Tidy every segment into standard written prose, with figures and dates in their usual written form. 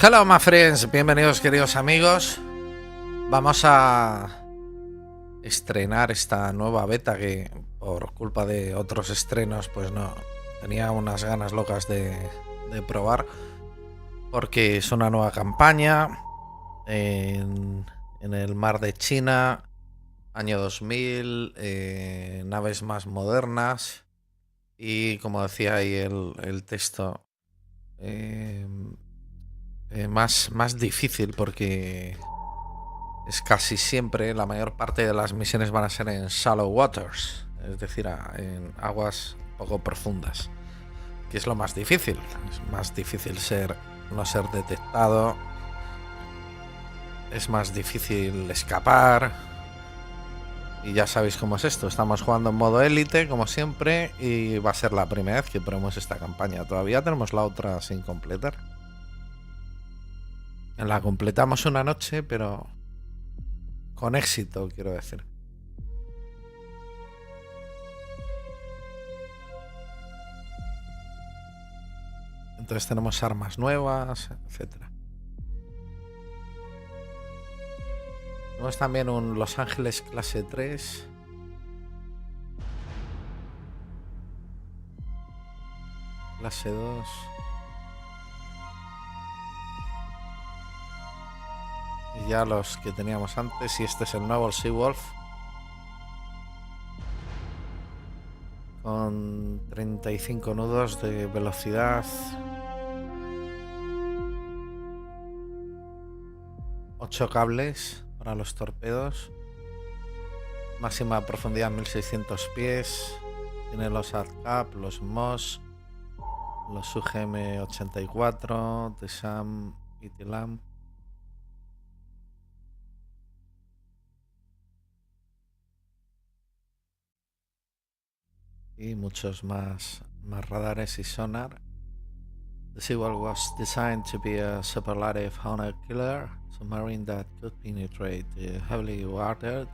Hello my friends, bienvenidos queridos amigos. Vamos a estrenar esta nueva beta que por culpa de otros estrenos pues no tenía unas ganas locas de probar, porque es una nueva campaña en el mar de China, año 2000, naves más modernas y, como decía ahí el texto, más difícil, porque es casi siempre, la mayor parte de las misiones van a ser en shallow waters, es decir, en aguas poco profundas, que es lo más difícil. Es más difícil no ser detectado, es más difícil escapar, y ya sabéis cómo es esto. Estamos jugando en modo élite, como siempre, y va a ser la primera vez que probemos esta campaña. Todavía tenemos la otra sin completar. La completamos una noche, pero con éxito, quiero decir. Entonces tenemos armas nuevas, etcétera. Tenemos también un Los Ángeles clase 3. Clase 2. Y ya los que teníamos antes. Y este es el nuevo, el Seawolf, con 35 nudos de velocidad, 8 cables para los torpedos, máxima profundidad 1600 pies. Tiene los AdCap, los MOS, los UGM-84, TSAM y TILAM. Y muchos más radares y sonar. The Seawolf was designed to be a superlative hunter killer submarine that could penetrate the heavily watered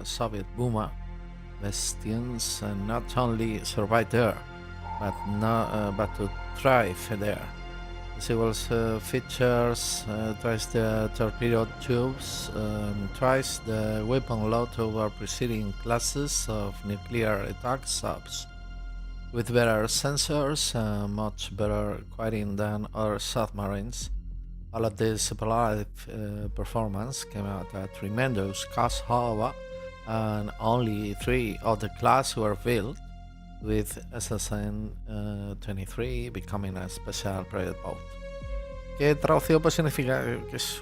Soviet boomer bastions and not only survive there, but to thrive there. The Seawolf features twice the torpedo tubes, twice the weapon load over preceding classes of nuclear attack subs, with better sensors and much better quieting than other submarines. All of this superlative performance came at a tremendous cost, however, and only 3 of the class were built, with SSN-23 becoming a special private boat. Que traducido pues significa que es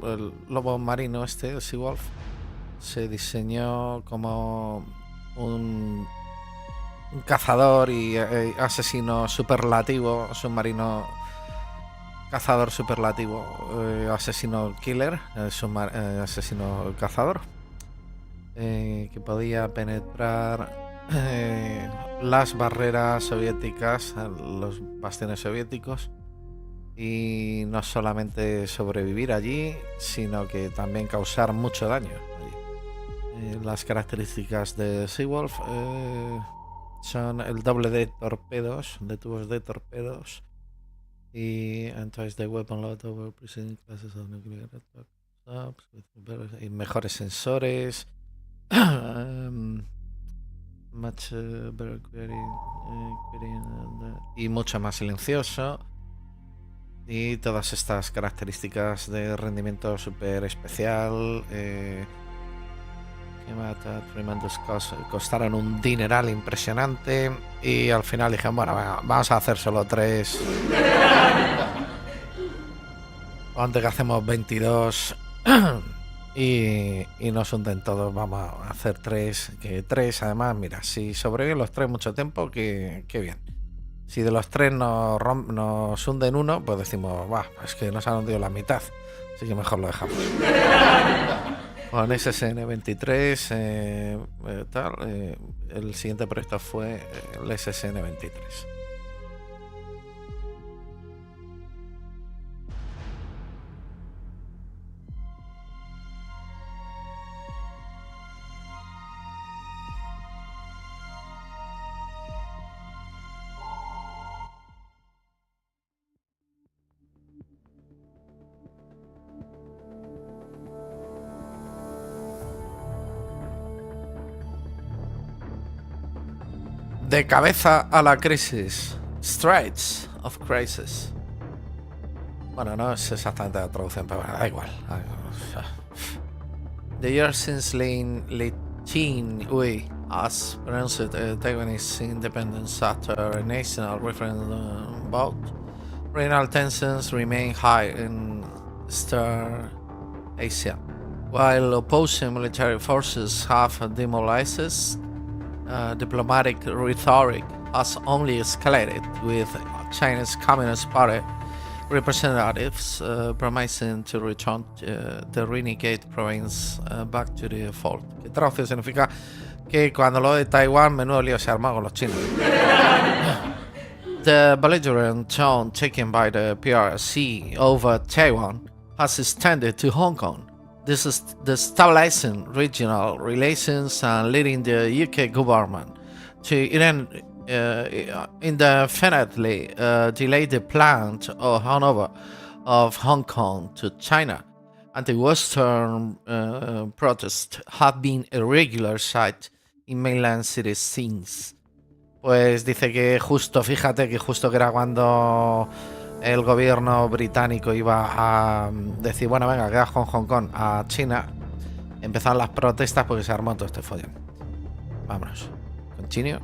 el lobo marino el Seawolf. Se diseñó como un cazador y asesino superlativo, submarino cazador superlativo, asesino killer, asesino cazador, que podía penetrar las barreras soviéticas, los bastiones soviéticos, y no solamente sobrevivir allí, sino que también causar mucho daño allí. Las características de Seawolf son el doble de torpedos, de tubos de torpedos, y entonces the weapon load over preceding classes of nuclear attack subs, y mejores sensores, much better querying, y mucho más silencioso, y todas estas características de rendimiento super especial, costaron un dineral impresionante, y al final dijeron, bueno, vamos a hacer solo 3. Antes que hacemos 22 y nos hunden todos, vamos a hacer 3. Que 3, además, mira, si sobreviven los 3 mucho tiempo, que bien. Si de los 3 nos hunden uno, pues decimos, es que nos han hundido la mitad, así que mejor lo dejamos. Con SSN-23 el siguiente proyecto fue el SSN-23. De cabeza a la crisis. Straits of Crisis. Bueno, no es exactamente la traducción, pero bueno, da igual. The year since Latin we, as pronounced Taiwanese independence after a national referendum vote, regional tensions remain high in Eastern Asia. While opposing military forces have demobilized, diplomatic rhetoric has only escalated, with China's Communist Party representatives promising to return the renegade province back to the default. ¿Qué traducción significa? Que cuando lo de Taiwán, menudo lío se arma con los chinos. The belligerent tone taken by the PRC over Taiwan has extended to Hong Kong. This is destabilizing regional relations and leading the UK government to indefinitely delay the planned handover of Hong Kong to China. Anti-Western protests have been a regular sight in mainland cities since. Pues dice que fíjate que justo que era cuando el gobierno británico iba a decir, bueno, venga, quedas con Hong Kong a China, empezaron las protestas porque se armó todo este follón. Vámonos. Continue.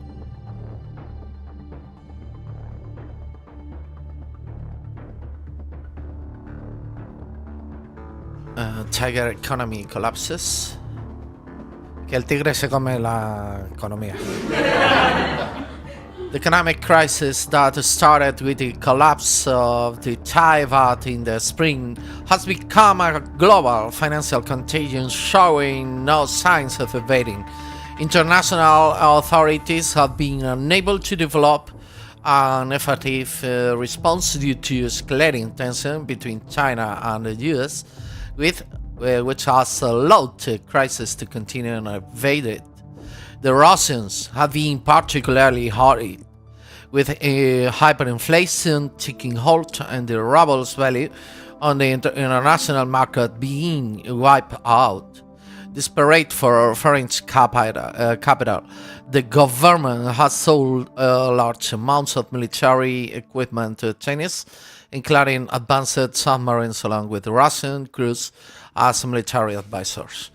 Tiger economy collapses. Que el tigre se come la economía. The economic crisis that started with the collapse of the Thai baht in the spring has become a global financial contagion showing no signs of abating. International authorities have been unable to develop an effective response due to escalating tension between China and the US, which has allowed the crisis to continue unabated. The Russians have been particularly hard, with hyperinflation taking hold and the ruble's value on the international market being wiped out. Desperate for foreign capital, the government has sold large amounts of military equipment to Chinese, including advanced submarines along with Russian crews as military advisors.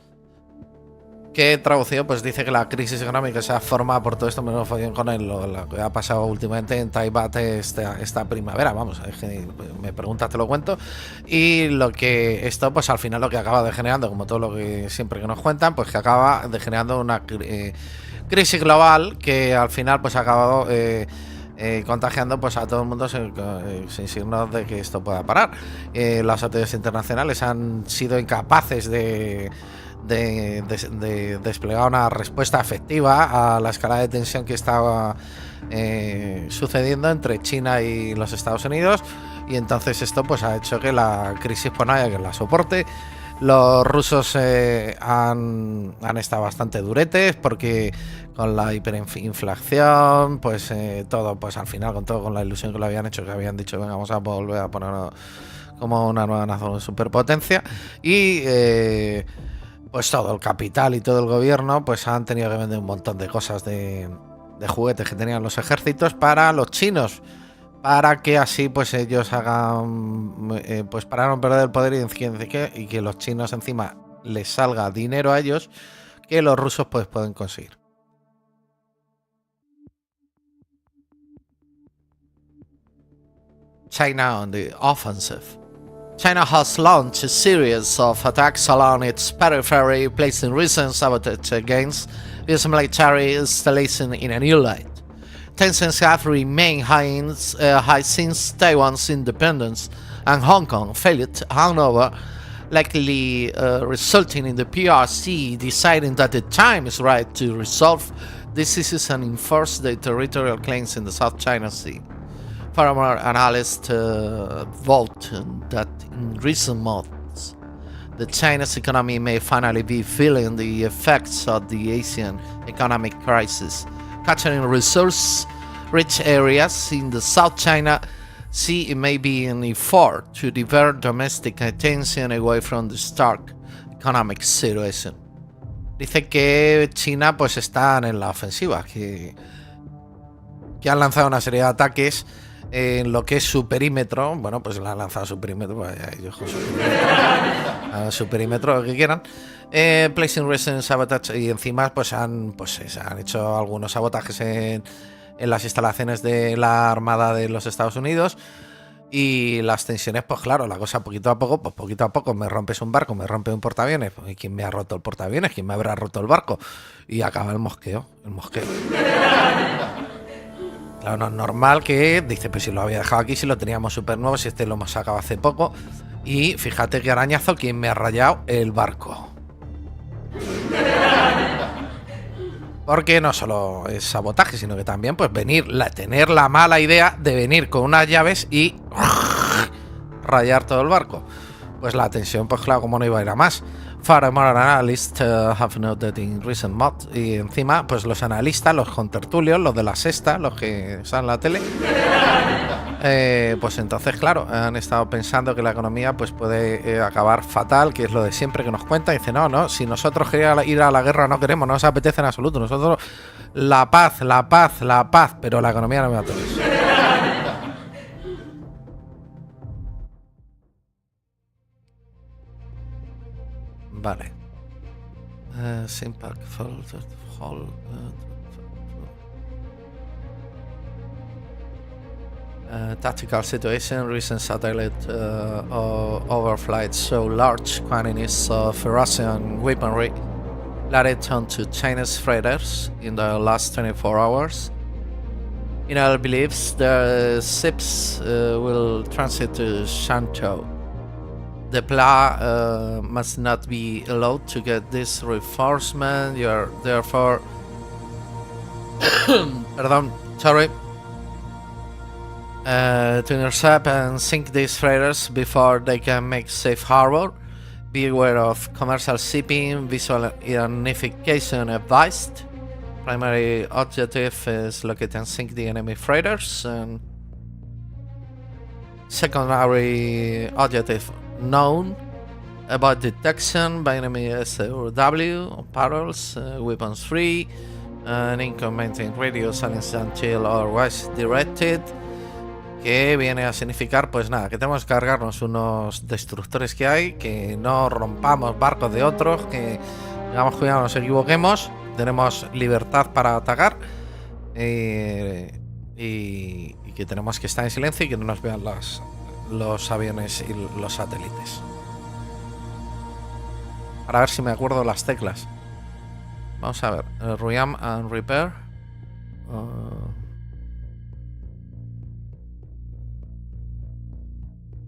Que traducido, pues dice que la crisis económica se ha formado por todo esto, menos follón con lo que ha pasado últimamente en Taiwán esta primavera. Vamos, es que me preguntas, te lo cuento. Y lo que esto, pues al final lo que acaba degenerando, como todo lo que siempre que nos cuentan, pues que acaba degenerando una crisis global que al final pues ha acabado contagiando pues a todo el mundo sin signos de que esto pueda parar. Las autoridades internacionales han sido incapaces de desplegar una respuesta efectiva a la escalada de tensión que estaba sucediendo entre China y los Estados Unidos, y entonces esto pues ha hecho que la crisis pues no haya que la soporte. Los rusos han estado bastante duretes porque con la hiperinflación pues todo pues al final con la ilusión que lo habían hecho, que habían dicho venga, vamos a volver a ponerlo como una nueva superpotencia, y pues todo el capital y todo el gobierno pues han tenido que vender un montón de cosas de juguetes que tenían los ejércitos para los chinos, para que así pues ellos hagan pues para no perder el poder y que los chinos encima les salga dinero a ellos que los rusos pues pueden conseguir. China on the offensive. China has launched a series of attacks along its periphery, placing recent sabotage against its military installation in a new light. Tensions have remained high since Taiwan's independence, and Hong Kong failed to hand over, likely resulting in the PRC deciding that the time is right to resolve these issues and enforce their territorial claims in the South China Sea. Furthermore, analysts vote that in recent months, the Chinese economy may finally be feeling the effects of the Asian economic crisis, capturing resource-rich areas in the South China Sea. It may be an effort to divert domestic attention away from the stark economic situation. Dice que China pues está en la ofensiva, que que han lanzado una serie de ataques en lo que es su perímetro. Bueno, pues le han lanzado su perímetro, pues, su perímetro, lo que quieran. Placing recent sabotage, y encima pues han hecho algunos sabotajes en las instalaciones de la Armada de los Estados Unidos. Y las tensiones, pues claro, la cosa poquito a poco, me rompes un barco, me rompe un portaaviones. ¿Y quién me ha roto el portaaviones? ¿Quién me habrá roto el barco? Y acaba el mosqueo. Claro, no es normal que, dice, pues si lo había dejado aquí, si lo teníamos súper nuevo, si este lo hemos sacado hace poco. Y fíjate qué arañazo, ¿quién me ha rayado el barco? Porque no solo es sabotaje, sino que también pues tener la mala idea de venir con unas llaves y rayar todo el barco. Pues la tensión, pues claro, como no iba a ir a más. Furthermore, analysts have noted in recent months. Y encima, pues los analistas, los contertulios, los de la sexta, los que salen en la tele, pues entonces, claro, han estado pensando que la economía pues puede acabar fatal, que es lo de siempre que nos cuenta. Dice, no, si nosotros queríamos ir a la guerra no queremos, no nos apetece en absoluto. Nosotros la paz, pero la economía no me va a tocar. Vale. Tactical situation, recent satellite overflights show large quantities of Russian weaponry landed onto Chinese freighters in the last 24 hours. Inal believes the ships will transit to Shantou. The PLA must not be allowed to get this reinforcement. You are therefore to intercept and sink these freighters before they can make safe harbor. Be aware of commercial shipping, visual identification advised. Primary objective is locate and sink the enemy freighters, and secondary objective known about detection by enemy SOW, patrols, weapons free, and incoming radio silence until otherwise directed. Que viene a significar, pues nada, que tenemos que cargarnos unos destructores que hay, que no rompamos barcos de otros, que digamos cuidado, no nos equivoquemos, tenemos libertad para atacar, y que tenemos que estar en silencio y que no nos vean los aviones y los satélites. Para ver si me acuerdo las teclas. Vamos a ver, rearm and repair.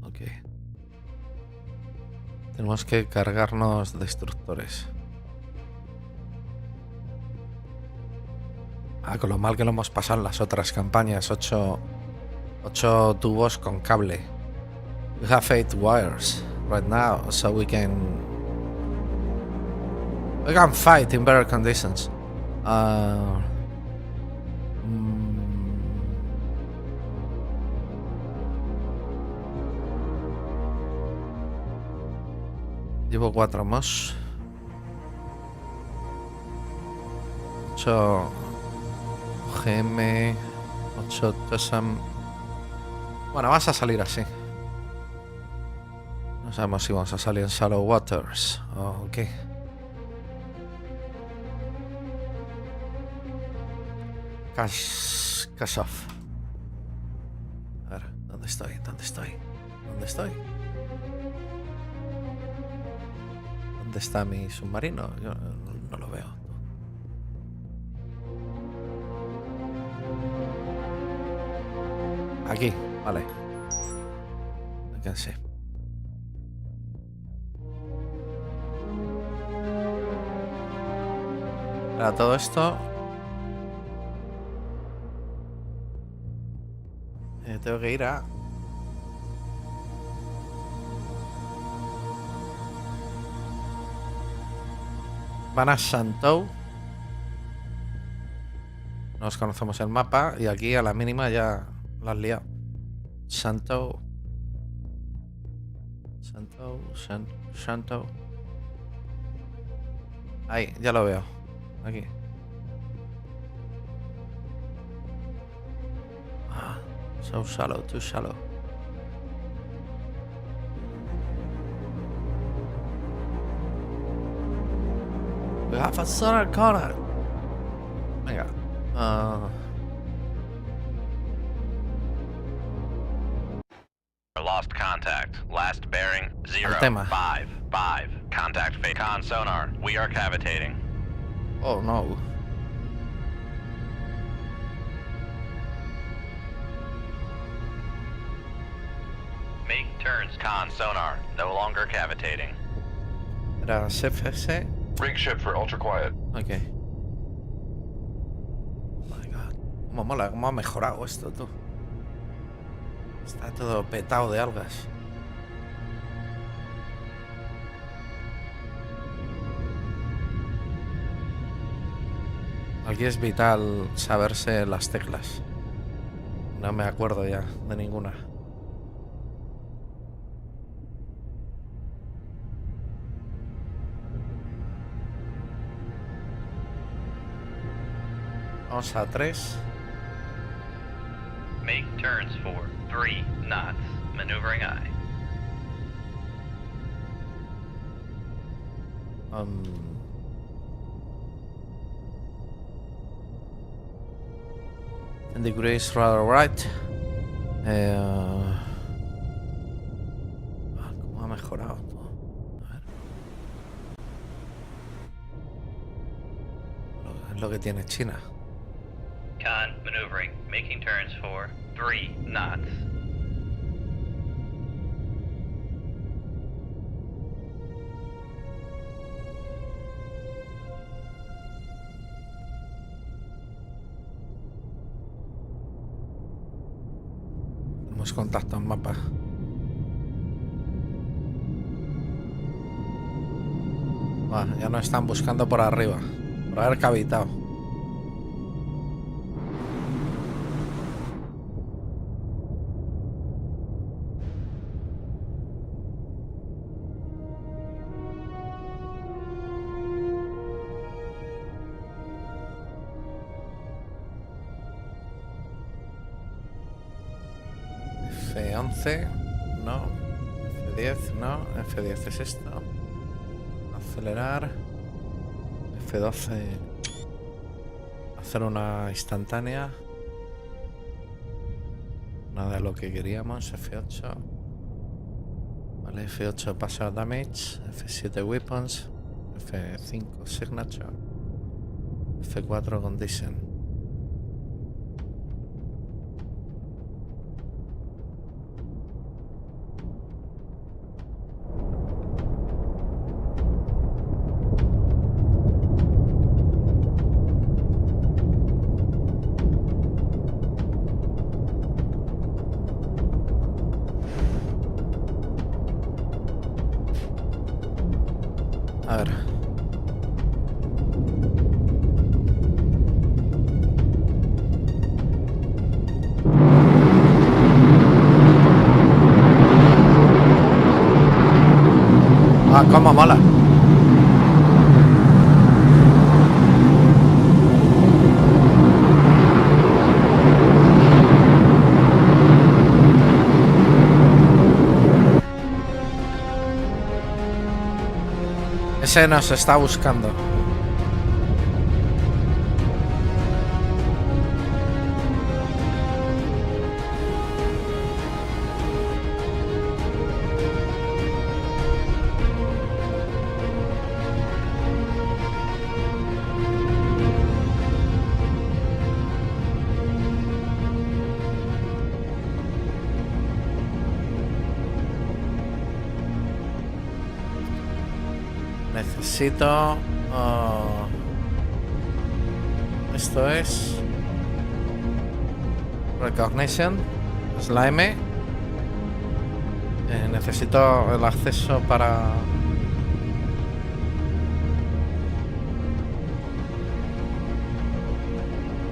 Ok. Tenemos que cargarnos destructores. Con lo mal que lo hemos pasado en las otras campañas. 8 tubos con cable. We have 8 wires right now, so we can fight in better conditions. Llevo 4 más. 8 GM, 8 TESAM. Bueno, vas a salir así. No sabemos si vamos a salir en shallow waters o qué. Cash off. A ver, ¿dónde estoy? ¿Dónde está mi submarino? Yo no lo veo. Aquí, vale. Alcancé. Para todo esto tengo que ir a van a Shantou. Nos conocemos el mapa y aquí a la mínima ya la has liado. Shantou. Ahí, ya lo veo. Aquí. So shallow, too shallow. We have a sonar contact. Venga. Lost contact. Last bearing 055. Contact fake on sonar. We are cavitating. Oh no. Make turns con sonar. No longer cavitating. Era CFS. Rig ship for ultra quiet. Ok. Oh my god. Cómo mola, cómo ha mejorado esto, tú. Está todo petado de algas. Aquí es vital saberse las teclas. No me acuerdo ya de ninguna. Vamos a 3. Make turns for 3 knots. Maneuvering eye. And degrees rather right. ¿Cómo ha mejorado todo? A ver. Es lo que tiene China. Con maneuvering. Making turns for 3 knots. Hemos contactado un mapa. Ya nos están buscando por arriba. Por haber cavitado. F11, no. F10, no. F10 es esto. Acelerar. F12. Hacer una instantánea. Nada de lo que queríamos. F8. Vale, F8 passive damage. F7 weapons. F5 signature. F4 condition. A ver. Cómo mola. Ese nos está buscando. Necesito... esto es... Recognition. Es la M. Necesito el acceso para...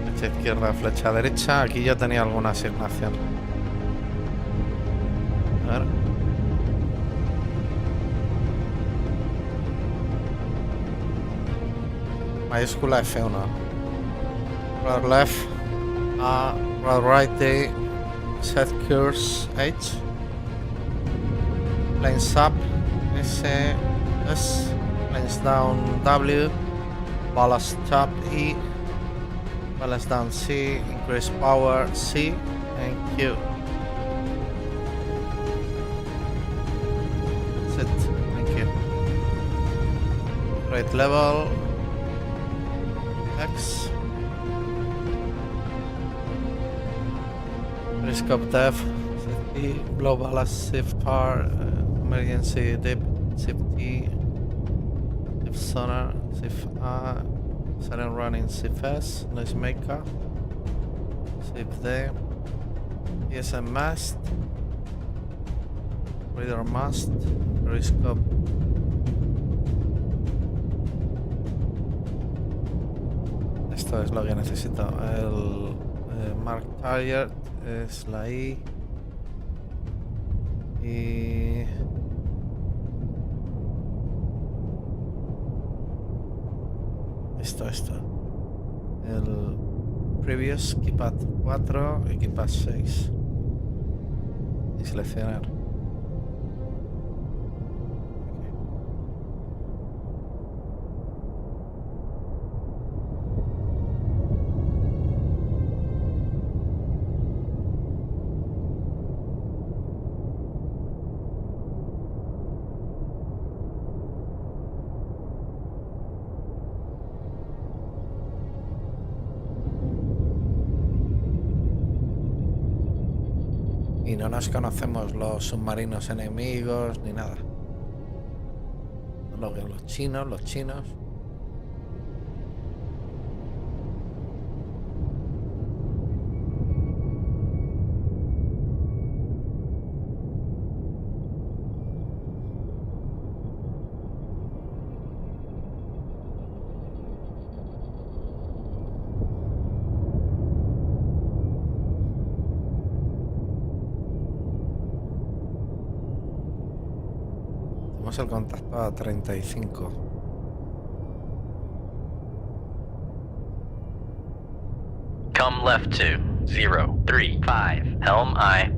Flecha izquierda, flecha derecha. Aquí yo tenía alguna asignación. A ver... Mayúscula F1. Right left, right D, set course H, planes up S, planes down W, ballast up E, ballast down C, increase power C and Q. That's it. Thank you. Rate level X. Risk of death, safety, blow ballast, shift par, emergency dip, shift E, shift sonar, shift A, sudden running, shift S, noise maker, shift D, ESM mast, radar mast, risk of esto es lo que necesito. El mark target es la I y esto el previous keypad 4 y keypad 6 y seleccionar. Y no nos conocemos los submarinos enemigos ni nada. Los chinos. El contacto a 35. Come left to 035 Helm I.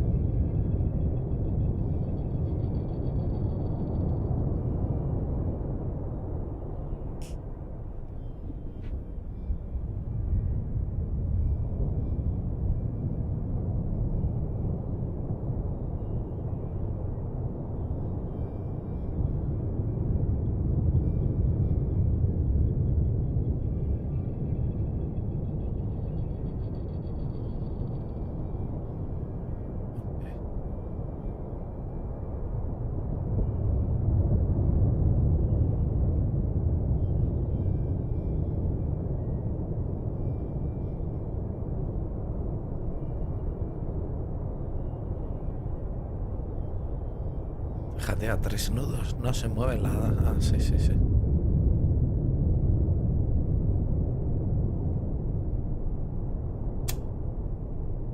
Fíjate, a 3 nudos, no se mueve nada. Ah, sí.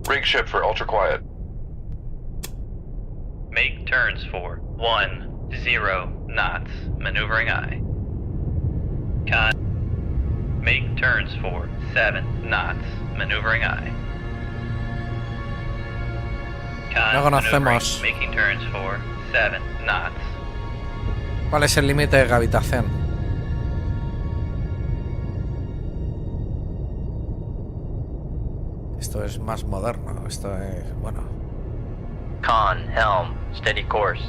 Rig ship for ultra quiet. Make turns for 10 knots, maneuvering I. Make turns for 7 knots, maneuvering I. No conocemos. Making turns for 7 knots. ¿Cuál es el límite de gravitación? Esto es más moderno. Esto es, bueno. Con, helm, steady course.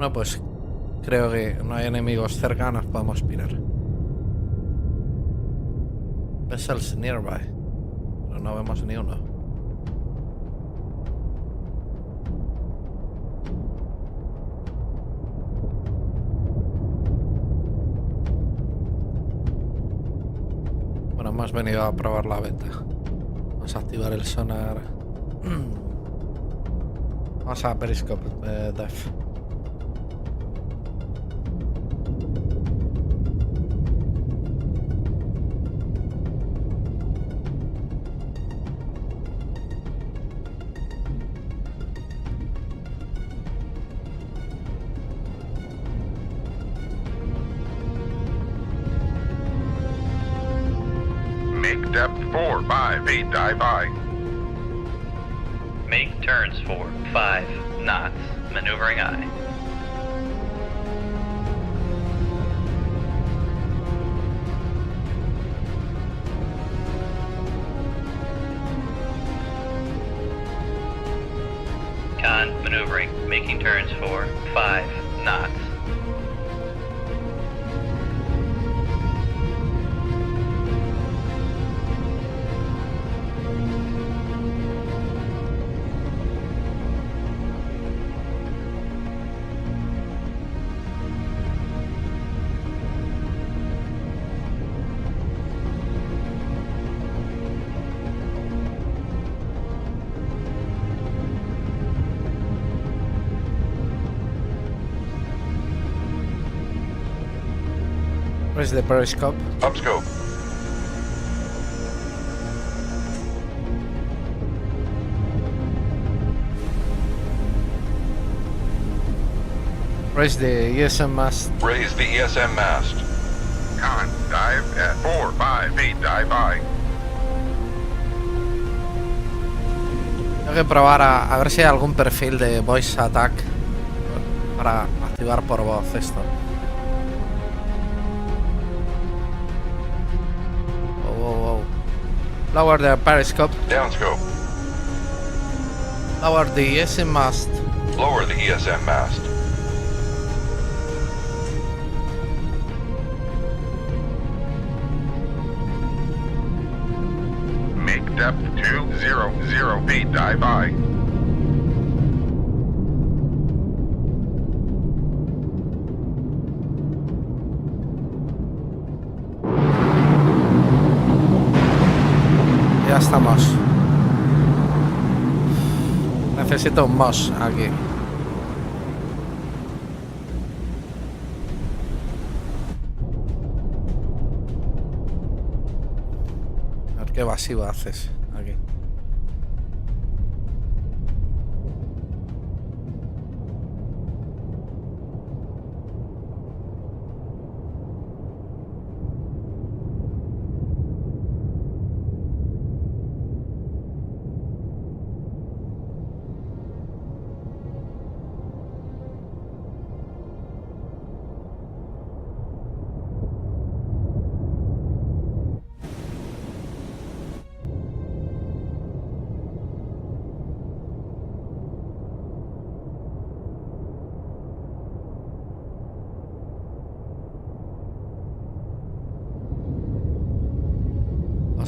Bueno, pues creo que no hay enemigos cercanos, podemos pirar. Vessels nearby, pero no vemos ni uno. Bueno, hemos venido a probar la beta. Vamos a activar el sonar. Vamos a Periscope Def. Make depth 4, 5, 8, dive by. Make turns for 5 knots, maneuvering eye. Con maneuvering, making turns for 5 knots. Where's the periscope? Upscope. Raise the ESM mast. Raise the ESM mast. Con, dive at 4, 5, 8, dive by. Tengo que probar a ver si hay algún perfil de voice attack para activar por voz esto. Lower the periscope. Downscope. Lower the ESM mast. Lower the ESM mast. Make depth 2, 0, 0 feet, dive by. Ya estamos. Necesito un mouse aquí. A ver qué evasiva haces aquí.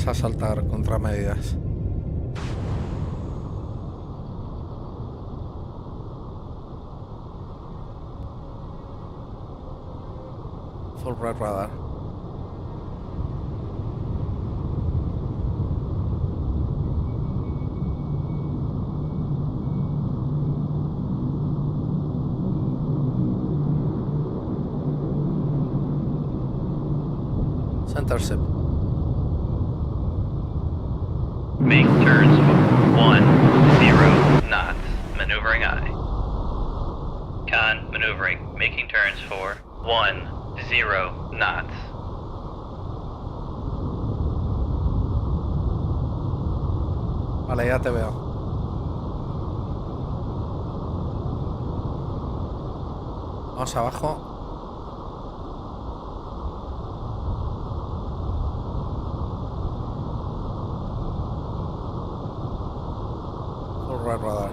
A saltar contramedidas. Full red radar. Center ship. Make turns for 1, 0 knots, maneuvering eye. Con maneuvering, making turns for 1, 0 knots. Vale, ya te veo. Vamos abajo. Full red radar.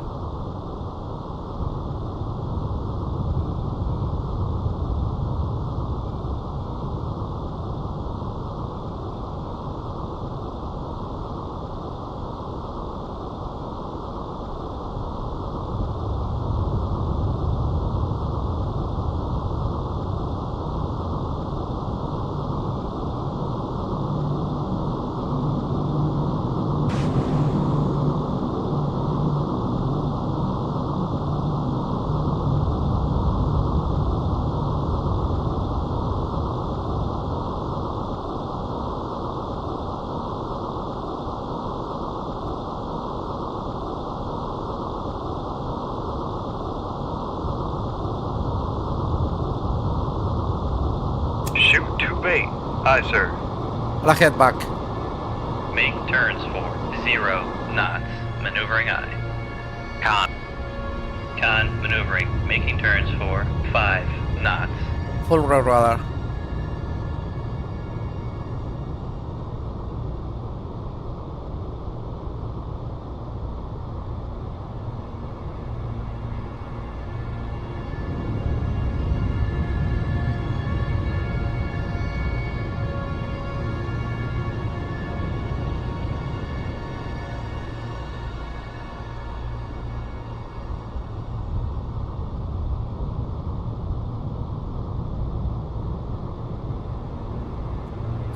Aye, sir. Hola, headback. Make turns for 0 knots. Maneuvering aye. Con maneuvering. Making turns for 5 knots. Full road radar.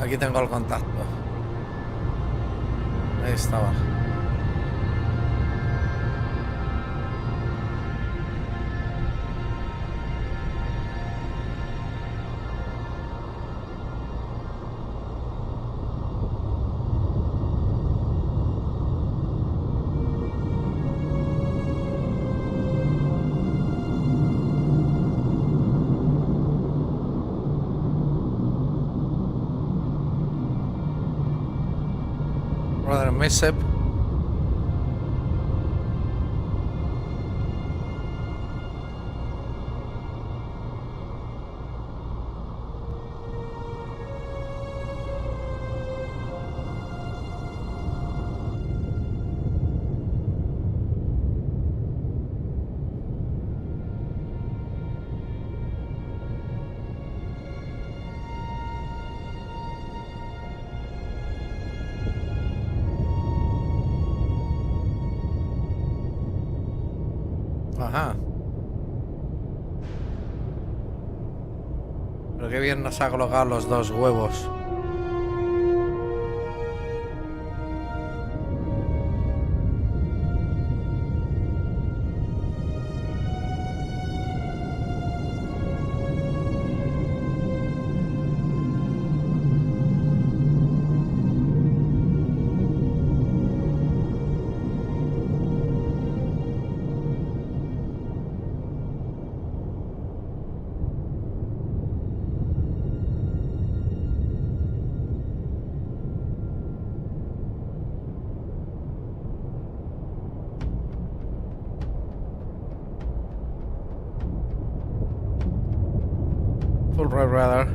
Aquí tengo el contacto. Ahí estaba. Brother mishap. Ajá. Pero qué bien nos ha colocado los dos huevos. Full right radar.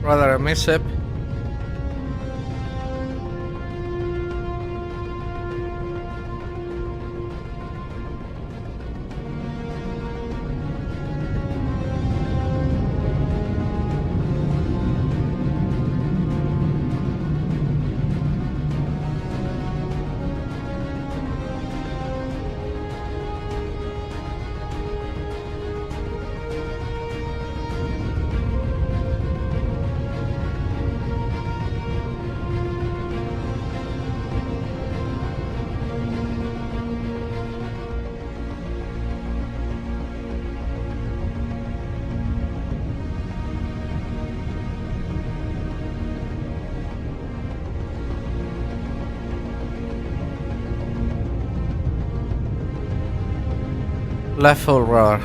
Radar mishap. Left full radar.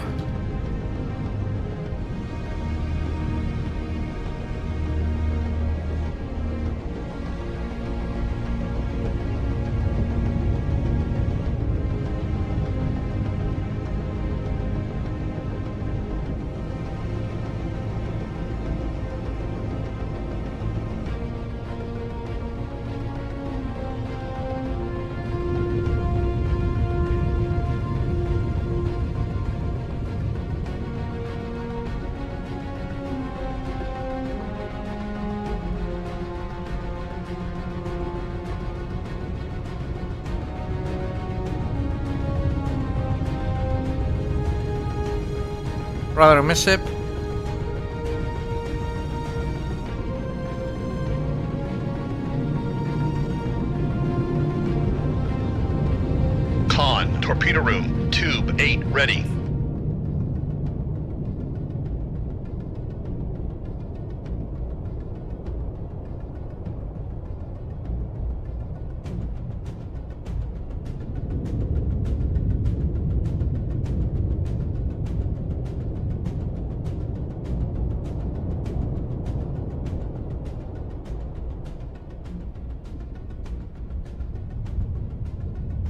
Radar mishap. Torpedo room. Tube 8 ready.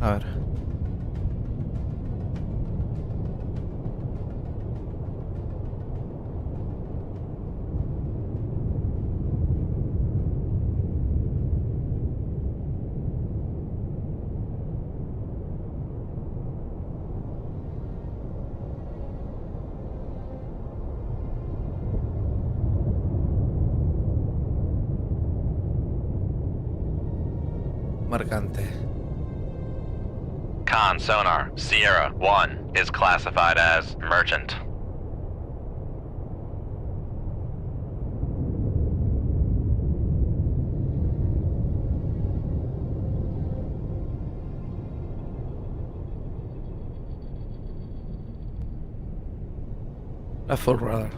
A ver. Marcante. Con sonar, Sierra 1 is classified as merchant. La full radar.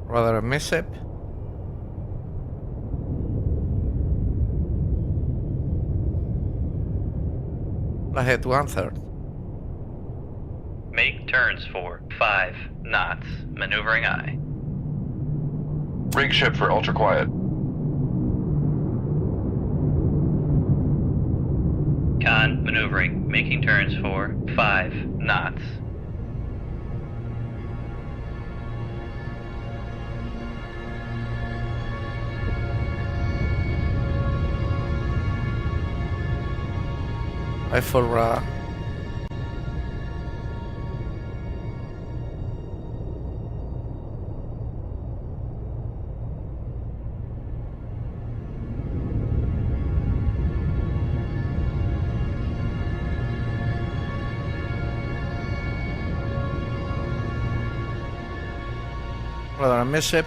Radar mishap. Flathead 1/3. Make turns for 5 knots, maneuvering aye. Rig ship for ultra quiet. Con maneuvering, making turns for 5 knots. I full radar. Radar mishap.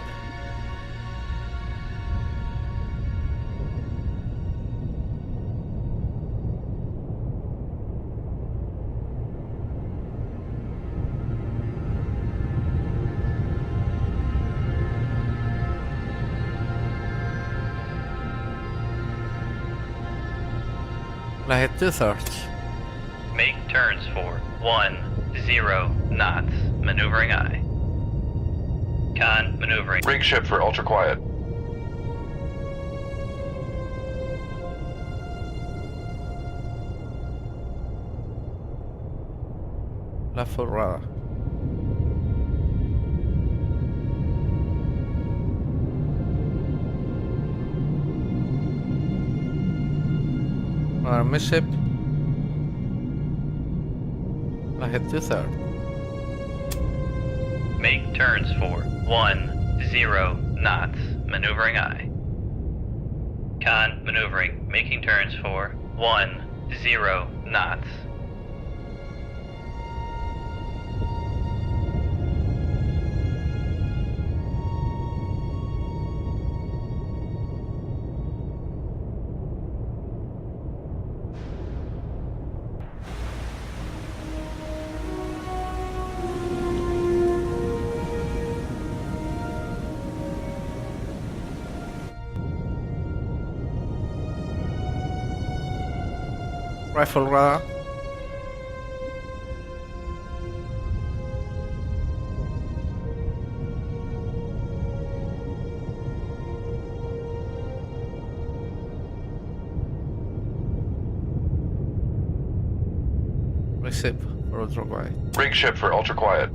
Flathead 2/3. Make turns for 10 knots, maneuvering aye. Con maneuvering. Rig ship for ultra quiet. La full radar. Radar mishap. Flathead 2/3. Make turns for 10 knots, maneuvering aye. Con maneuvering, making turns for 10 knots. Rifle radar. Receive for ultra quiet. Rig ship for ultra quiet.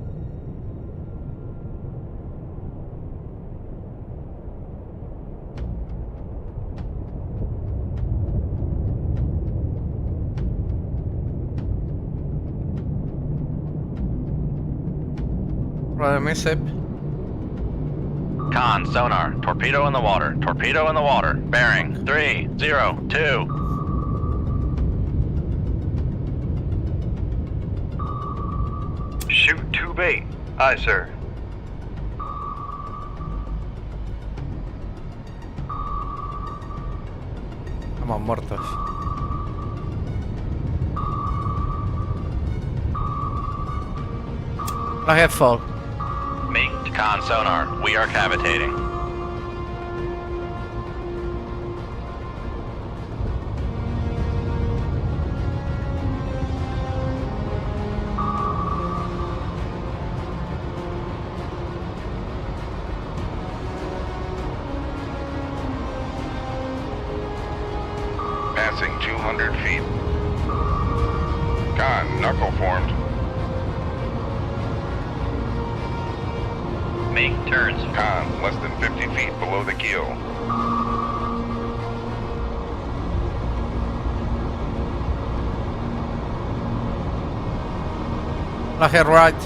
Radar missile. Con, sonar, torpedo in the water, torpedo in the water, bearing 302. Shoot tube 8. Aye, sir. Estamos muertos. La headfall. Make con sonar. We are cavitating. Passing 200 feet. Con, knuckle formed. Make turns. Con, less than 50 feet below the keel. La head right.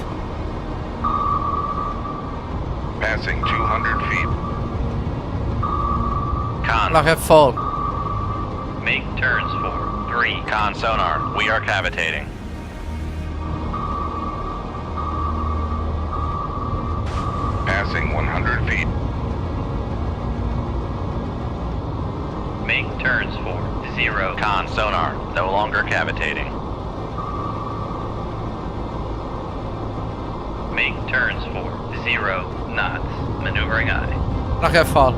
Passing 200 feet. Con. La headfall. Make turns for 3. Con sonar. We are cavitating. Passing 100 feet. Make turns for 0. Con sonar. No longer cavitating. Make turns for 0 knots. Maneuvering aye. La headfall.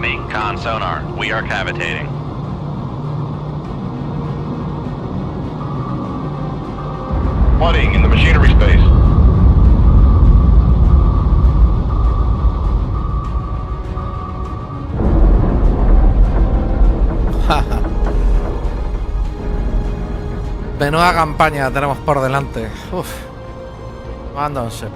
Make con sonar. We are cavitating. Flooding in the machinery space. Menuda campaña tenemos por delante. Uf. Mándose.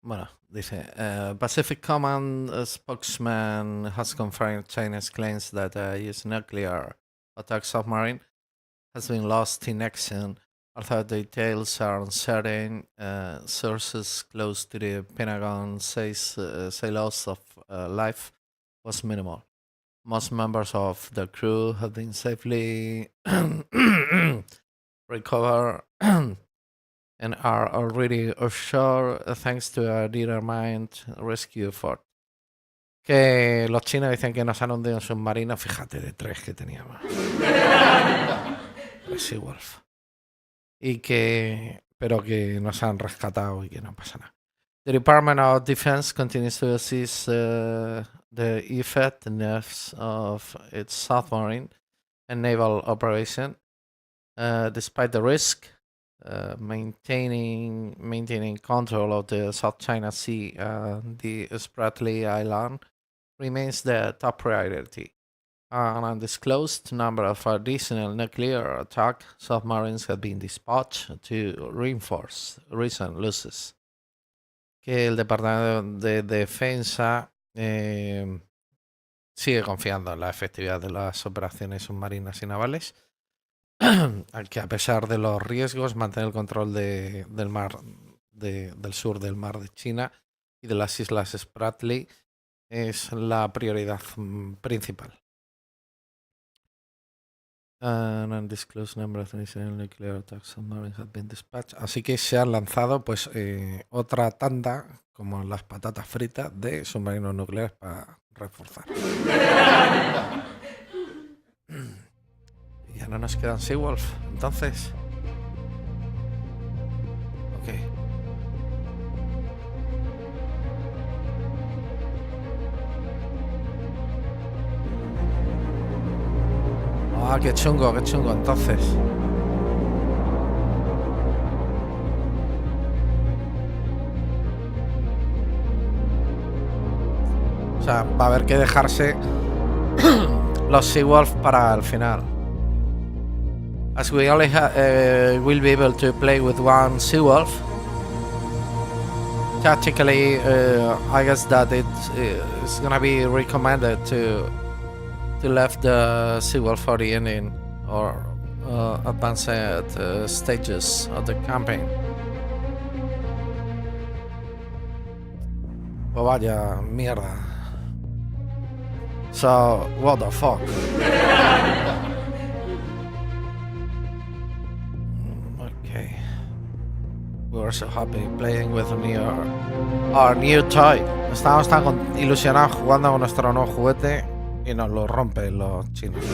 Bueno, dice, Pacific Command spokesman has confirmed China's claims that a US nuclear attack submarine has been lost in action, although details are uncertain. Sources close to the Pentagon say loss of life was minimal. Most members of the crew have been safely recovered and are already offshore thanks to a determined rescue effort. Que los chinos dicen que nos han hundido un submarino, fíjate, de 3 que teníamos. Seawolf. Pero que nos han rescatado y que no pasa nada. The Department of Defense continues to assist the effectiveness of its submarine and naval operation, despite the risk. Maintaining control of the South China Sea and the Spratly Island remains the top priority. An undisclosed number of additional nuclear attack submarines have been dispatched to reinforce recent losses. Que el Departamento de Defensa sigue confiando en la efectividad de las operaciones submarinas y navales, que a pesar de los riesgos mantener el control del mar del sur del mar de China y de las islas Spratly es la prioridad principal. An undisclosed number of initial nuclear attacks submarines have been dispatched. Así que se han lanzado pues otra tanda, como las patatas fritas, de submarinos nucleares para reforzar. Y ya no nos quedan Seawolf, entonces. Ok. Ah, qué chungo, entonces. O sea, va a haber que dejarse los Seawolf para el final. As we only will be able to play with one Seawolf, tactically, I guess that it's gonna be recommended to left the Seawolf for the ending or advanced stages of the campaign. Oh, vaya mierda. So, what the fuck? Okay. We were so happy playing with our new toy. Estábamos tan ilusionados jugando con nuestro nuevo juguete y nos lo rompen los chinos.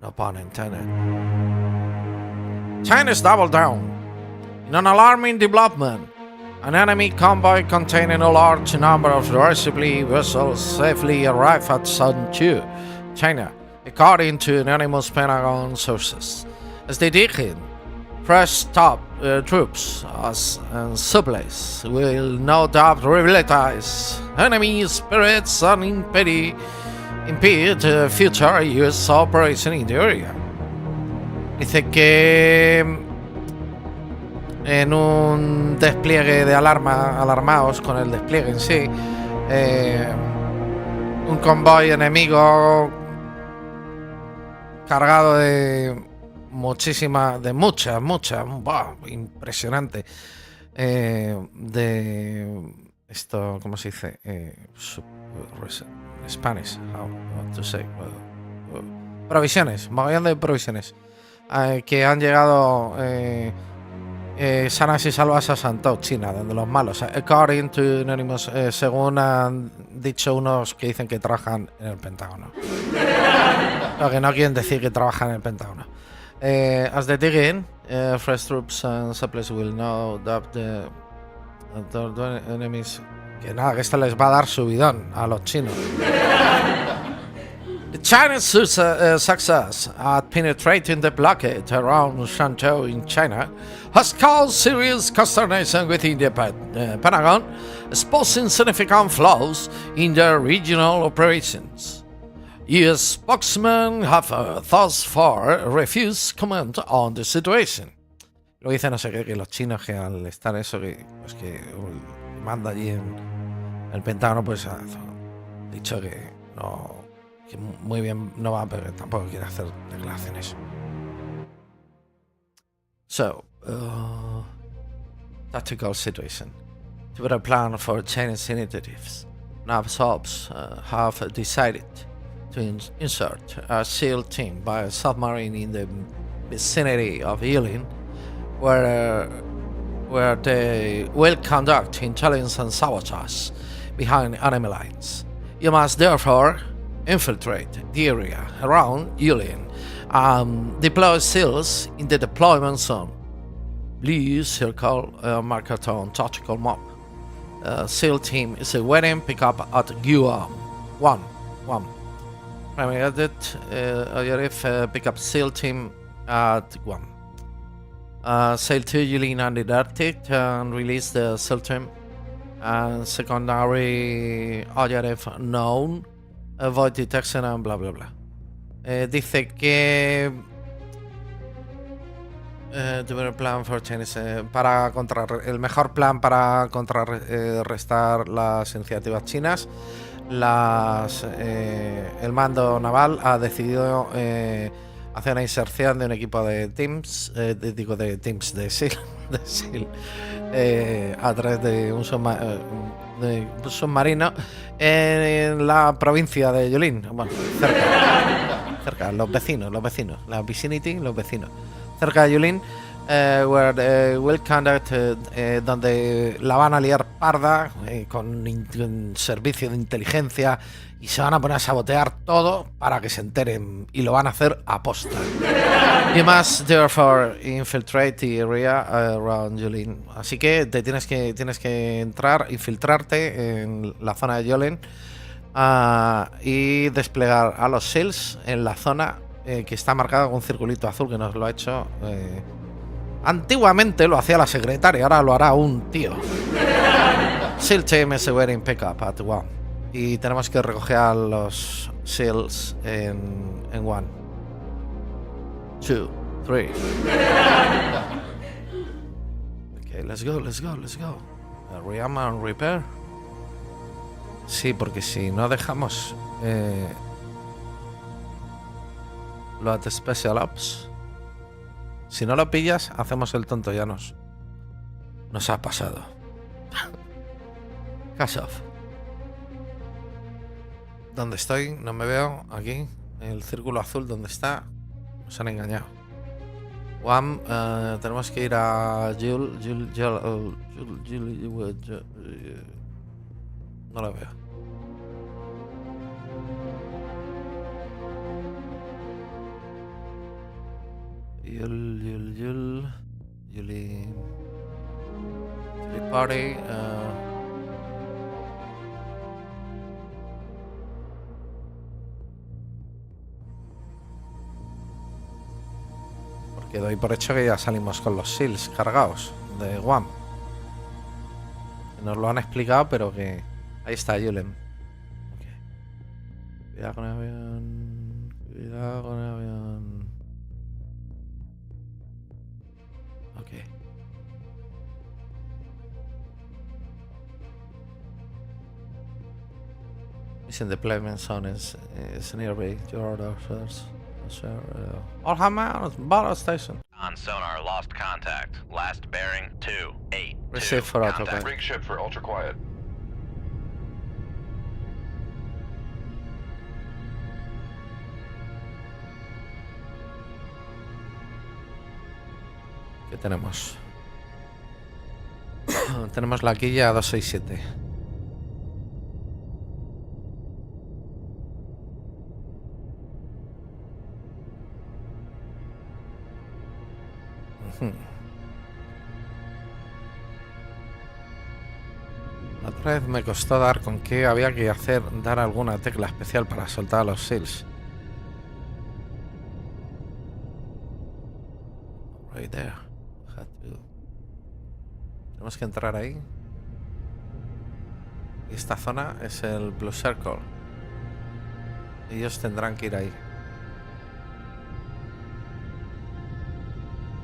No pun intended. China's doubled down in an alarming development. An enemy convoy containing a large number of reversibly vessels safely arrived at Sun Chu, China, according to anonymous Pentagon sources. As they dig in, fresh troops and supplies will no doubt revitalize enemy spirits and impede future US operation in the area. Dice que en un despliegue de alarmados con el despliegue en sí, un convoy enemigo cargado de mucha, impresionante, de esto, ¿cómo se dice? Spanish, how to say, provisiones, mogollón de provisiones, que han llegado sanas y salvas a Santou, China, donde los malos, according to anonymous, según han dicho unos que dicen que trabajan en el Pentágono. Lo que no quieren decir que trabajan en el Pentágono. As they dig in, fresh troops and supplies will know that the enemies. Que nada, que esto les va a dar subidón a los chinos. The Chinese success at penetrating the blockade around Shantou in China has caused serious consternation within the Pentagon, exposing significant flaws in their regional operations. US spokesmen have thus far refused comment on the situation. Lo dice no sé qué, que los chinos, que al estar eso, que pues que manda allí en el Pentágono, pues ha dicho que no, que muy bien no va, pero tampoco quiere hacer declaraciones. So, tactical situation. To better plan for Chinese initiatives, naval hubs have decided to insert a SEAL team by a submarine in the vicinity of Yulin, where they will conduct intelligence and sabotage behind enemy lines. You must therefore infiltrate the area around Yulin and deploy SEALs in the deployment zone. Please circle marker on tactical map. SEAL team is waiting pickup at Guam. 1. Primary pickup SEAL team at Guam. Sail to Yulin and the Arctic and release the SEAL team. And secondary IRF known, avoid detection and bla bla bla. Dice que plan for Chinese, el mejor plan para contrarrestar las iniciativas chinas. El mando naval ha decidido hacer una inserción de un equipo de teams, de SEAL, a través de un de un submarino en la provincia de Yulin. Bueno, cerca, los vecinos, la vicinity, los vecinos. Cerca de Yulin, where will conduct, donde la van a liar parda con servicio de inteligencia y se van a poner a sabotear todo para que se enteren y lo van a hacer aposta. You must therefore infiltrate the area around Yulin. Así que tienes que entrar, infiltrarte en la zona de Yulin y desplegar a los SEALs en la zona que está marcada con un circulito azul que nos lo ha hecho. Antiguamente lo hacía la secretaria, ahora lo hará un tío. SEAL team is waiting pickup at 1. Y tenemos que recoger a los SEALs en 1, 2, 3. Okay, let's go. Rearm and repair. Sí, porque si no dejamos los Special Ops, si no lo pillas, hacemos el tonto, ya nos ha pasado. Cash off. ¿Dónde estoy? No me veo. Aquí, el círculo azul, ¿dónde está? Nos han engañado. Tenemos que ir a no la veo. Yuli Party. Porque doy por hecho que ya salimos con los SEALs cargados de Guam. Nos lo han explicado, pero que ahí está Yulem. Okay. Cuidado con el avión. Cuidado con el avión. Ok. Mission deployment zone is nearby your orders. All hands, battle station. On sonar, lost contact. Last bearing 282. Receive for autopilot. Rig ship for ultra quiet. ¿Qué tenemos? Tenemos la quilla 267. La otra vez me costó dar con que había que dar alguna tecla especial para soltar a los SEALs. Right there. Tenemos que entrar ahí. Y esta zona es el Blue Circle. Ellos tendrán que ir ahí.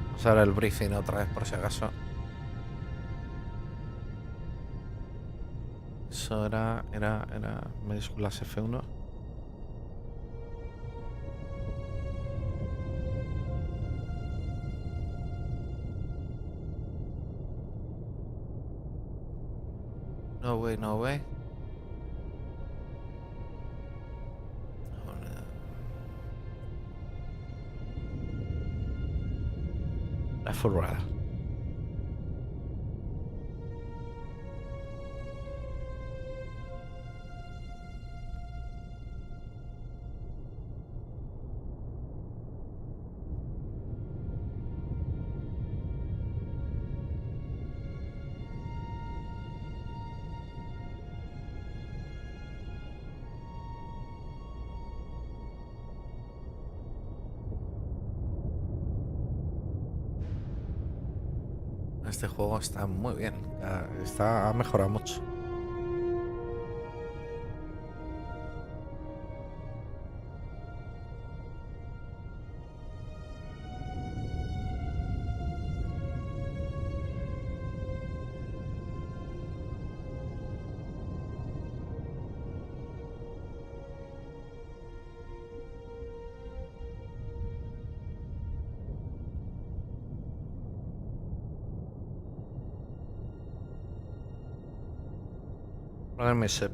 Vamos a ver el briefing otra vez por si acaso. Eso era mayúsculas F1. No way, no way. La furrada. Este juego está muy bien, ha mejorado mucho. Ponerme ship.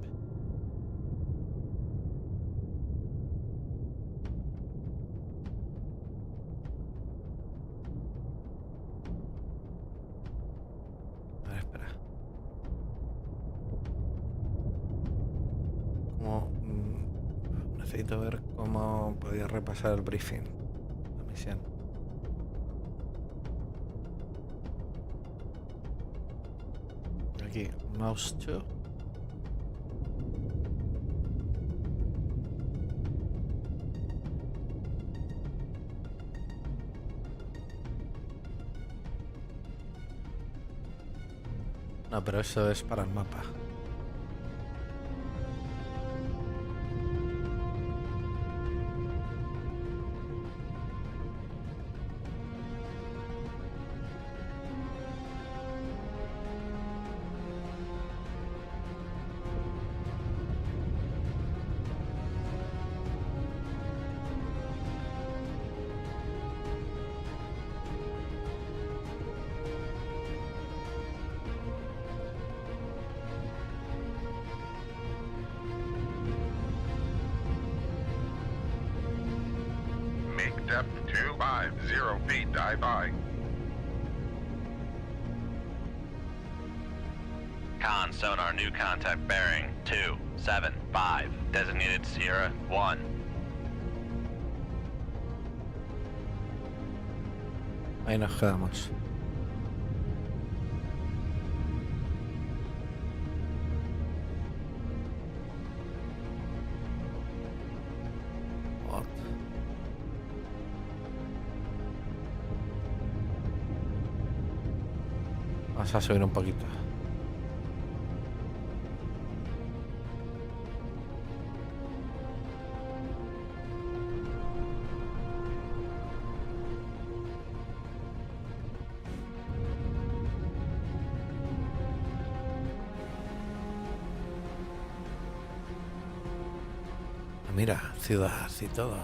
A ver, espera. Necesito ver cómo podía repasar el briefing. La misión. Aquí, mouse 2. No, pero eso es para el mapa. Make depth 250 feet, dive by. Con sonar, new contact bearing 275, designated Sierra 1. Ahí nos quedamos. What? Vamos a subir un poquito. Mira, ciudad y todo.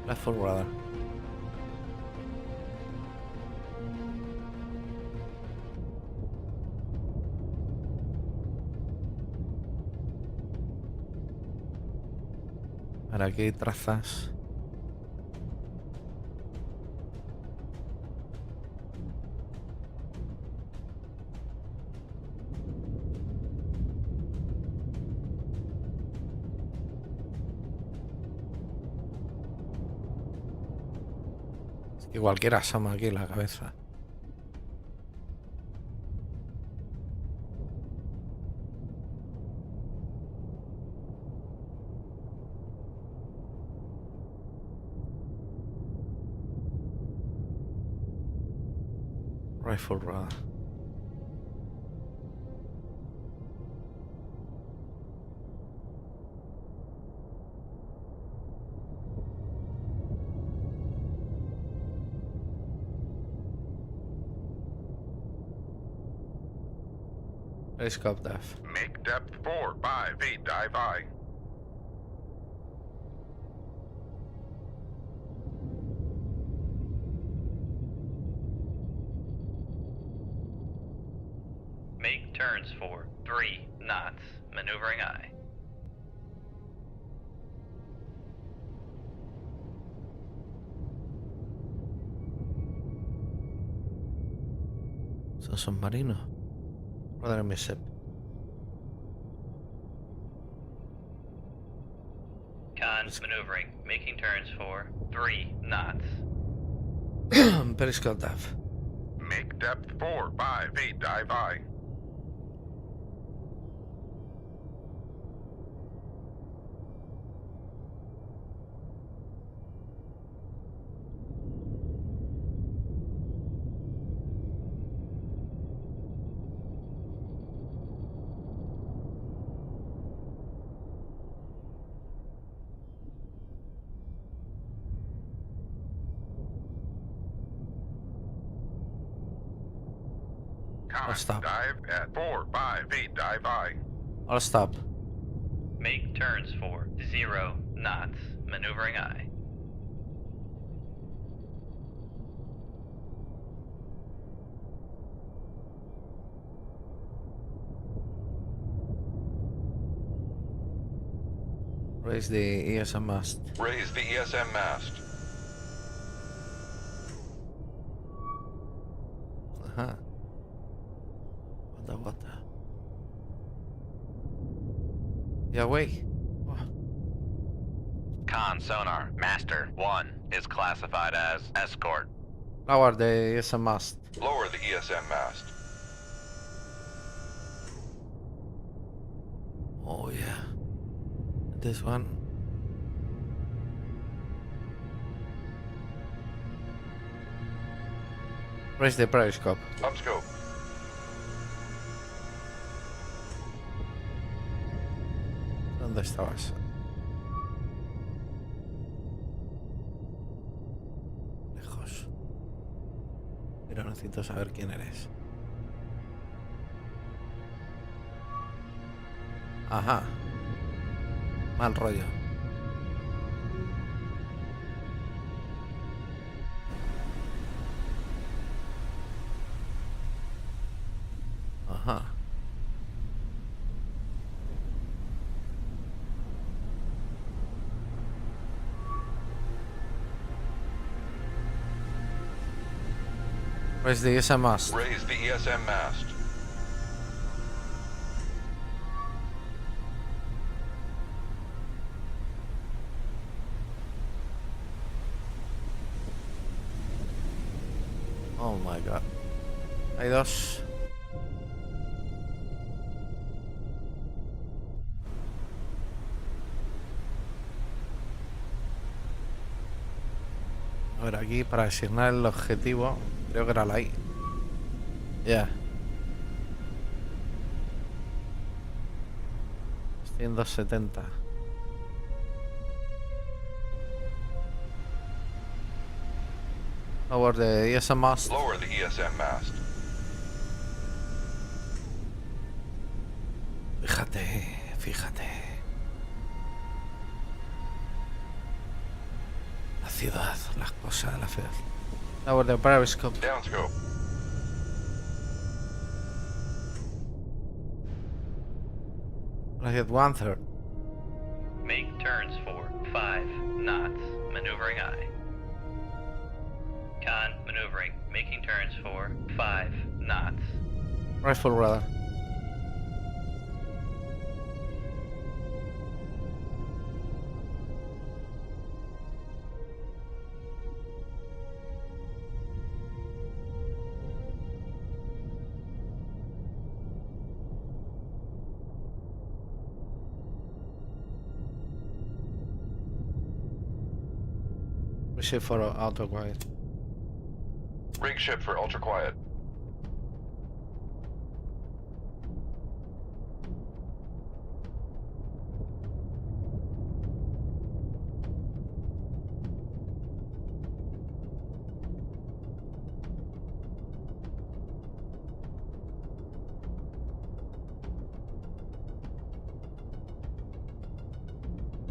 Left for brother. Ahora aquí trazas. Que cualquiera asoma aquí en la cabeza. Rifle rod. Periscope depth. Make depth 45 feet, dive by. Make turns for 3 knots, maneuvering eye. Son submarinos. Brother mi ship. Con maneuvering, making turns for 3 knots. Periscope depth. Make depth 45 feet, dive by. I'll stop. Dive at 45 feet, dive by. I'll stop. Make turns for 0 knots, maneuvering I. Raise the ESM mast. Raise the ESM mast. Ajá. What the? Yeah, wait. Oh. Con sonar, master 1 is classified as escort. Lower the ESM mast. Lower the ESM mast. Oh yeah. This one. Raise the periscope. Up scope. ¿Dónde estabas? Lejos. Pero necesito saber quién eres. Ajá. Mal rollo. Ajá. Raise the ESM mast. Raise the ESM mast. Oh my god. Hay dos. A ver, aquí para asignar el objetivo, creo que era la I. Ya. 170. Lower the ESM mast. Lower the ESM mast. Fíjate. La ciudad, las cosas de la ciudad. Lower the periscope. Down scope. I hit 1/3. Make turns for 5 knots, maneuvering I. Con maneuvering, making turns for 5 knots. Rifle radar. Shift for auto quiet. Rig ship for ultra quiet.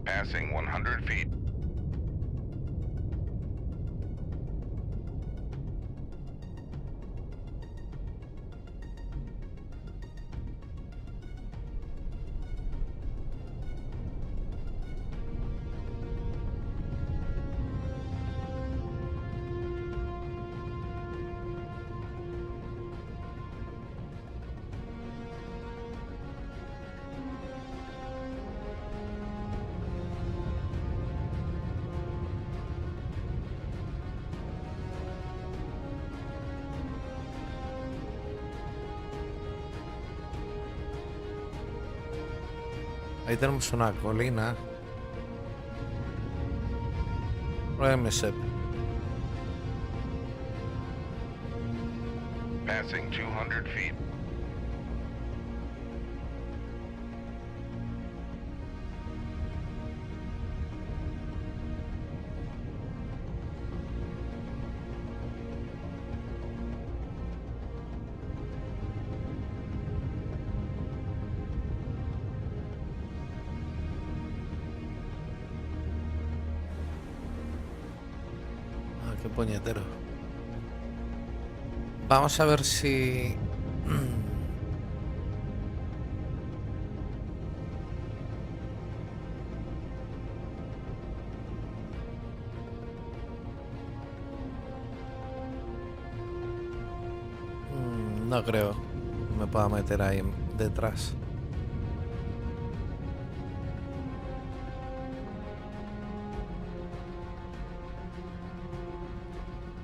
Passing 100 feet. Ahí tenemos una colina. MSP. Passing 200 feet. qué puñetero. Vamos a ver si... No creo que me pueda meter ahí detrás.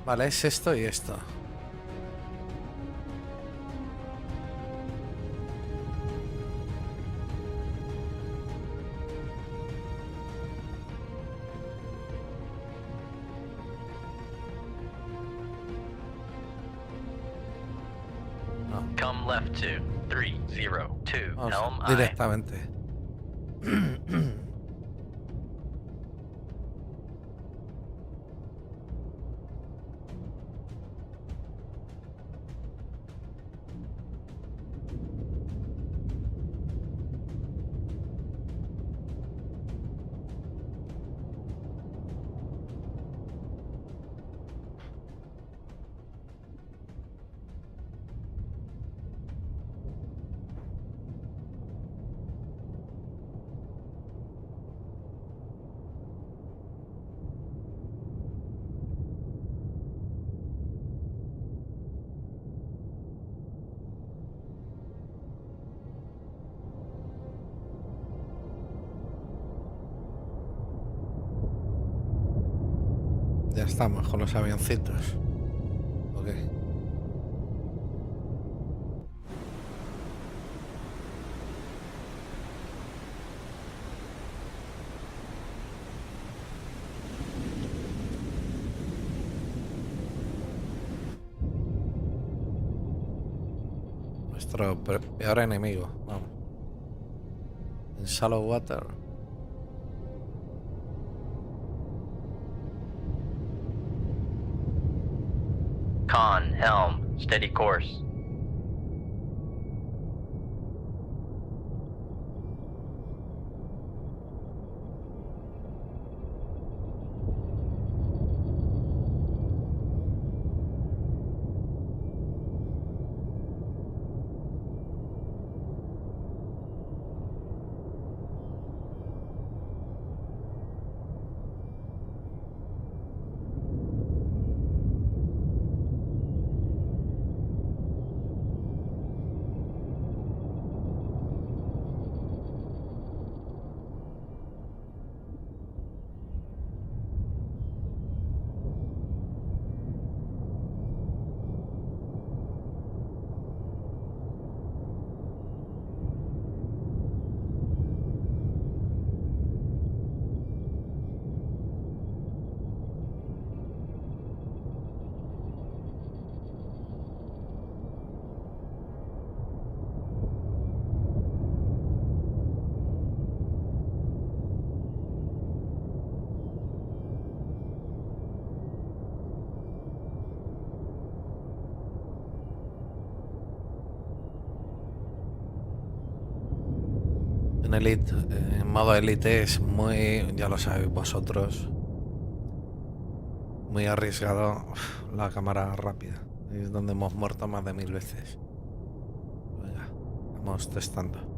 Vale, es esto y esto. Come left to 302 Vamos Helm I. directamente. Ya estamos con los avioncitos. Ok. Nuestro peor enemigo. Vamos. En shallow water. Con, helm, steady course. En Elite, en modo Elite es muy, ya lo sabéis vosotros, muy arriesgado la cámara rápida. Es donde hemos muerto más de 1000 veces. Venga, vamos testando.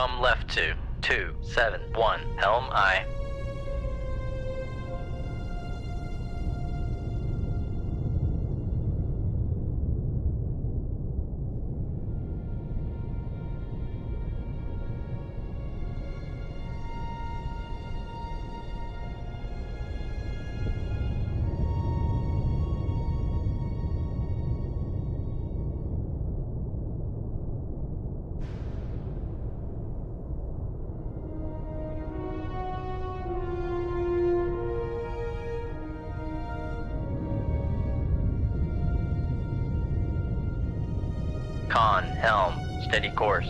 Come left to 271 Helm I. Con, helm, steady course.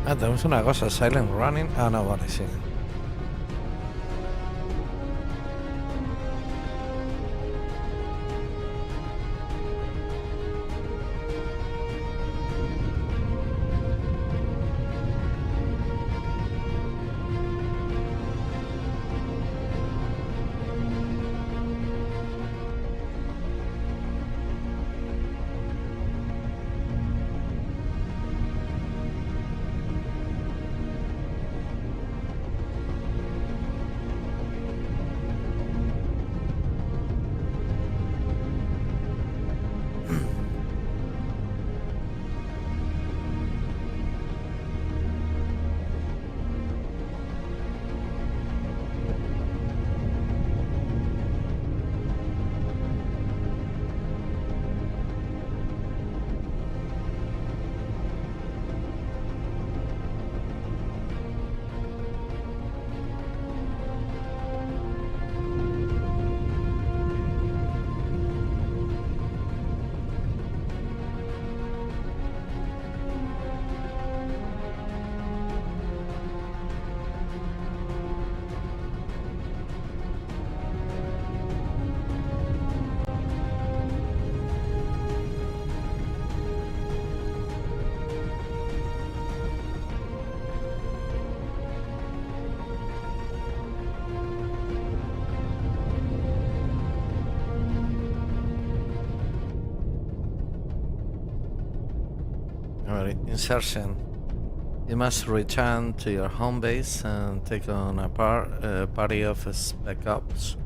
Ah, tenemos una cosa, silent running. Ah, no, vale, sí. Insertion. You must return to your home base and take on a party of spec ops.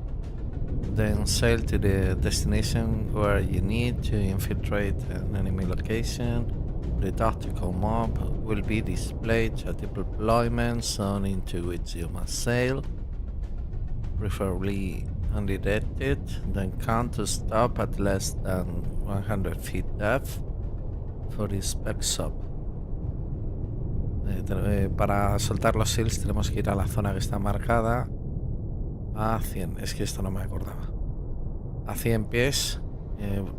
Then sail to the destination where you need to infiltrate an enemy location. The tactical map will be displayed at the deployment zone into which you must sail, preferably undetected. Then count to stop at less than 100 feet depth for the spec sub. Para soltar los seals tenemos que ir a la zona que está marcada a 100, es que esto no me acordaba, a 100 pies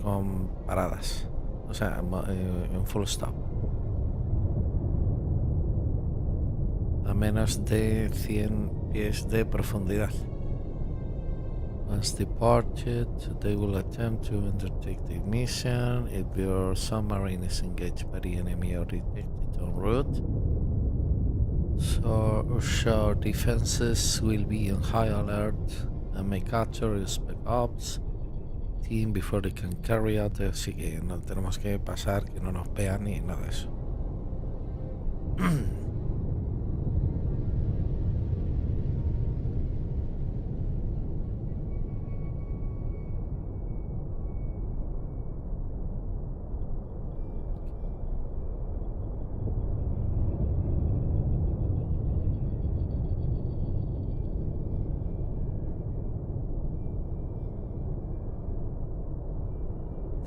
con paradas, o sea, en full stop, a menos de 100 pies de profundidad. Once departed, they will attempt to undertake the mission if your submarine is engaged by the enemy or detected en route. So shore defenses will be on high alert and may capture spec ops. team before they can carry out. Así que no tenemos que pasar, que no nos vean ni nada de eso.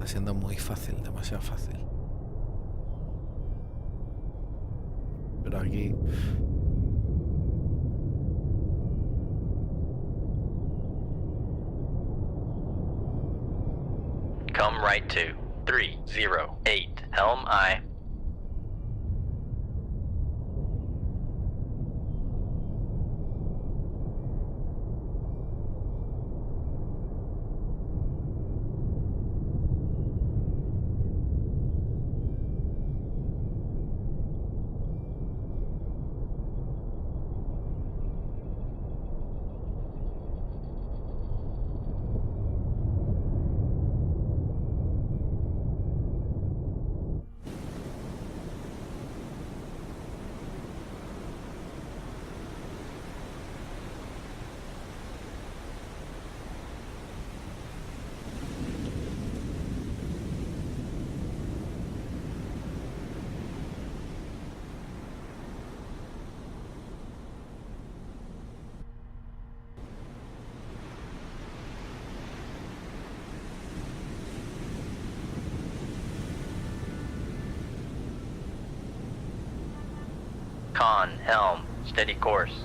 Está siendo muy fácil, demasiado fácil. Pero aquí... Come right to 308 Helm I. Con, helm, steady course.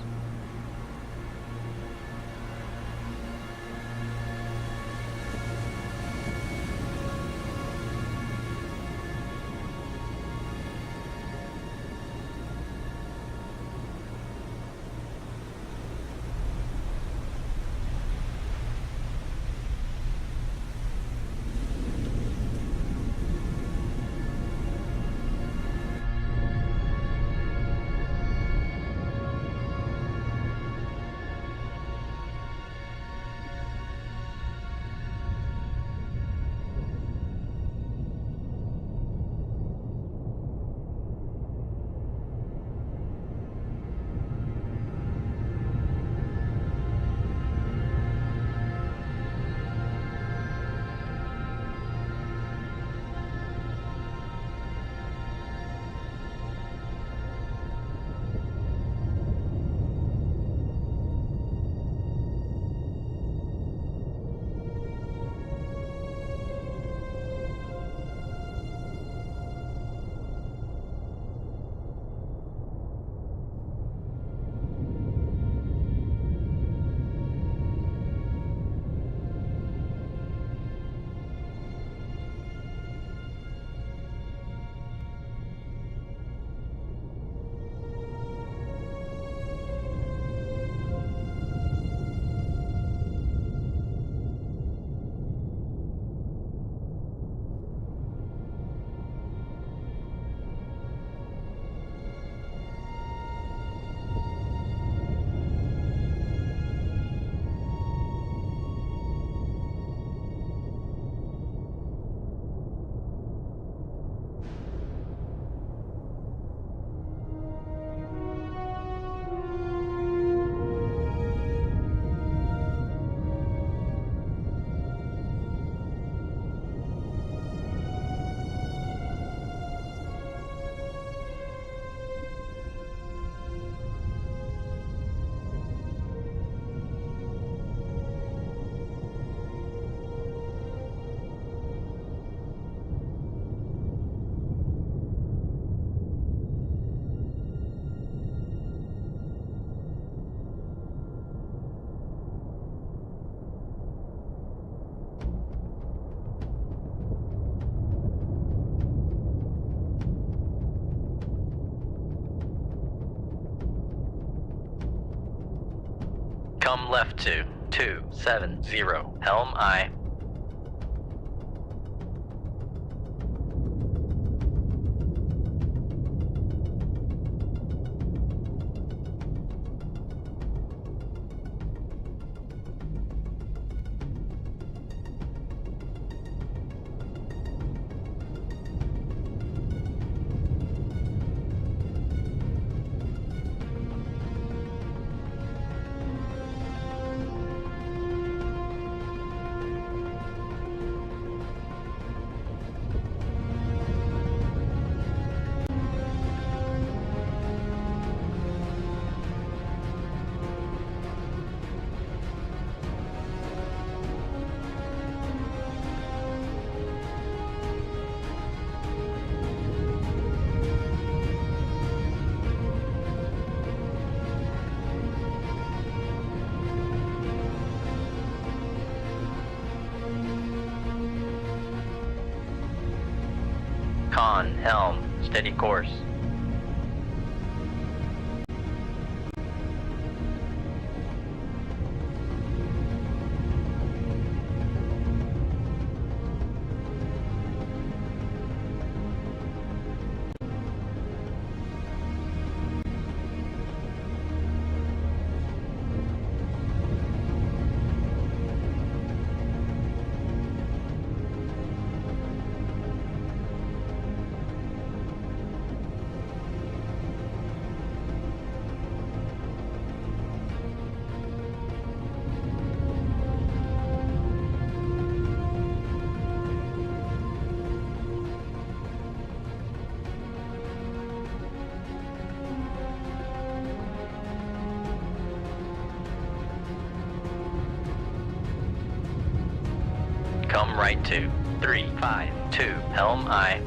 Come left to 270 Helm I. helm, steady course. Come right to 352 helm I.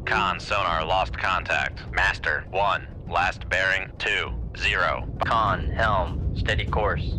Con sonar lost contact. Master 1, last bearing 20. Con helm, steady course.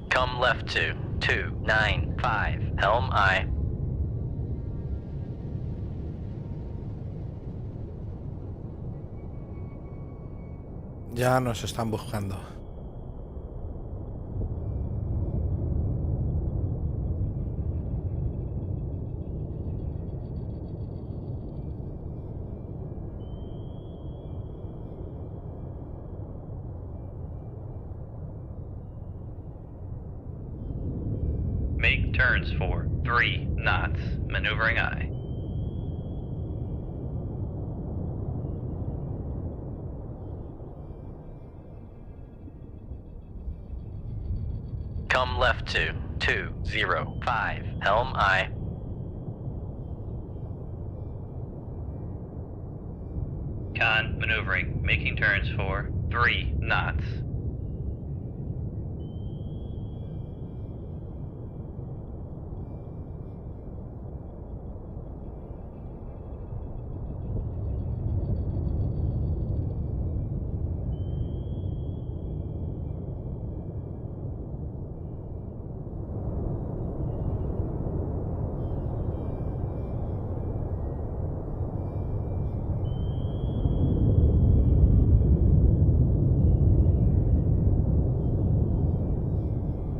Come left to 295 helm I. Ya nos están buscando. Make turns for 3 knots. Maneuvering I. Come left to 205 helm I. Con maneuvering. Making turns for 3 knots.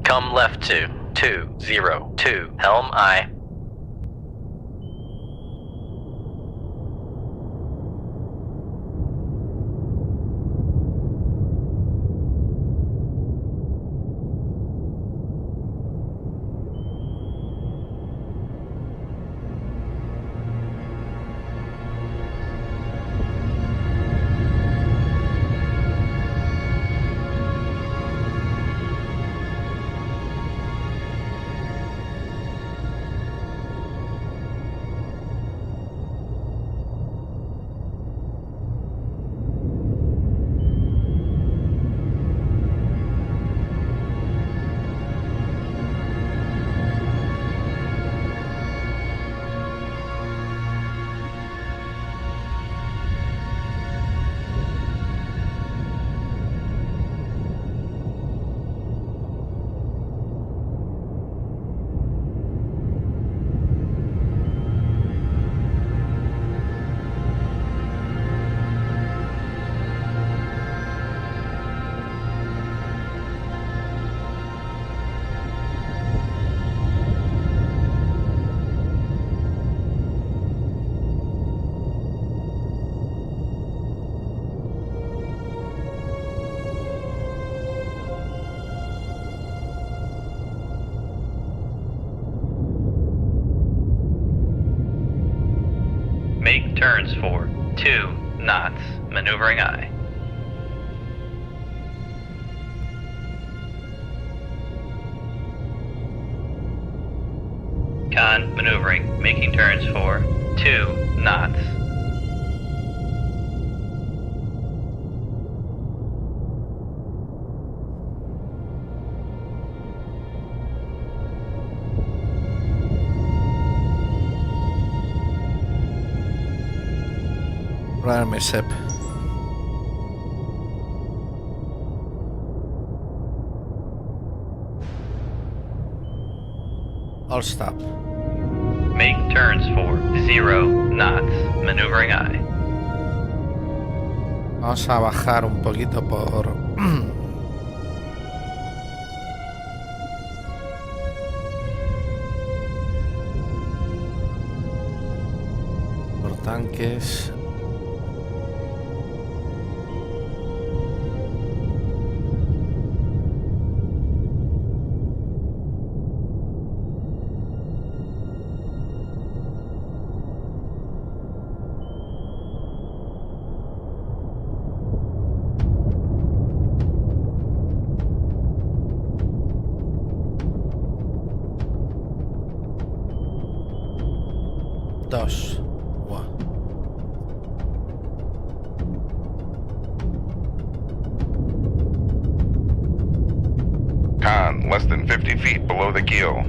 Come left to 202 helm I. turns for 2 knots, maneuvering aye. Con, maneuvering, making turns for 2 knots. Rarme sep. All stop. Make turns for 0 knots, maneuvering aye. Vamos a bajar un poquito por tanques. Dos. Buah. Con, less than 50 feet below the keel.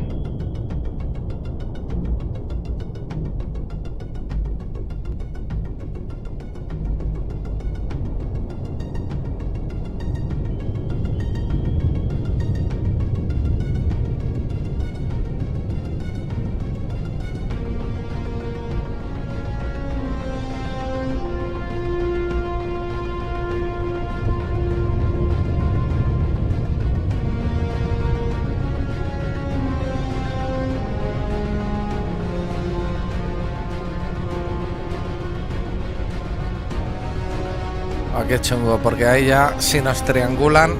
Ah, qué chungo, porque ahí ya si nos triangulan,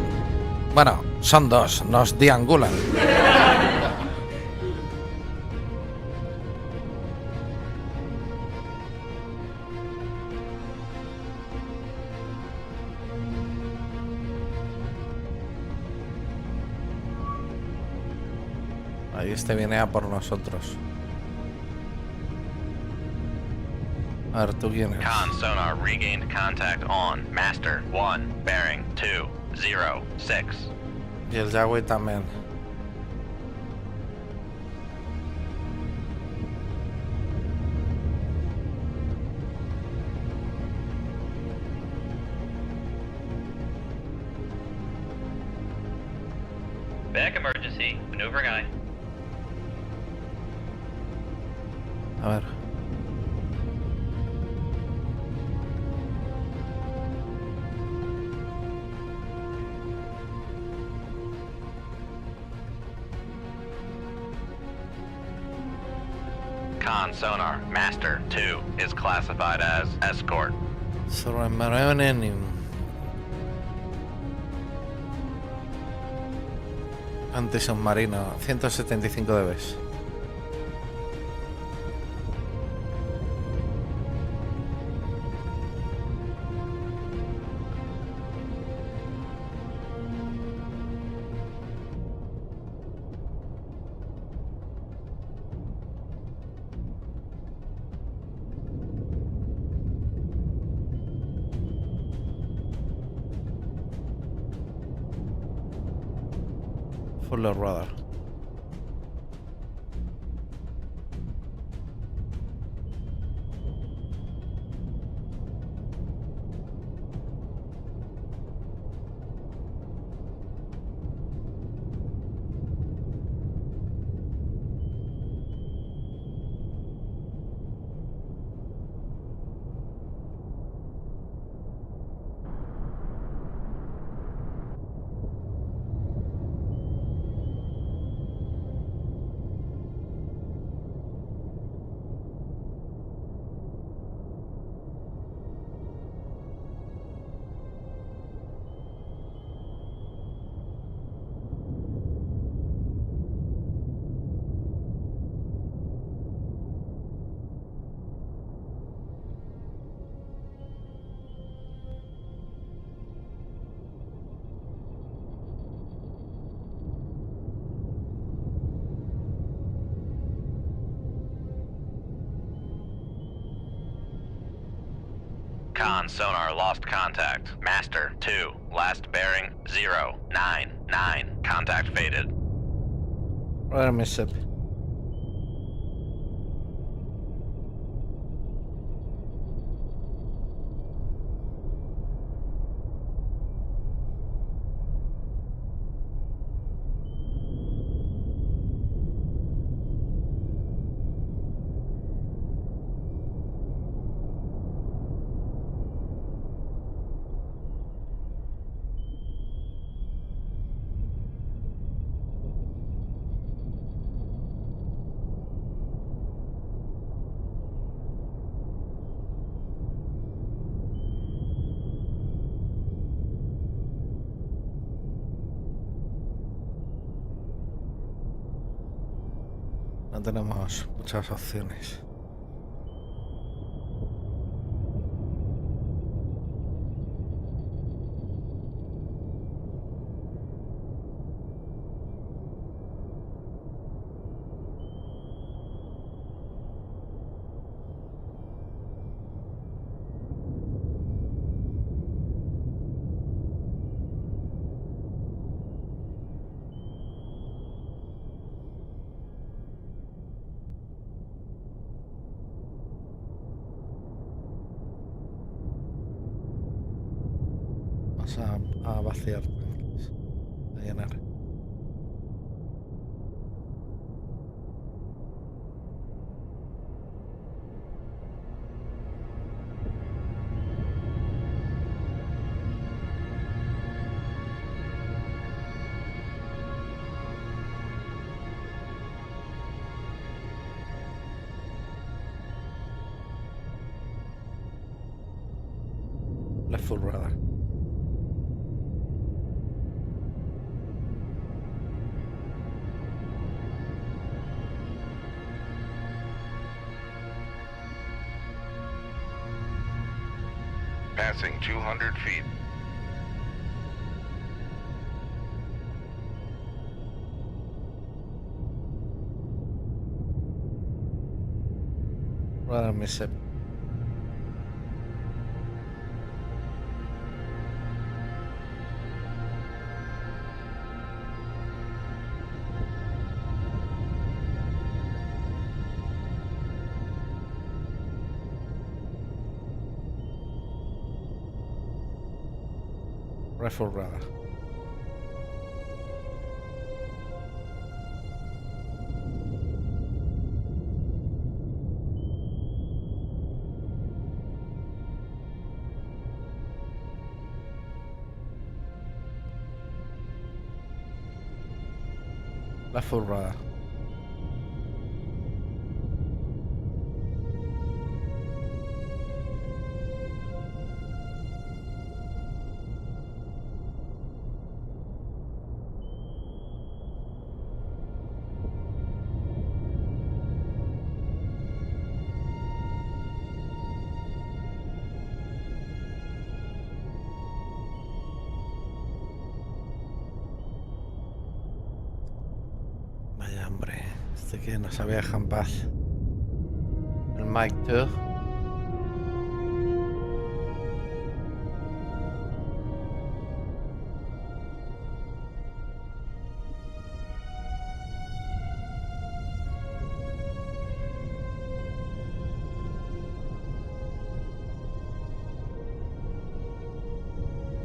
bueno, son dos, nos diangulan. Ahí este viene a por nosotros. A ver, ¿tú quién eres? Con sonar regained contact on master 1 bearing 206. Y el Yahweh también. Back emergency, maneuvering aye. A ver. Con sonar master 2 is classified as escort. Antisubmarino, 175 dBs. Full radar. Con sonar lost contact. Master 2. Last bearing 099. Contact faded. Radar mishap. No tenemos muchas opciones. A vaciar tanques, a llenar. La full radar. Passing 200 feet. Radar mishap. Rifle radar. Rifle radar. Vaya hombre, este que no sabía dejar en paz. El Mike 2.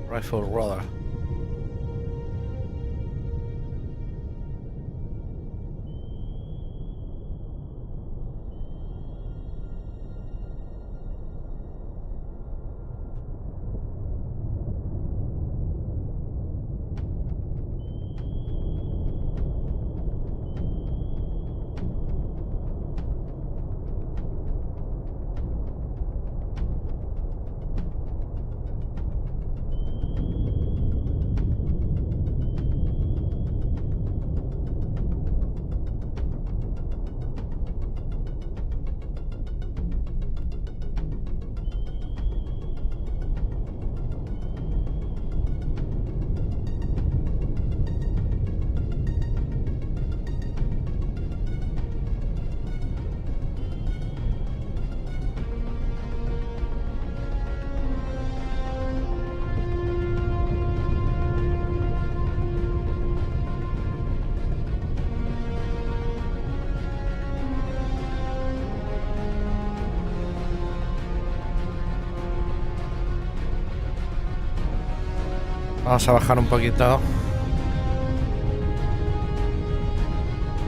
Rifle radar. Vamos a bajar un poquito.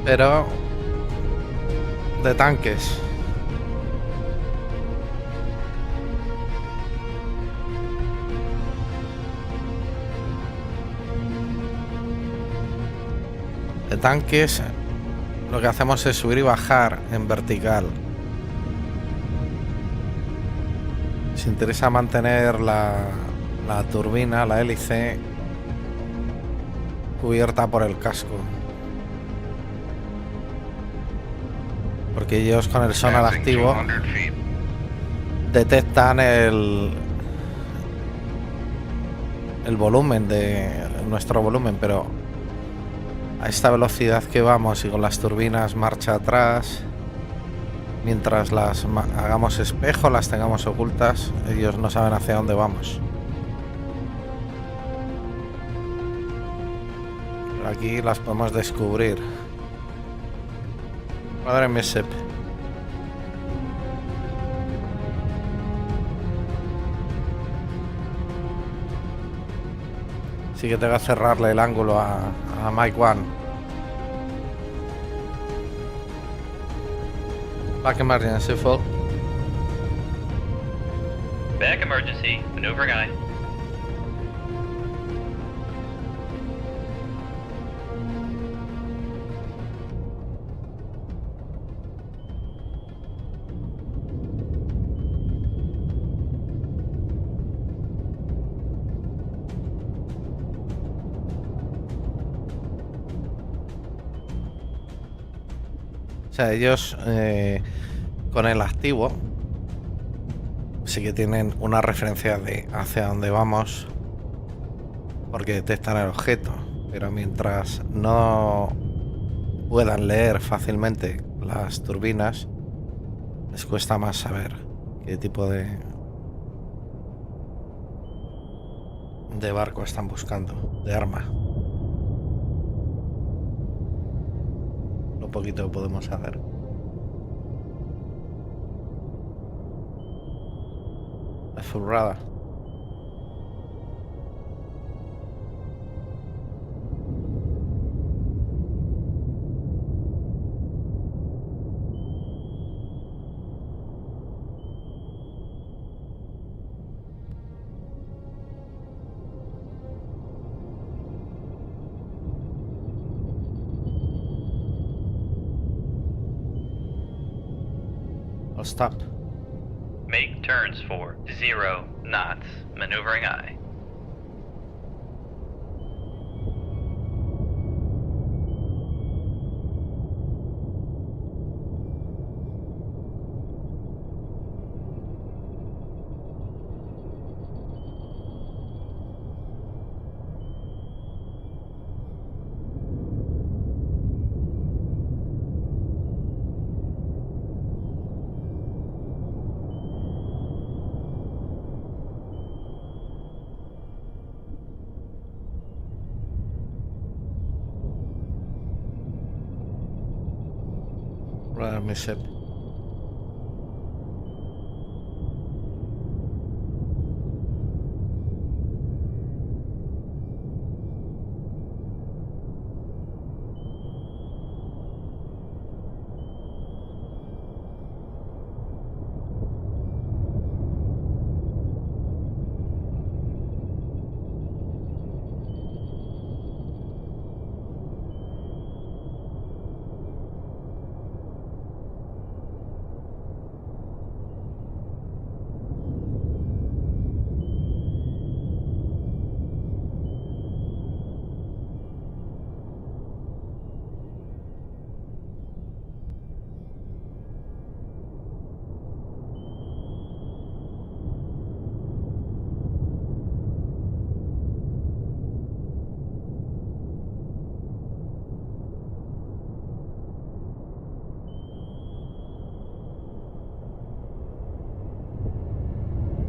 Pero de tanques. De tanques, lo que hacemos es subir y bajar en vertical. Nos interesa mantener la turbina, la hélice, cubierta por el casco. Porque ellos con el sonar activo detectan el volumen de nuestro volumen, pero a esta velocidad que vamos y con las turbinas marcha atrás, mientras las hagamos espejo, las tengamos ocultas, ellos no saben hacia dónde vamos. Pero aquí las podemos descubrir. Madre mía, Sep. Sí que tengo que cerrarle el ángulo a Mike One. Back emergency, full. Back emergency, maneuvering eye. O sea, ellos con el activo sí que tienen una referencia de hacia dónde vamos, porque detectan el objeto, pero mientras no puedan leer fácilmente las turbinas, les cuesta más saber qué tipo de barco están buscando, de arma. Lo poquito que podemos hacer. La furrada. Stop. Make turns for 0 knots, maneuvering eye. Radar mishap.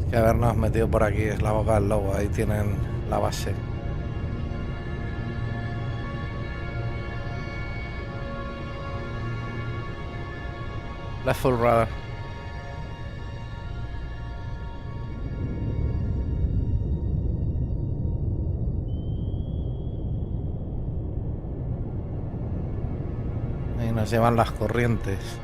Que habernos metido por aquí es la boca del lobo, ahí tienen la base. Left full radar. Nos llevan las corrientes.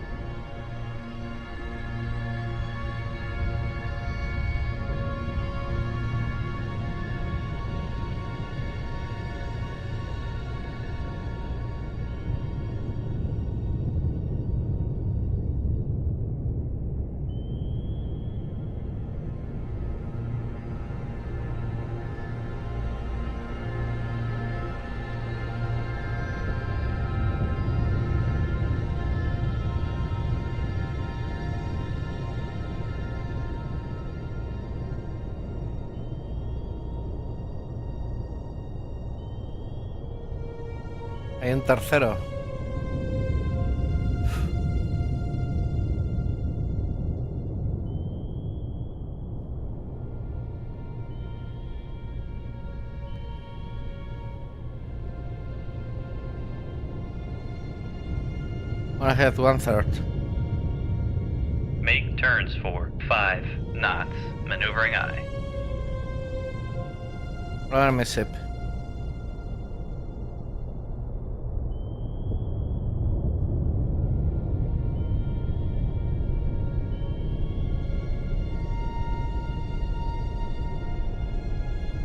Hay un tercero. Wanna hit 1/3. Make turns for 5 knots. Maneuvering eye. Brother mishap.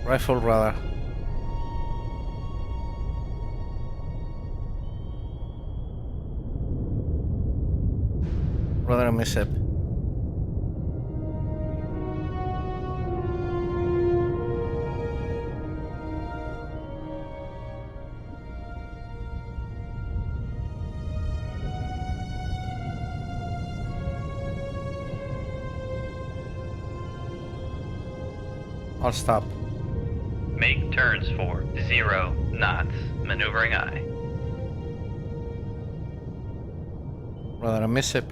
Rifle radar. Brother mishap. I'll stop. Make turns for 0 knots. Maneuvering eye. Brother mishap.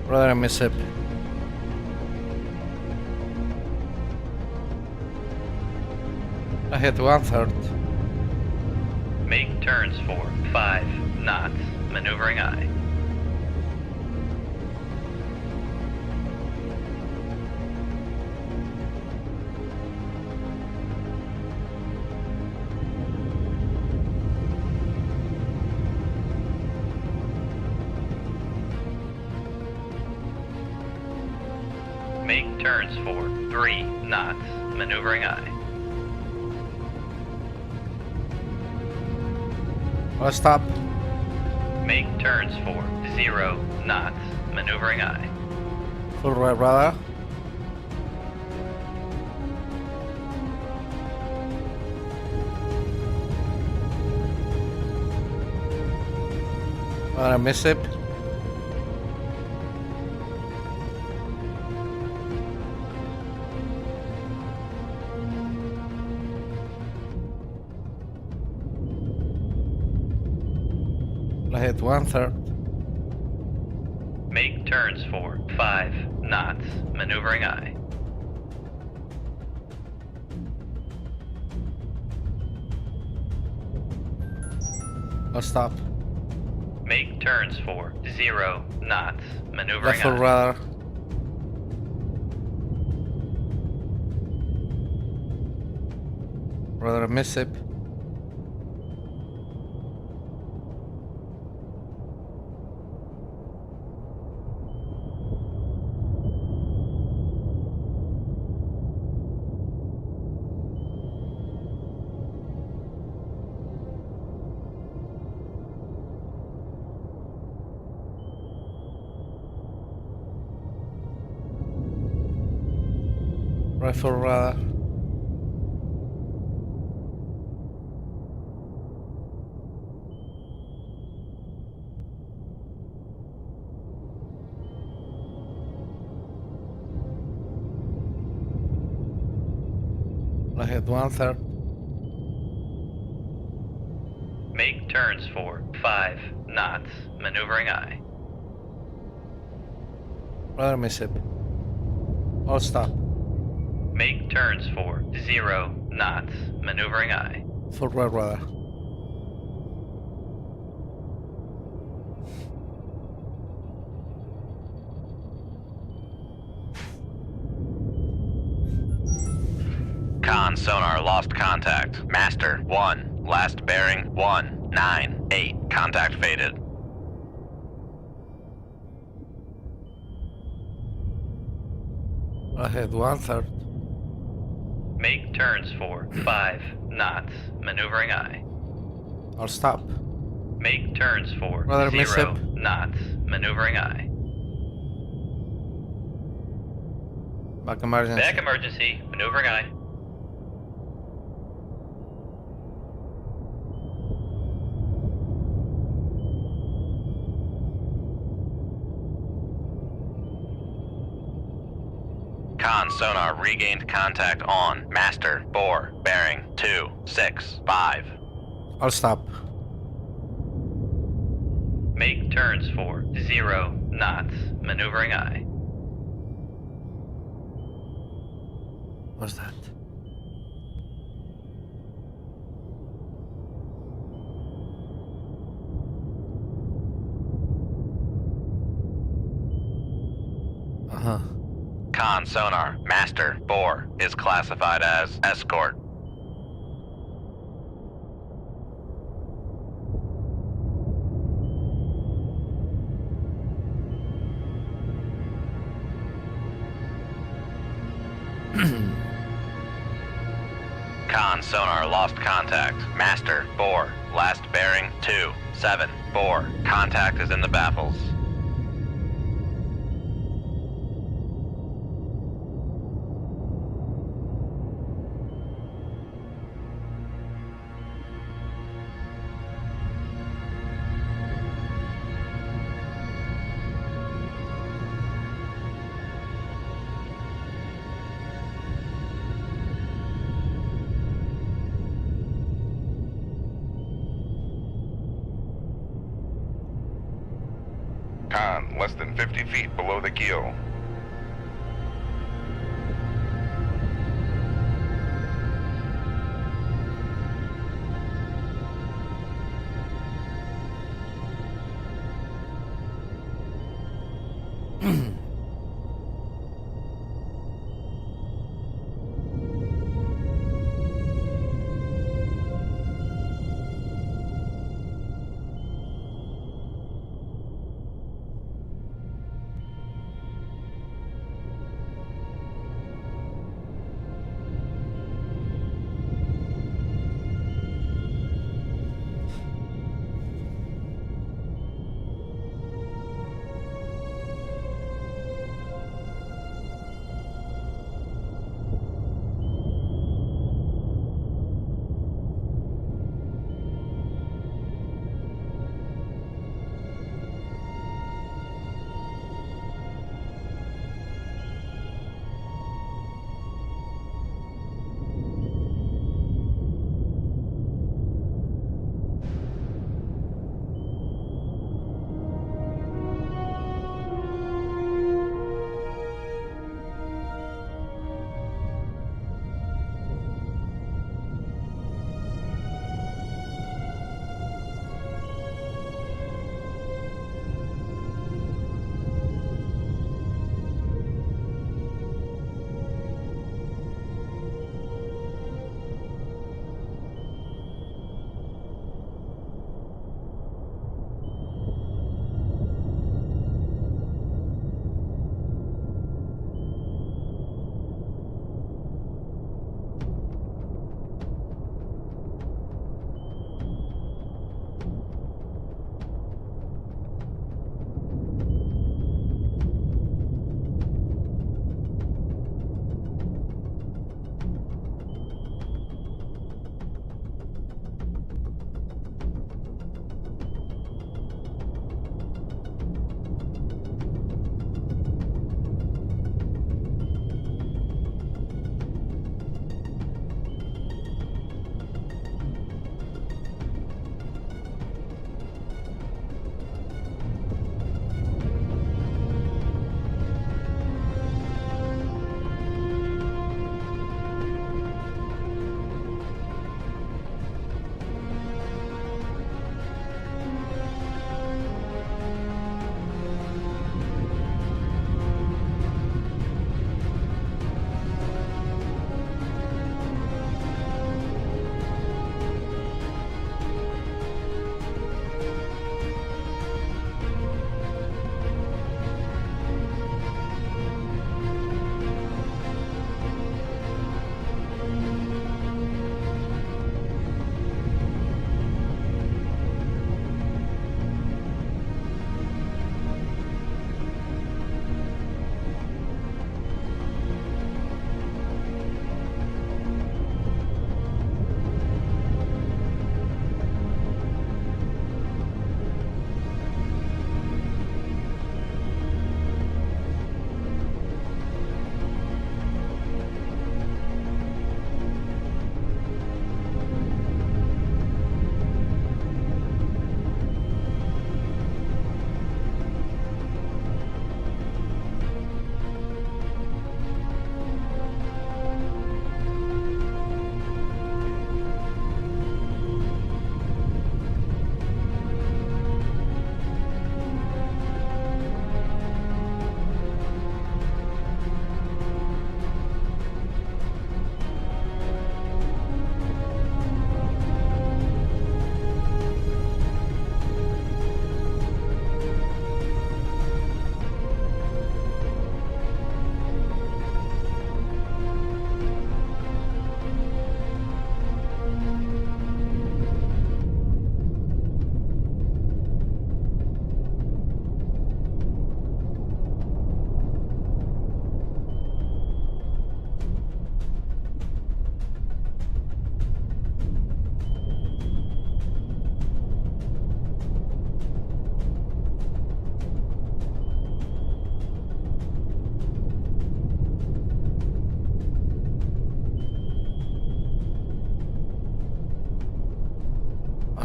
Brother mishap. I hit 1/3. Make turns for 5 knots. Maneuvering eye. Make turns for 3 knots. Maneuvering eye. I'll stop. Make turns for 0 knots. Maneuvering eye. Full right radar. Brother mishap. I hit 1/3. Make turns for 5 knots. Maneuvering eye. I'll stop. Make turns for 0 knots. Maneuvering Left full aye. rudder. Rudder mishap. Rifle rudder. I hit 1/3. Make turns for 5 knots. Maneuvering aye. Rudder mishap. I'll stop. Make turns for 0 knots. Maneuvering aye. Full red rudder. Con sonar lost contact. Master 1. Last bearing 198. Contact faded. I hit 1/3. Make turns for 5 knots. Maneuvering aye. I'll stop. Make turns for Rudder 0 mishap. knots. Maneuvering aye. Back emergency. Back emergency. Maneuvering aye. Con sonar regained contact on Master 4. Bearing 265. I'll stop. Make turns for 0 knots. Maneuvering aye. What's that? Uh-huh. Con sonar Master 4 is classified as escort. Con sonar lost contact. Master 4. Last bearing 274. Contact is in the baffles. Con, less than 50 feet below the keel.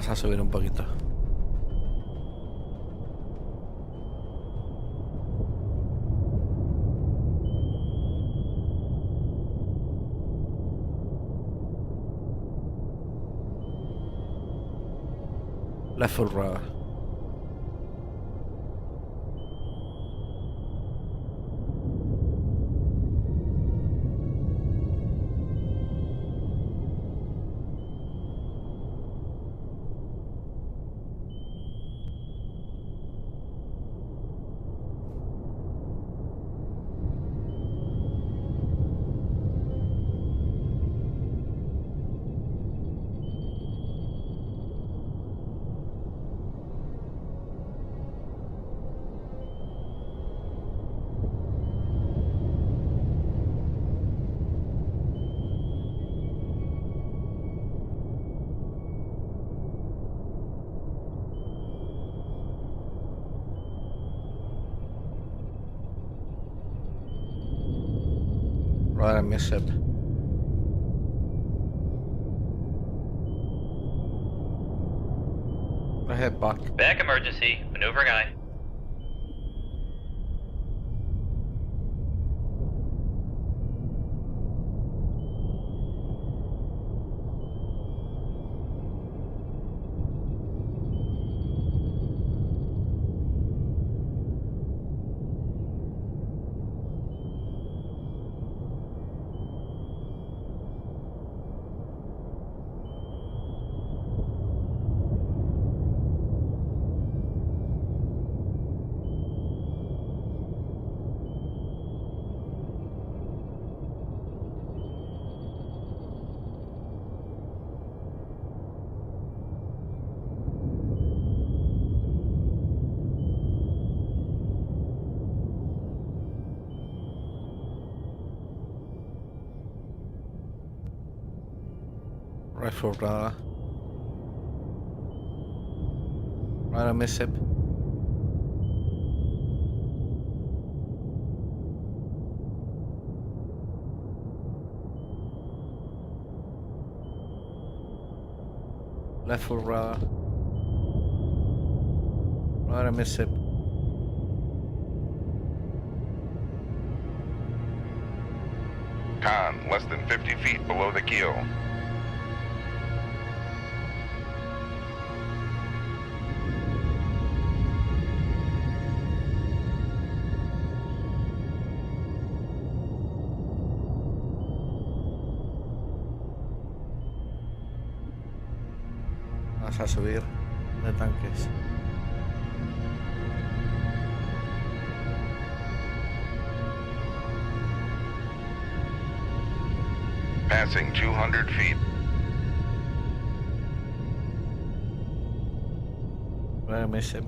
Vamos a subir un poquito. La furrada. Right, I miss it. I hit back. Back emergency. Maneuvering I. Rifle radar. Right, I miss it. Left full radar. Right, I miss it. Con, less than 50 feet below the keel. Vamos a subir de tanques. Passing 200 feet. Right, I miss it.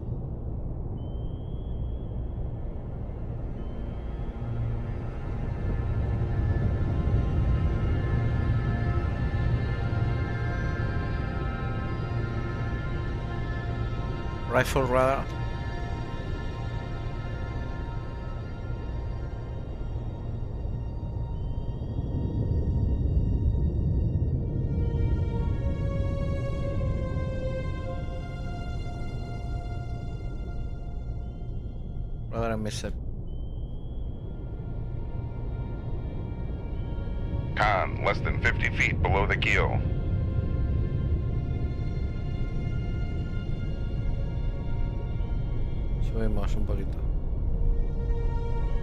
Rifle radar. Radar, I miss it. Con, less than 50 feet below the keel. Subimos un poquito.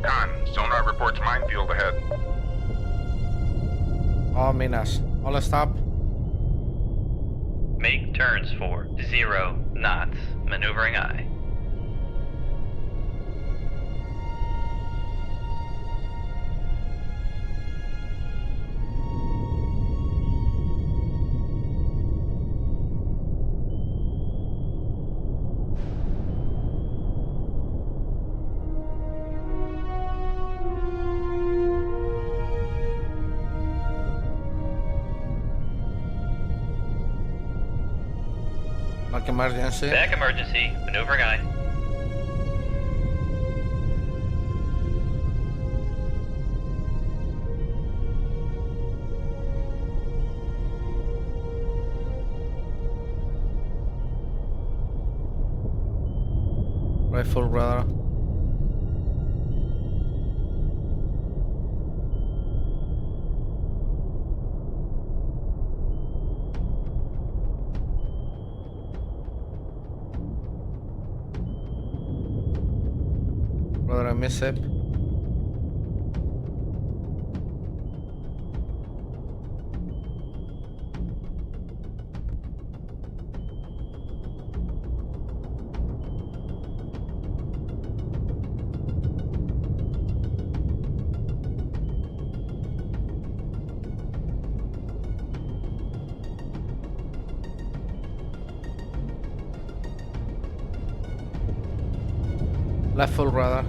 Con, sonar reports minefield ahead. Oh, minas. All stop. Make turns for 0 knots. Maneuvering I. Mark emergency. Back emergency. Maneuvering I. Right full rudder. Rudder mishap. Left full rudder.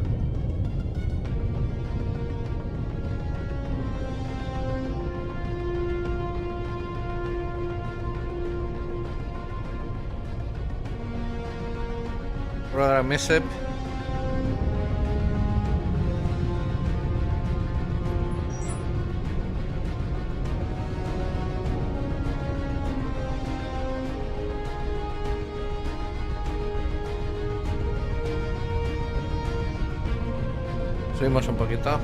Rudder mishap. Subimos un poquito.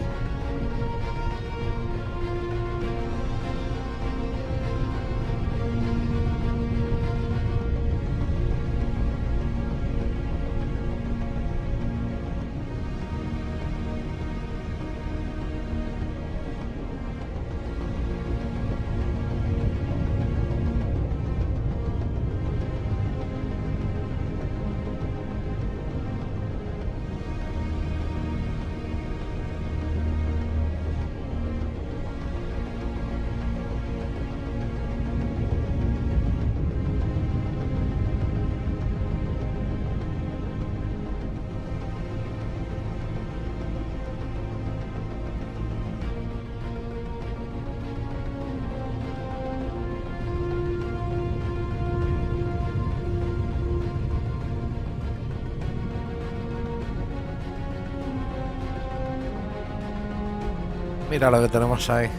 Mira lo que tenemos ahí.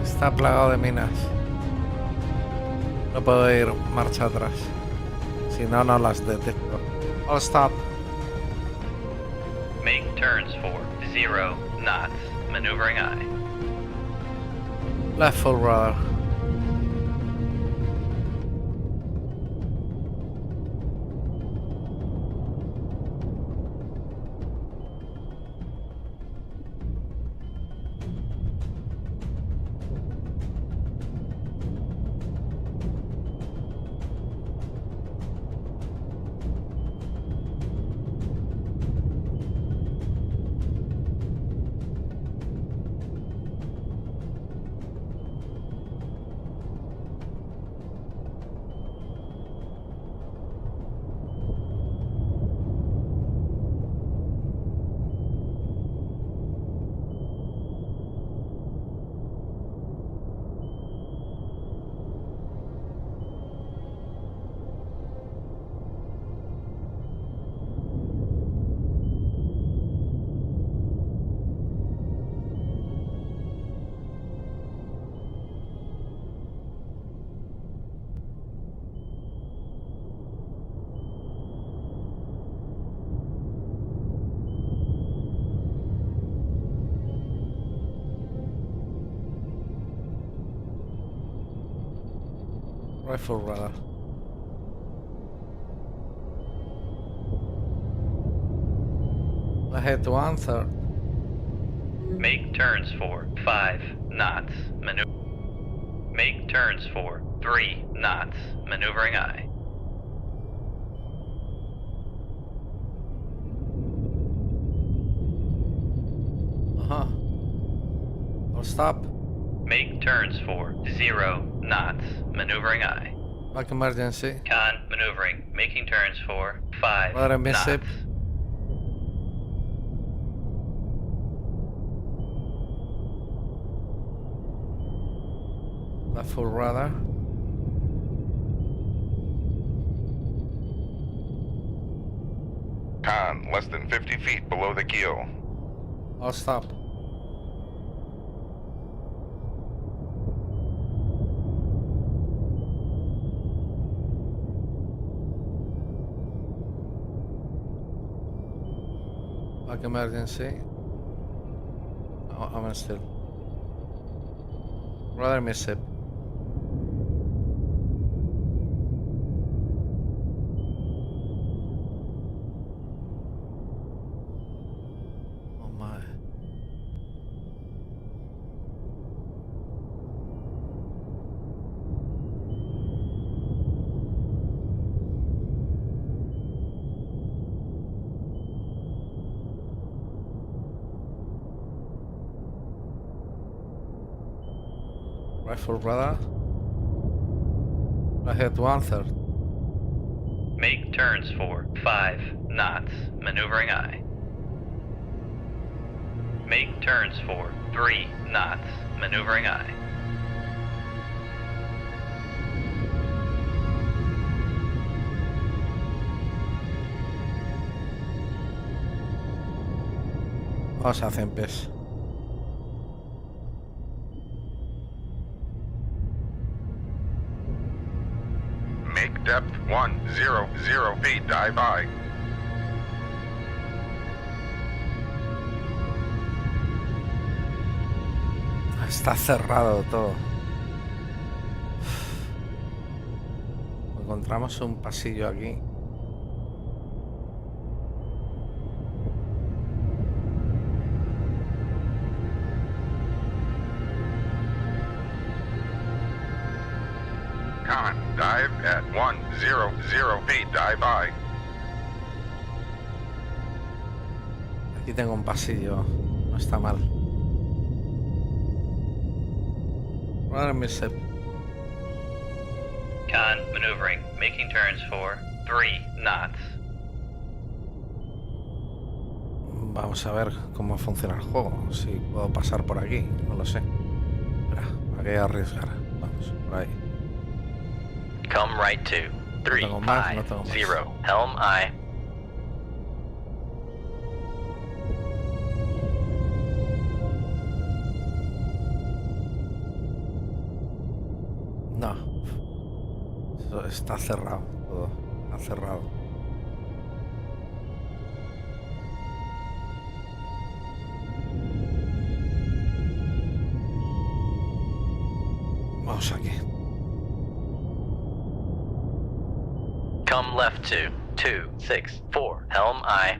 Está plagado de minas. No puedo ir marcha atrás. Si no, no las detecto. All stop. Make turns for 0 knots. Maneuvering I. Left full rudder. Rifle rudder. Ahead to answer. Make turns for 5 knots. Make turns for 3 knots. Maneuvering I. I'll stop. Make turns for 0 knots. Maneuvering I. Back emergency. Con maneuvering. Making turns for 5 Rudder mishap. knots. Left full rudder. Con, less than 50 feet below the keel. I'll stop. Back emergency. Oh, I'm still. Rather miss it. Oh my. Rifle radar. I hit 1/3. Make turns for 5 knots, maneuvering I. Make turns for 3 knots, maneuvering I. Vamos a 100 pies. Make depth 100 feet, dive by. Está cerrado todo. Encontramos un pasillo aquí. Con, dive at 100 feet, dive by. Aquí tengo un pasillo. No está mal. Rather miss it. Con, maneuvering, making turns for 3 knots. Vamos a ver cómo funciona el juego. Si puedo pasar por aquí. No lo sé. Mira, ¿para qué arriesgar? Vamos, por ahí. Come right to tengo más, no tengo más. 350. Helm I. No. Eso está cerrado. Todo está cerrado. Vamos aquí. Come left to 264. Helm I.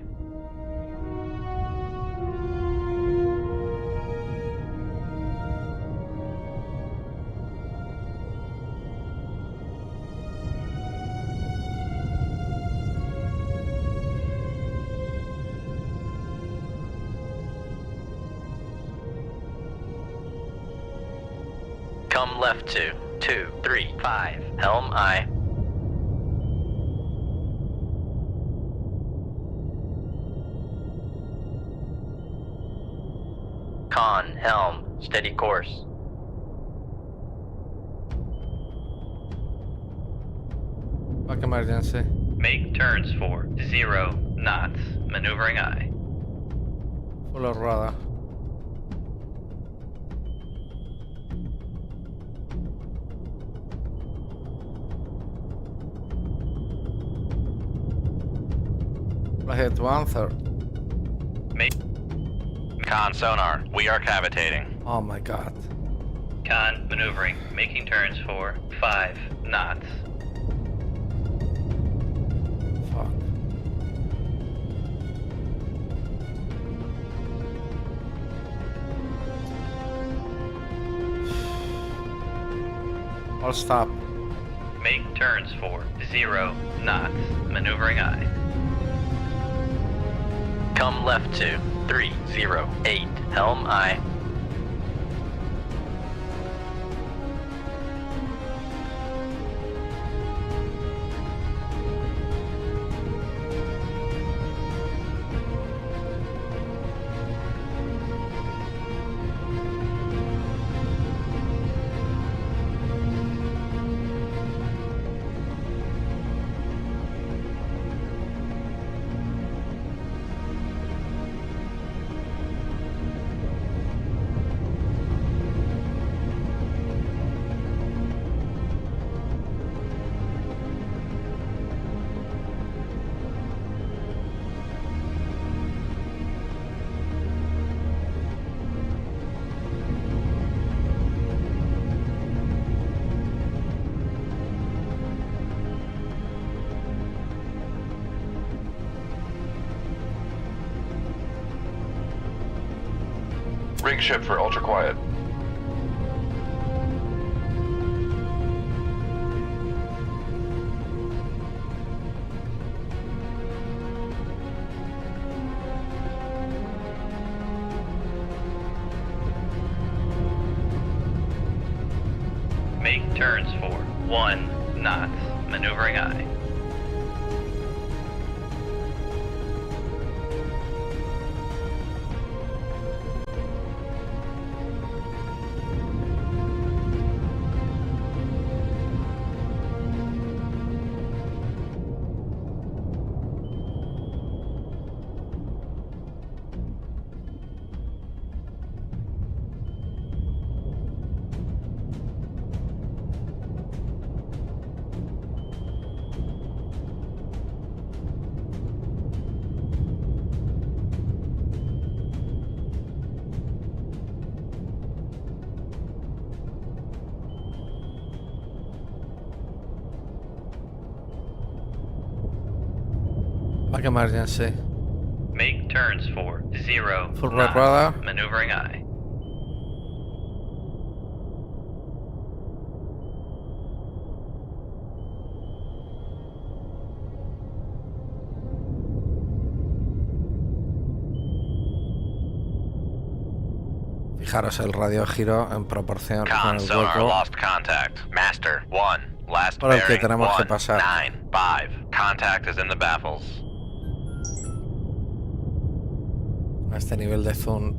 Come left to 235. Helm I. Con, helm, steady course. Back emergency. Make turns for 0 knots, maneuvering I. Full of radar. I hit 1/3. Make Con sonar, we are cavitating. Oh my god. Con, maneuvering, making turns for 5 knots. Fuck. I'll stop. Make turns for 0 knots, maneuvering I. Come left to 308. Helm I. Rig ship for ultra quiet. Make turns for 1 knots, maneuvering aye. Back emergency. Make turns for 0 Full red knots, radar. maneuvering aye. Fijaros el radio giro en proporción con Con el sonar hueco lost contact. Master 1. Last por el que bearing tenemos que 1, pasar. 9, 5. Contact is in the baffles. a este nivel de zoom.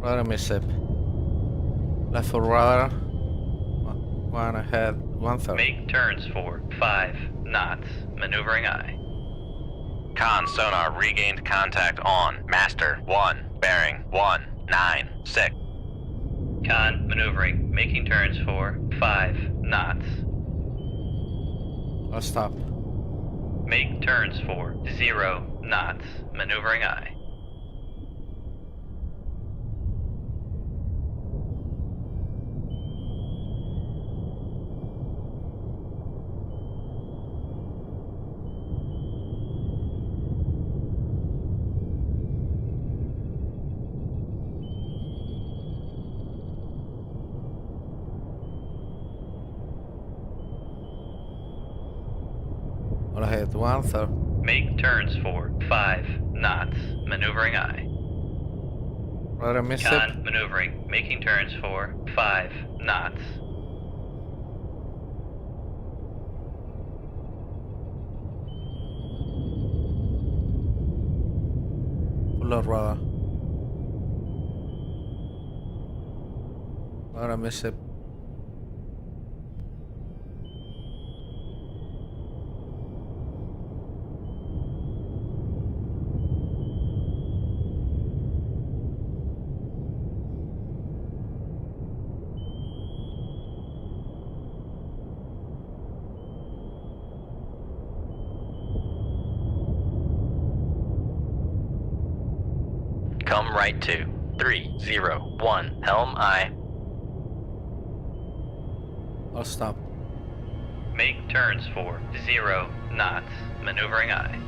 Radar mishap. Left for radar. One ahead, 1/3. Make turns for 5 knots, maneuvering aye. Con sonar regained contact on. Master 1. Bearing 196. Con maneuvering, making turns for 5 knots. I'll stop. Make turns for 0 knots, maneuvering aye. All ahead, 1/3. Make turns for 5 knots, maneuvering aye. Radar mishap. Con maneuvering, making turns for 5 knots. Full radar. Radar mishap. Come right to 301 Helm I. I'll stop. Make turns for 0 knots, maneuvering aye.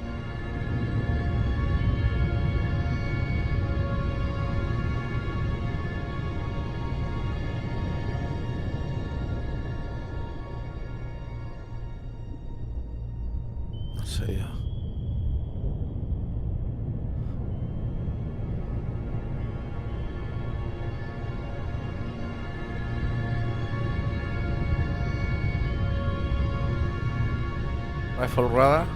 See ya. Rifle radar.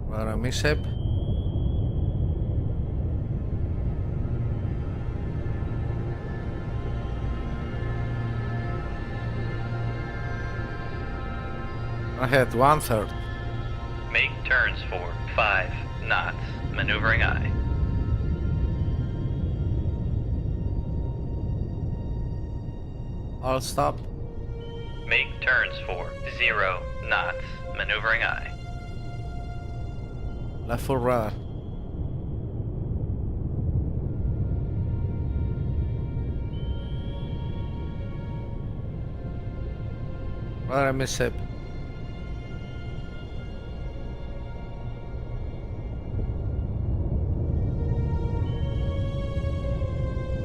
Radar mishap. Ahead, 1/3. Make turns for 5 knots, maneuvering aye. I'll stop. Make turns for 0 knots, maneuvering aye. Left full radar. Radar MSEP.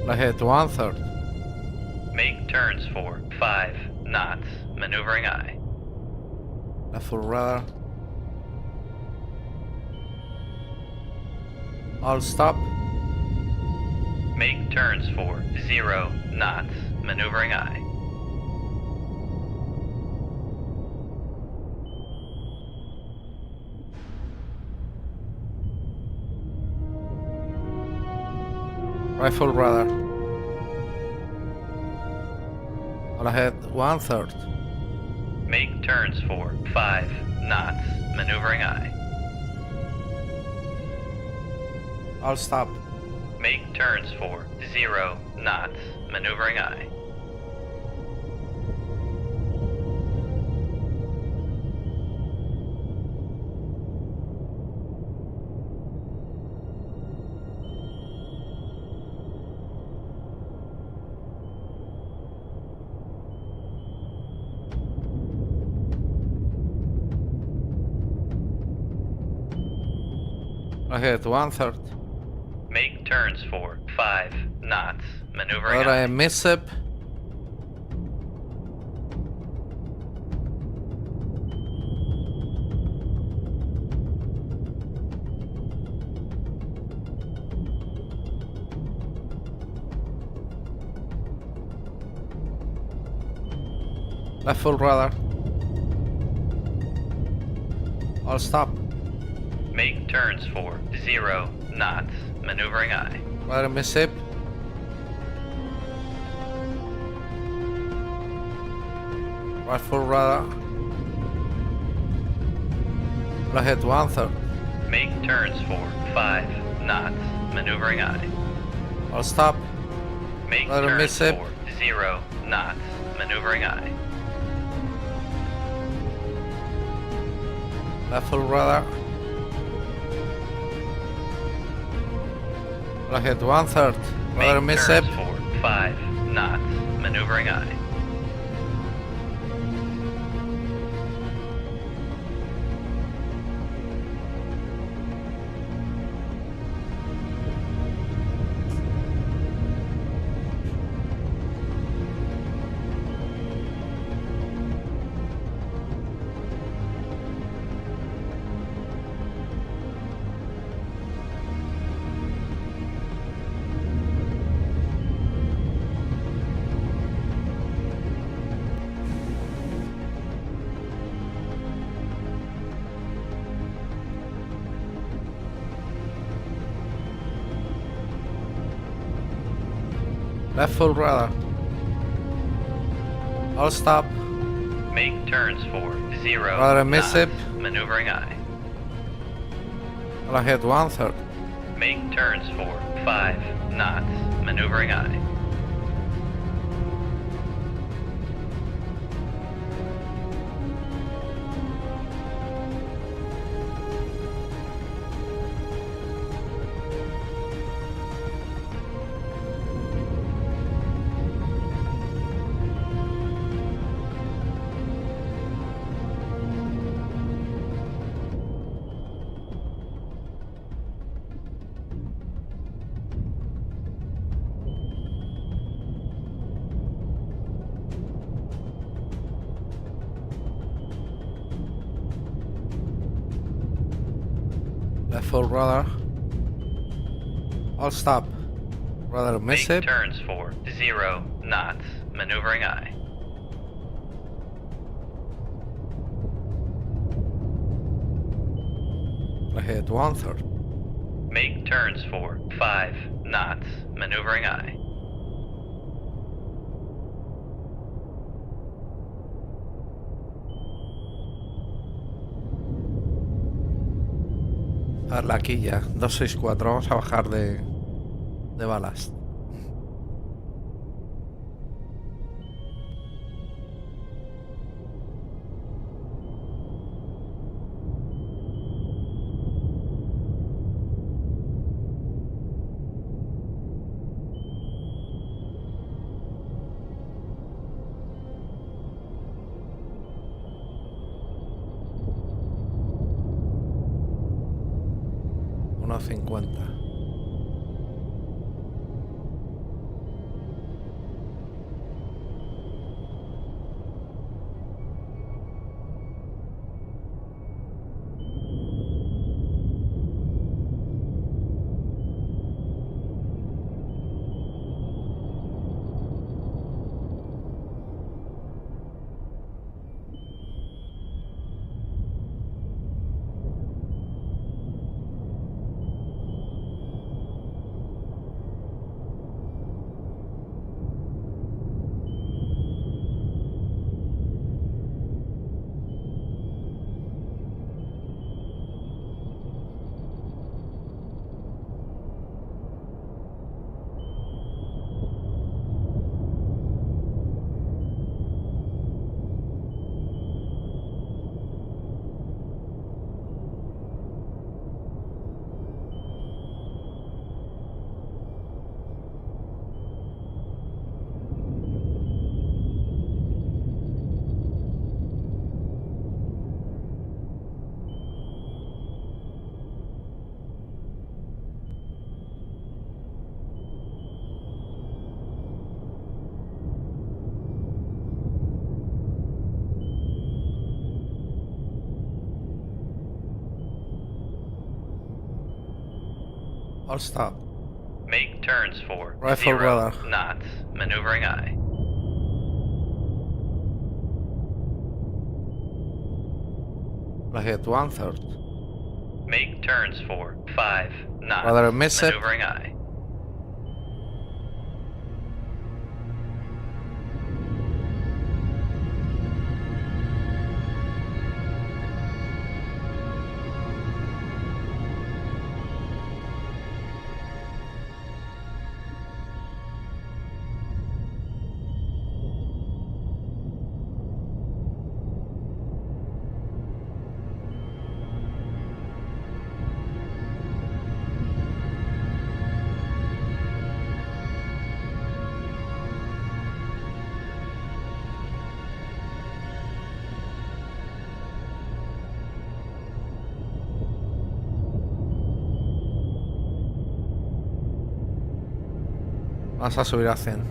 Ahead 1/3. Make turns for 5 knots, maneuvering aye. Left full radar. All stop. Make turns for 0 knots, maneuvering aye. Right full radar. All ahead 1/3. Make turns for 5 knots, maneuvering aye. All stop. Make turns for 0 knots, maneuvering aye. Ahead 1/3. Make turns for 5 knots, maneuvering Radar aye. MSEP. Left full radar. All stop. Make turns for 0 knots, maneuvering aye. Radar MSEP. Right full radar. Ahead 1/3. Make turns for 5 knots, maneuvering aye. All stop. Make Radar turns MSEP. for 0 knots, maneuvering aye. Left full radar. Ahead 1/3. Radar Make MSEP. turns for 5 knots, maneuvering aye. Left full radar. All stop. Make turns for 0 Radar knots, MSEP. maneuvering aye. All ahead 1/3. Make turns for 5 knots, maneuvering aye. Left full radar. All stop. Radar Make MSEP. turns for 0 knots, maneuvering aye. Ahead 1/3. Make turns for 5 knots, maneuvering aye. A ver, la quilla. 264. Vamos a bajar de balas. 1.50. All stop. Make turns for Rifle 0 radar. knots. Maneuvering eye. Like 1/3. Make turns for 5 knots. Radar miss it. Maneuvering eye. Vamos a subir a 100.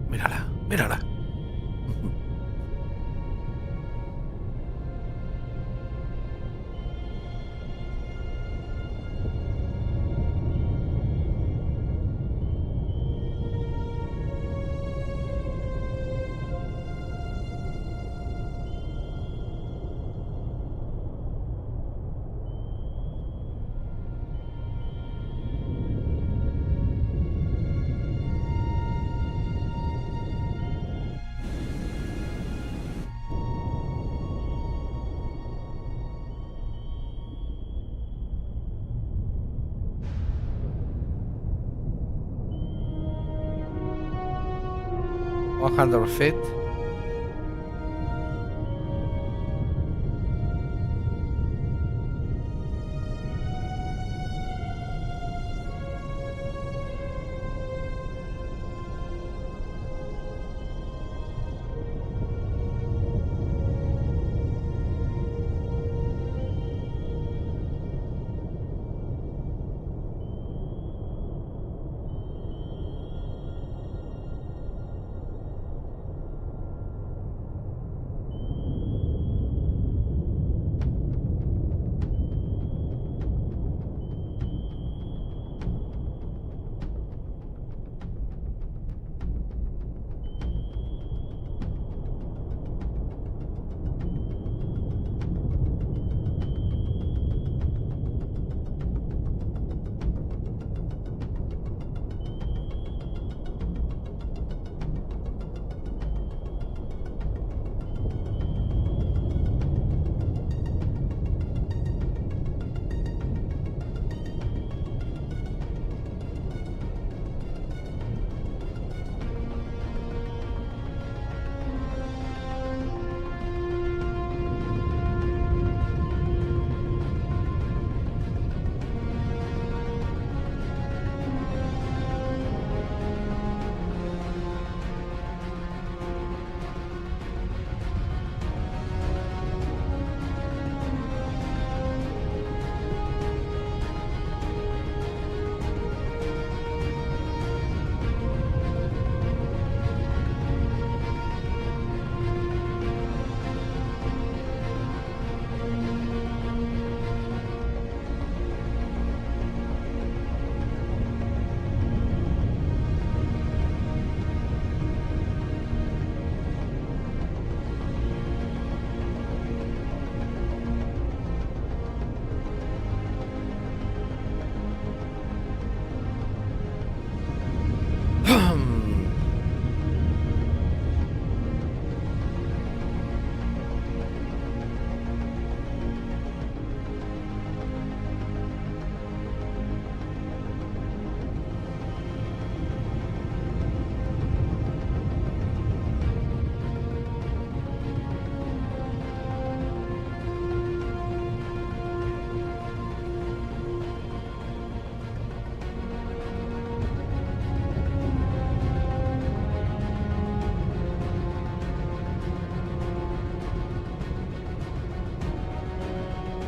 Mírala, mírala. $100 feet.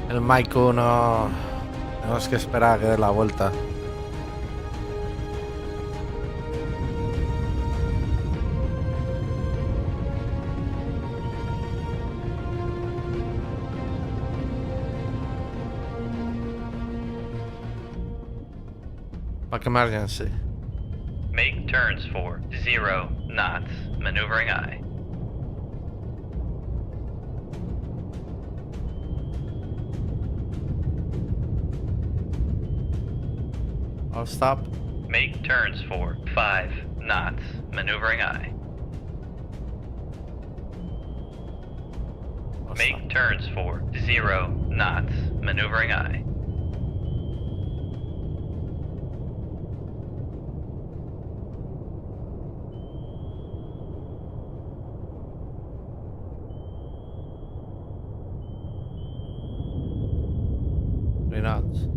El Mike 1. Tenemos que esperar a que dé la vuelta. Back emergency. Make turns for 0 knots, maneuvering I. I'll stop. Make turns for 5 knots, maneuvering I. I'll Make stop. turns for 0 knots, maneuvering I. Three knots.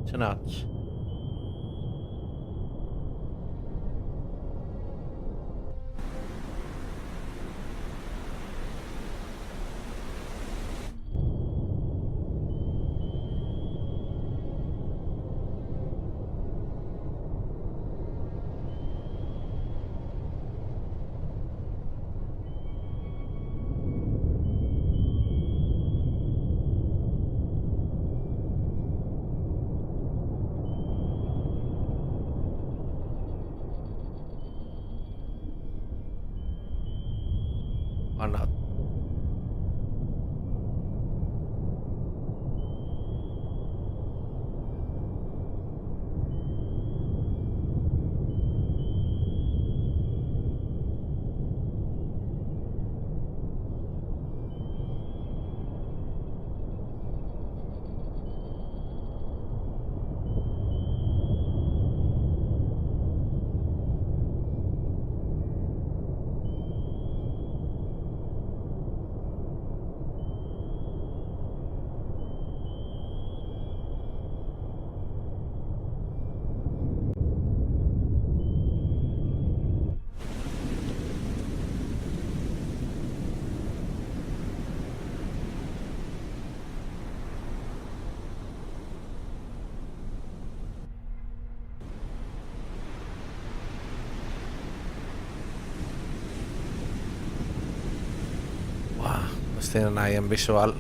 Two knots. Or not. Wow, los tienen ahí en visual.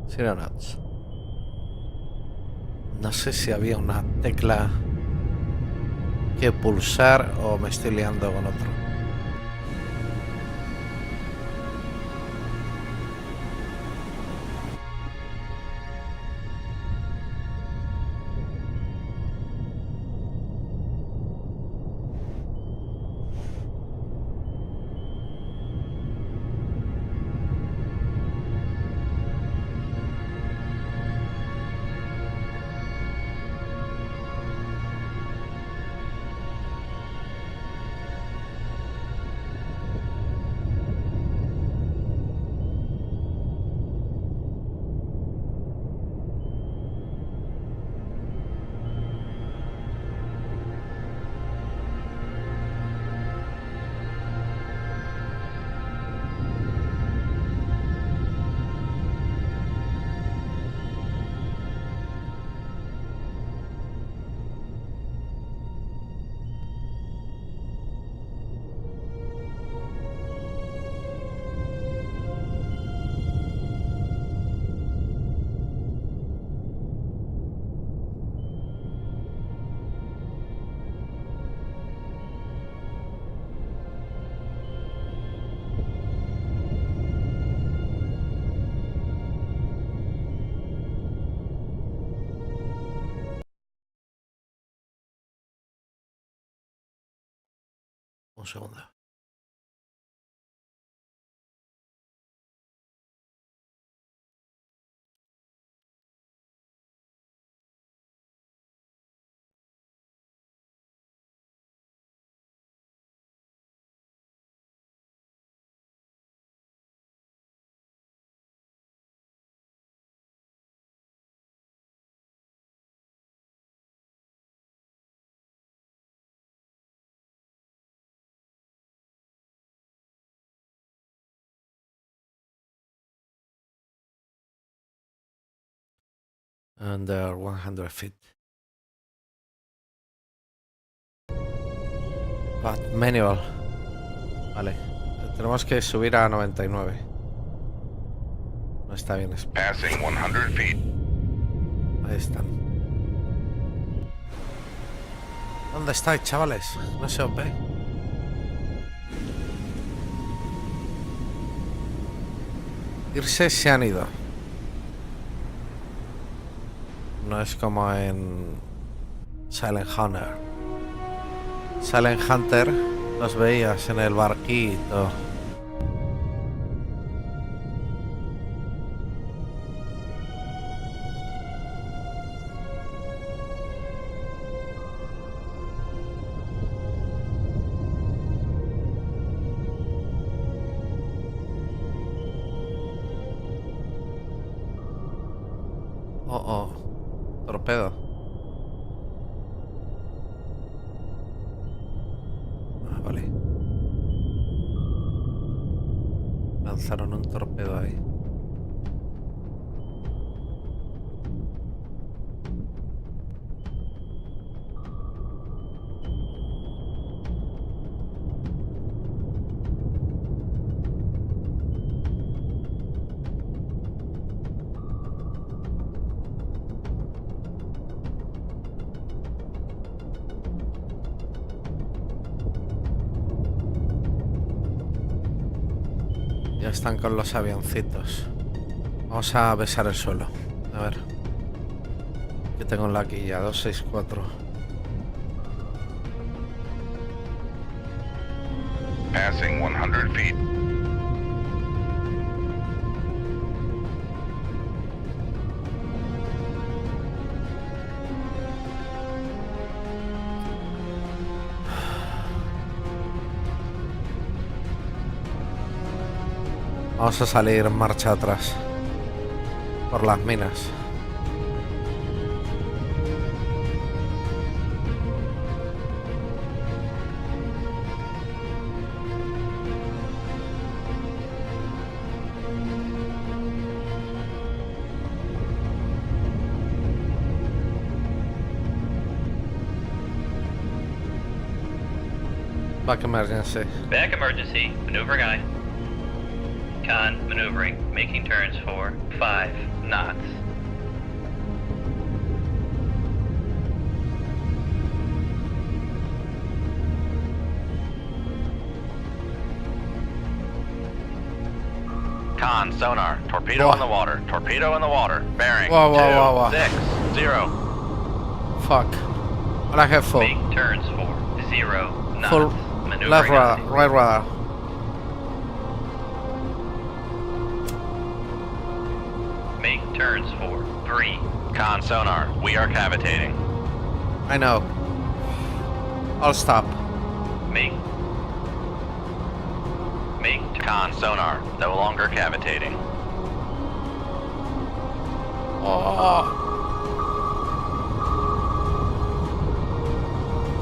Zero knots. No sé si había una tecla que pulsar o me estoy liando con otro. Un segundo. Under 100 feet. But manual. Vale. Tenemos que subir a 99. No está bien. Passing 100 feet. Ahí están. ¿Dónde estáis, chavales? No se os ve. Irse se han ido. No es como en Silent Hunter. Silent Hunter los veías en el barquito. Oh, torpedo. Ah, vale. Lanzaron un torpedo ahí. Ya están con los avioncitos. Vamos a besar el suelo. A ver. ¿Qué tengo en la quilla? 264. Passing 100 feet. Vamos a salir en marcha atrás. Por las minas. Back emergency. Back emergency. Maneuvering eye. Con maneuvering. Making turns for 5 knots. Con sonar. Torpedo in the water. Torpedo in the water. Bearing. Whoa, whoa, 2, whoa, 6, 0. Fuck. What I have full. Make turns for 0 knots. Full Maneuvering left radar, eye. right radar. Make turns for 3. Con sonar. We are cavitating. I know. I'll stop. Make Con sonar. No longer cavitating. Oh.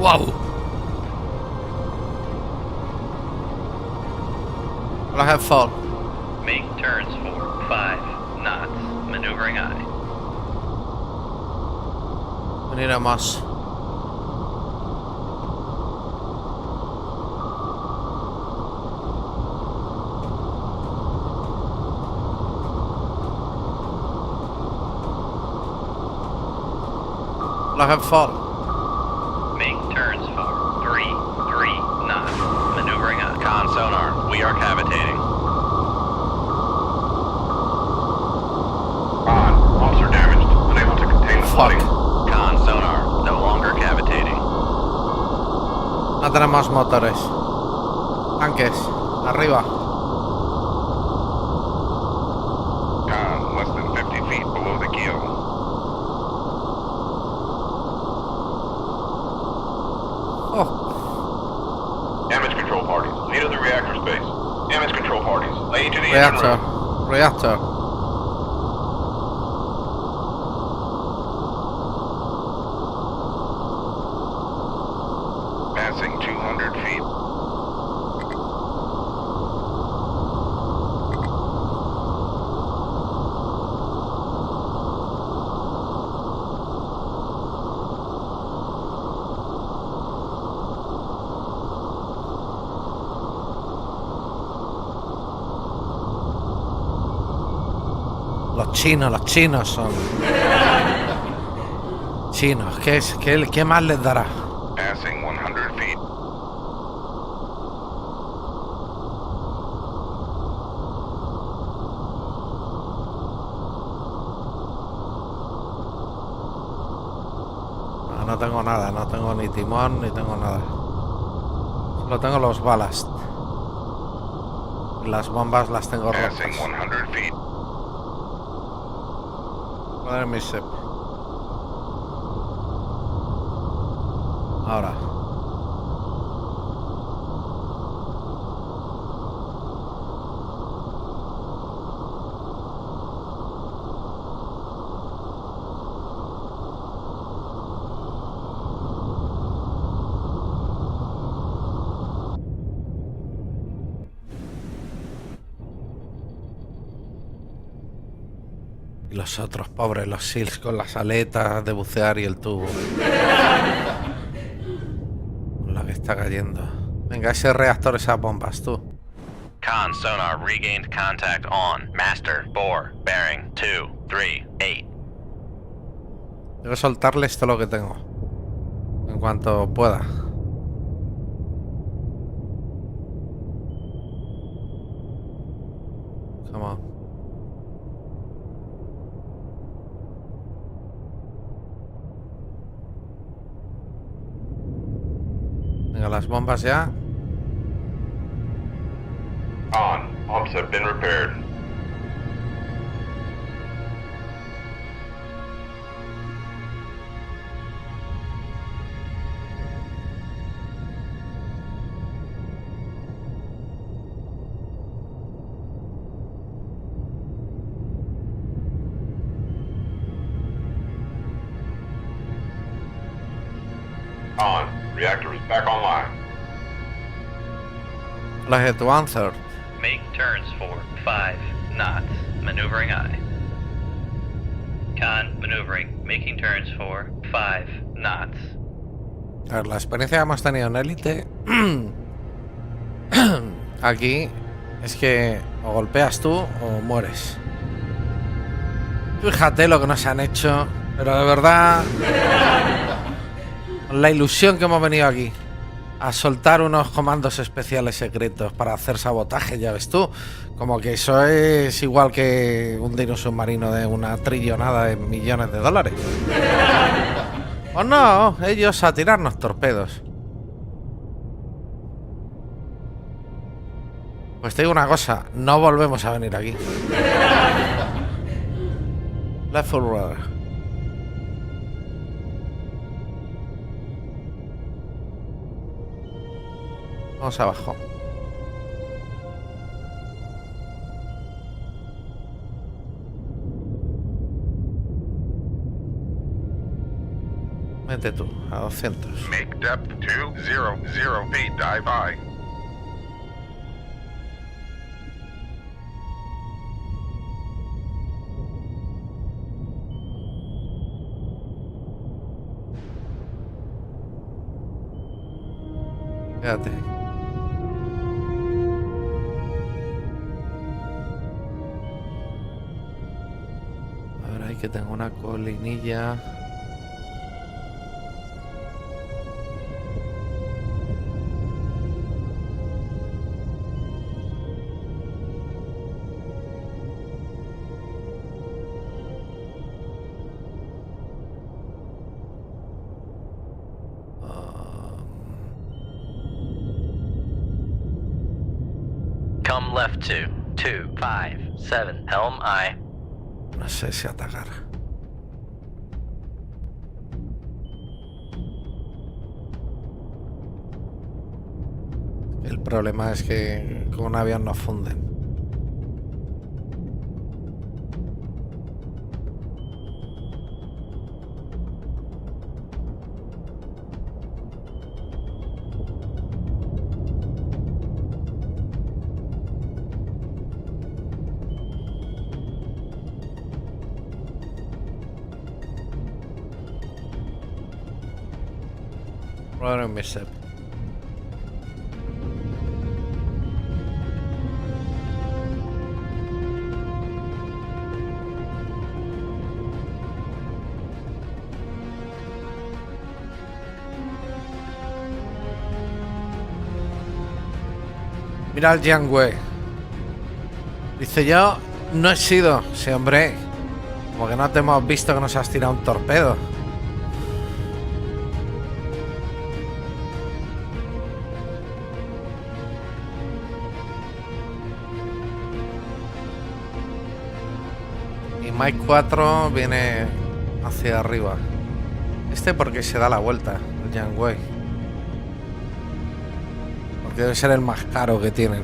Wow. Well, I have full. make turns for 5 knots. Maneuvering eye. We need a más. I have fall. Make turns for 3 knots. Maneuvering eye. Con sonar. We are cavitating. On. Officer damaged. Unable to contain the flooding. Con sonar. No longer cavitating. No tenemos motores. Tanques, arriba. Con, less than 50 feet below the keel. Oh, Damage control parties, lead to the reactor space. Damage control parties, lead to the engine reactor, room. reactor. Passing 200 feet. Los chinos son. Chinos, ¿qué más les dará? Passing 100 feet. No tengo nada, no tengo ni timón, ni tengo nada. Solo tengo los ballast. Las bombas las tengo rotas. Passing 100 feet. Poner mi ship. Ahora. Y los otros pobres, los SEALs con las aletas de bucear y el tubo. Con la que está cayendo. Venga, ese reactor, esas bombas, tú. Con sonar regained contact on. Master, bore, bearing, 2, 3, 8. Tengo que soltarle esto lo que tengo. En cuanto pueda. Come on. Venga, las bombas ya. On, pumps have been repaired. On, reactor is back online. Flag to answer. Make turns for 5 knots. Maneuvering I. Con maneuvering. Making turns for 5 knots. A ver, la experiencia que hemos tenido en élite aquí es que o golpeas tú o mueres. Fíjate lo que nos han hecho, pero de verdad la ilusión que hemos venido aquí a soltar unos comandos especiales secretos para hacer sabotaje, ya ves tú, como que eso es igual que hundir un submarino de una trillonada de millones de dólares. O no, ellos a tirarnos torpedos. Pues te digo una cosa, no volvemos a venir aquí. Left forward. Vamos abajo. Vete tú, a 200. Make depth 200 feet, dive high. Quédate. Ahora hay que tengo una colinilla. Helm left 2, 2, 5, 7, helm I. No sé si atacar. El problema es que con un avión no funden. Ahora me sé. Mira al Jiangwei. Dice yo, no he sido. Sí, hombre. Como que no te hemos visto que nos has tirado un torpedo. Y Mike 4 viene hacia arriba. Este porque se da la vuelta, el Jiangwei. Debe ser el más caro que tienen.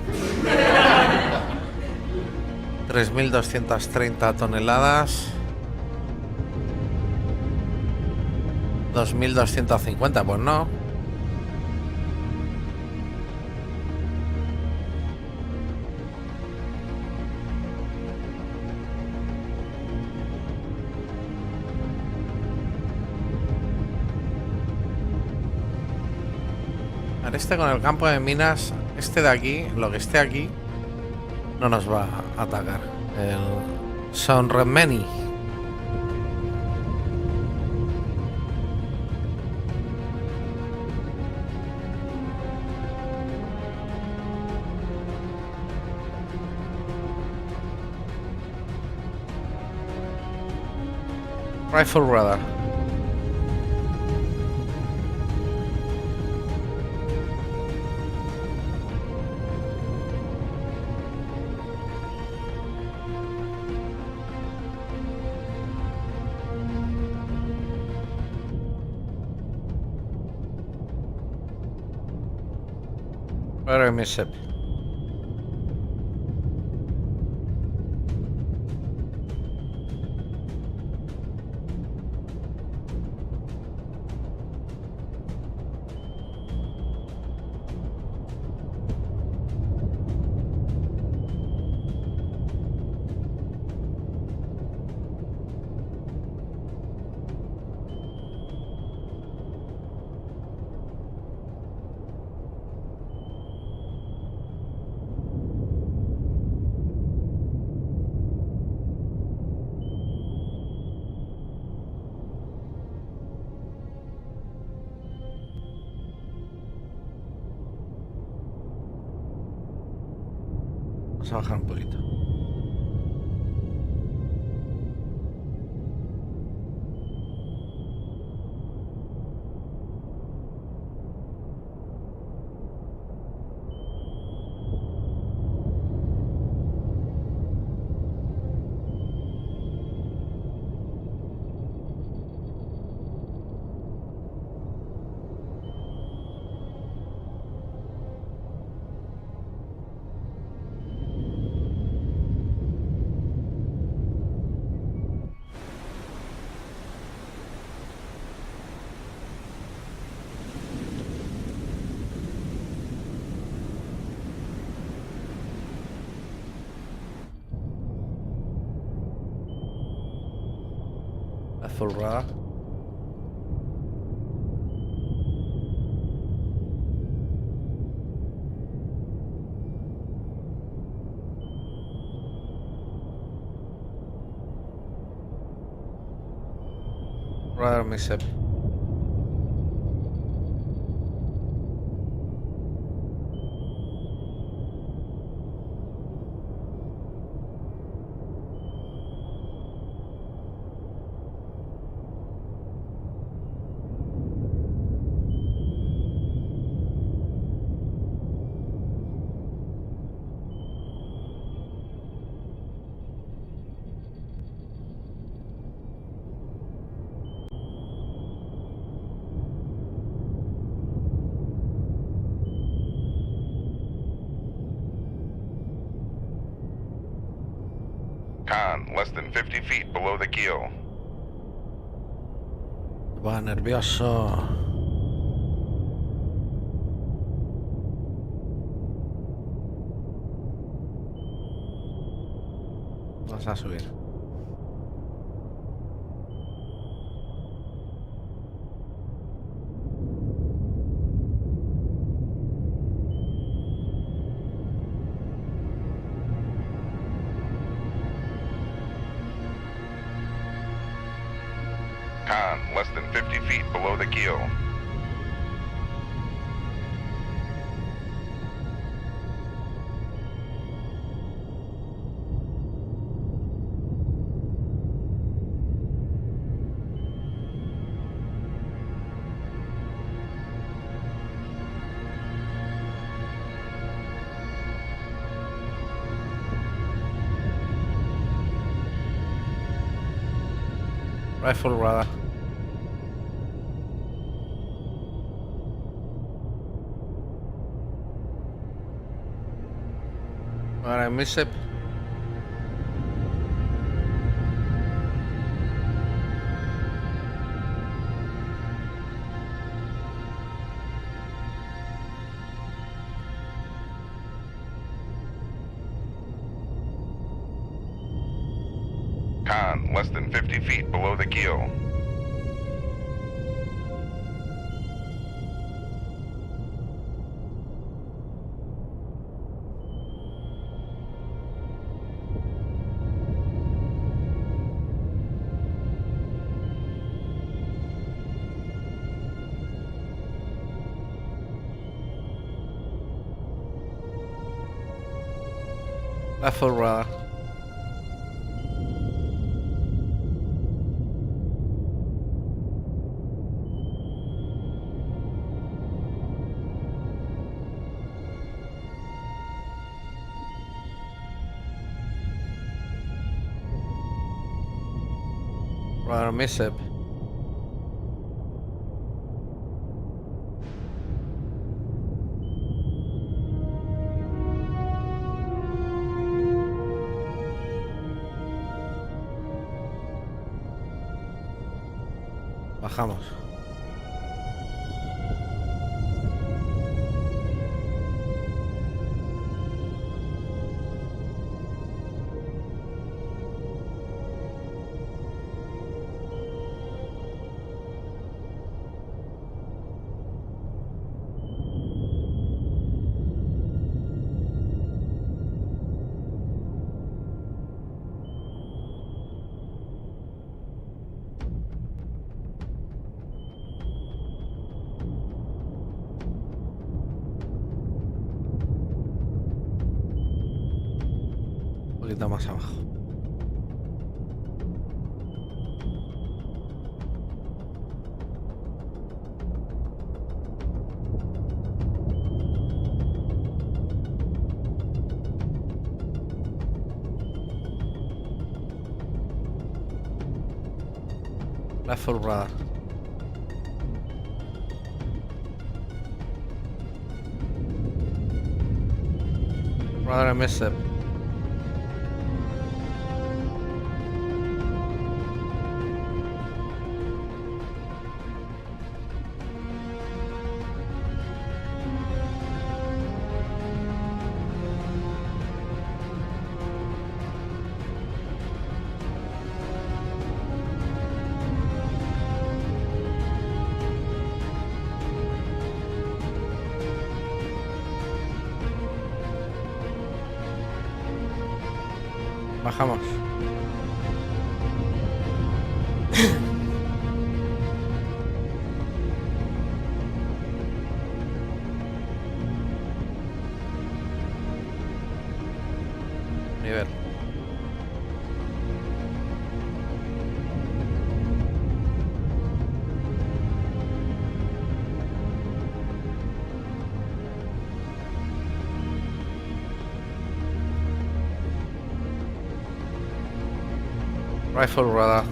3.230 toneladas. 2.250, pues no. Este con el campo de minas, este de aquí, lo que esté aquí, no nos va a atacar. El Sonremeni. Rifle radar. Ahora me sé. Vamos a bajar un poquito. Full radar. Radar mishap. Con, less than 50 feet below the keel. Va nervioso. Vamos a subir. Con, less than 50 feet below the keel. Rifle radar. Ahora en mi ship. Con, less than 50 feet below the keel. Rifle radar. Radar mishap. Bajamos. Un poquito más abajo. Rifle radar. Radar mishap. Bajamos. Nivel. Rifle radar.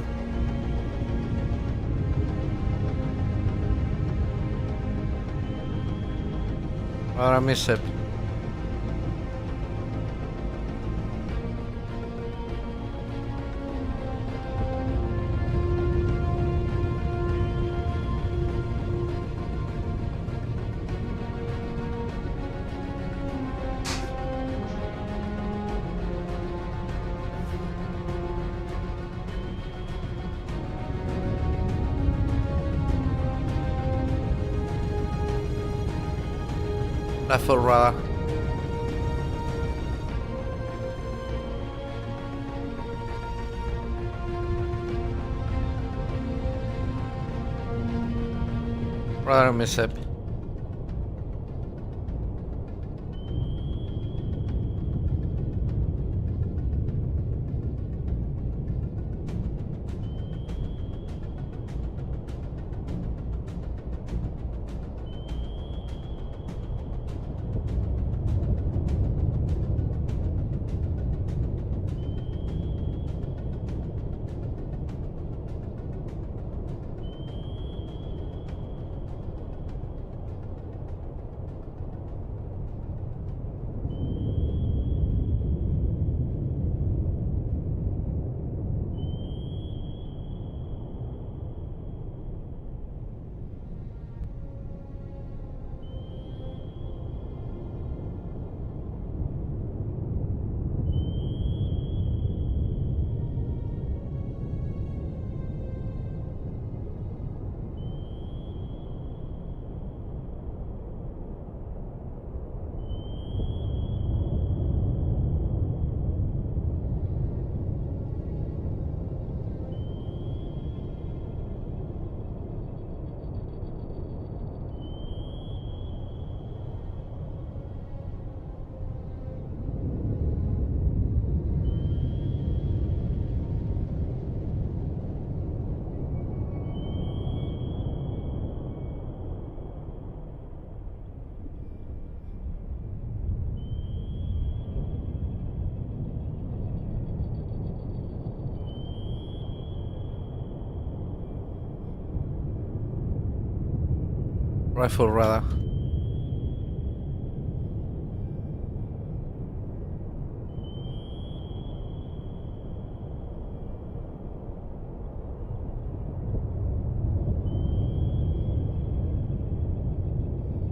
Radar mishap. Rifle radar. Radar mishap. Rifle radar.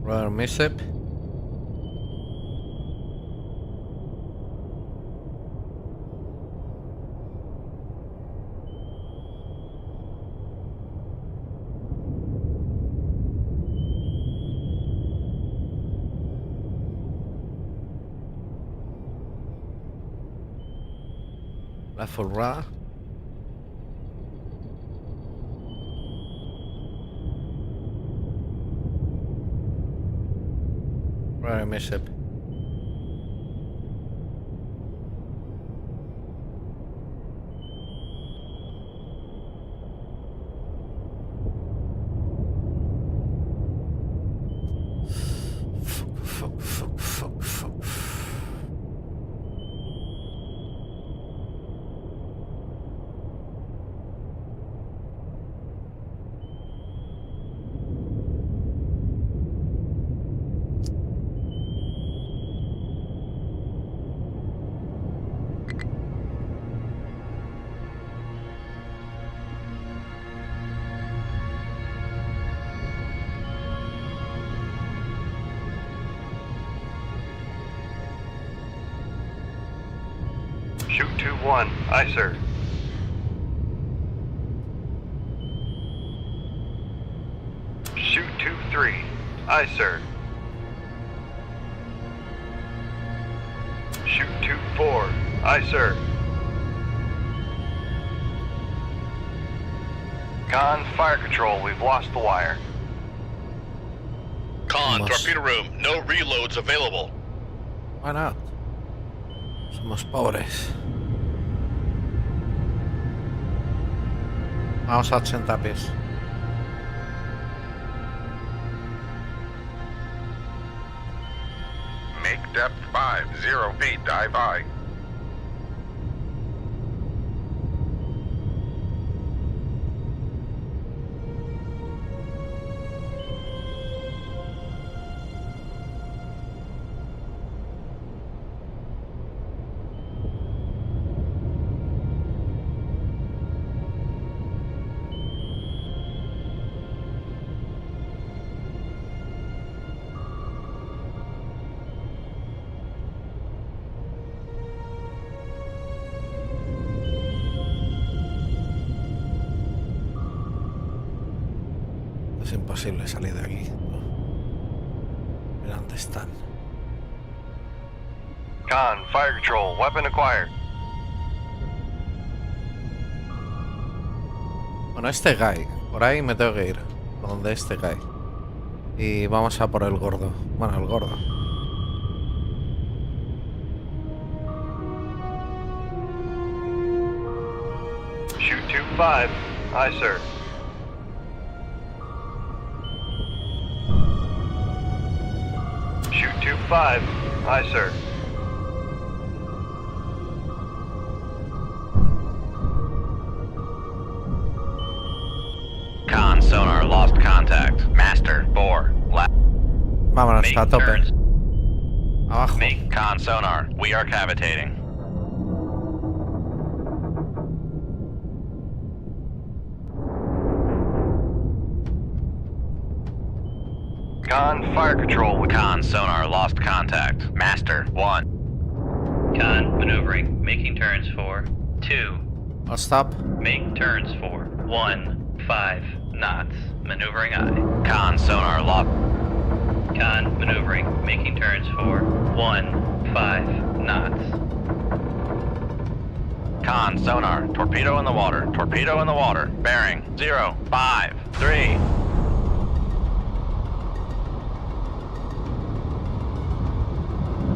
Radar mishap. Rifle radar. Radar mishap. Fuck. Shoot 2-1. Aye, sir. Shoot 2-3. Aye, sir. Shoot 2-4. Aye, sir. Con, fire control. We've lost the wire. Con, Must. torpedo room. No reloads available. Why not? Somos pobres. Vamos a 80 pies. Make depth 50 feet, dive high. Es imposible salir de aquí. Mira dónde están. Con, fire control, weapon acquired. Bueno, este guy. Por ahí me tengo que ir. Por donde este guy. Y vamos a por el gordo. Bueno, el gordo. Shoot 2-5. Aye, sir. Shoot 2-5. Aye, sir. Con sonar lost contact. Master 4. Vámonos, Make a tope. turns. Abajo. Make Con sonar. We are cavitating. Con, fire control with Con sonar lost contact. Master 1. Con maneuvering, making turns for 2. I'll stop. Make turns for 1, 5 knots. Maneuvering aye. Con sonar lost. Con maneuvering, making turns for 1, 5 knots. Con sonar. Torpedo in the water. Torpedo in the water. Bearing 0, 5, 3.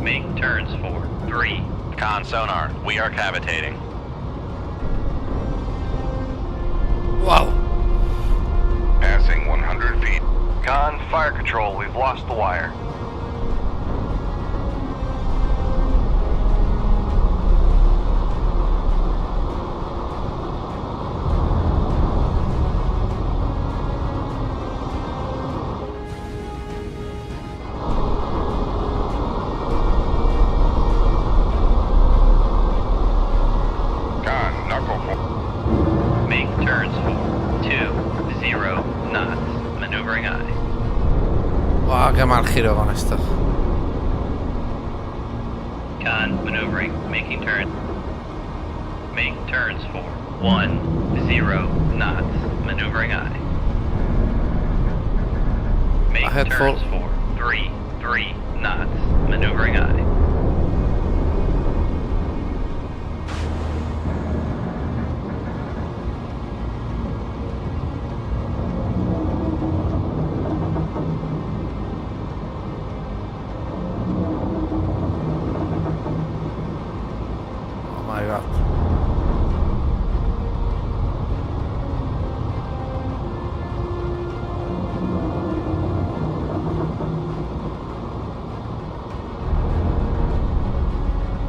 Make turns for 3. Con sonar. We are cavitating. Wow. Passing 100 feet. Con, fire control, we've lost the wire. Con, knuckle full. Make turns for 2, 0 knots. Maneuvering aye. Wow, qué mal giro con esto. Con maneuvering, making turns. Make turns for 1, 0 knots. Maneuvering aye. Make Ahead turns full. for 3 knots. Maneuvering aye. Oh my god.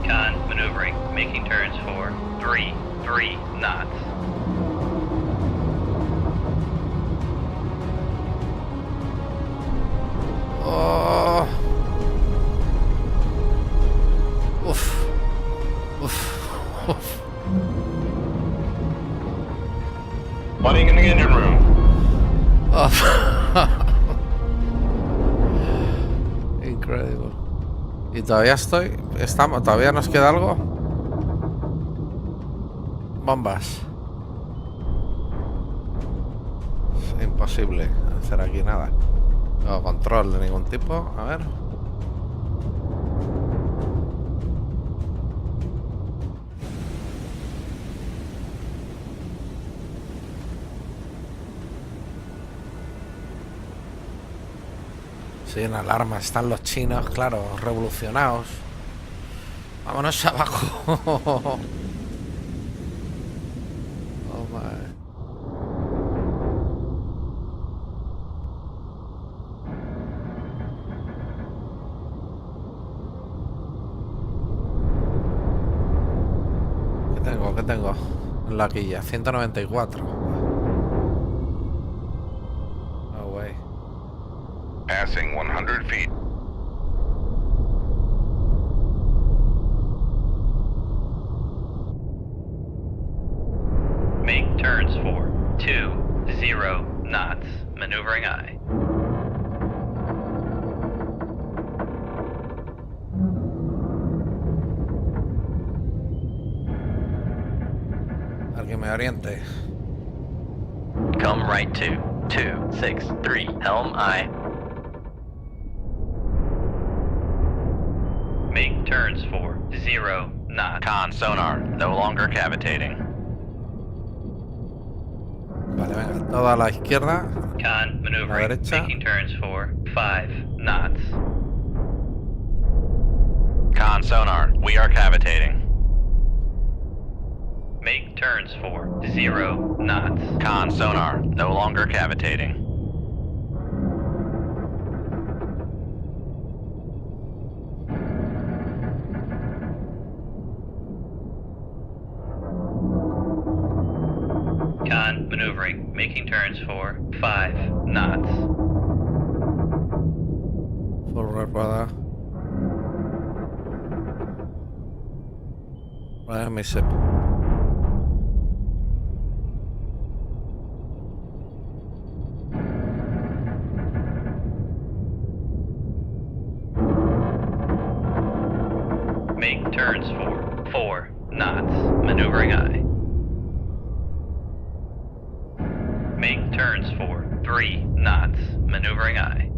Con maneuvering, making turns for 3 knots. Oh. Uf. Uf. Uf. Flooding in the engine room. Uf. Incredible. Y todavía todavía nos queda algo. Bombas. Es imposible hacer aquí nada. No control de ningún tipo. A ver. Sí, en alarma. Están los chinos, claro, revolucionados. Vámonos abajo. Oh my. ¿Qué tengo? En la quilla, 194. No way. Passing 100 feet. Make turns for 0 knots. Maneuvering aye. Alguien me oriente. Come right to 263. Helm aye. Make turns turns for 0 knots. Con sonar, no longer cavitating. Vale, venga, todo a la izquierda. Con maneuvering, derecha. making turns for 5 knots. Con sonar, we are cavitating. Make turns for 0 knots. Con sonar, no longer cavitating. Con maneuvering, making turns for 5 knots. Forward rueda. Vale, mi sep. Make turns for 4 knots. Maneuvering eye. Make turns for 3 knots. Maneuvering eye.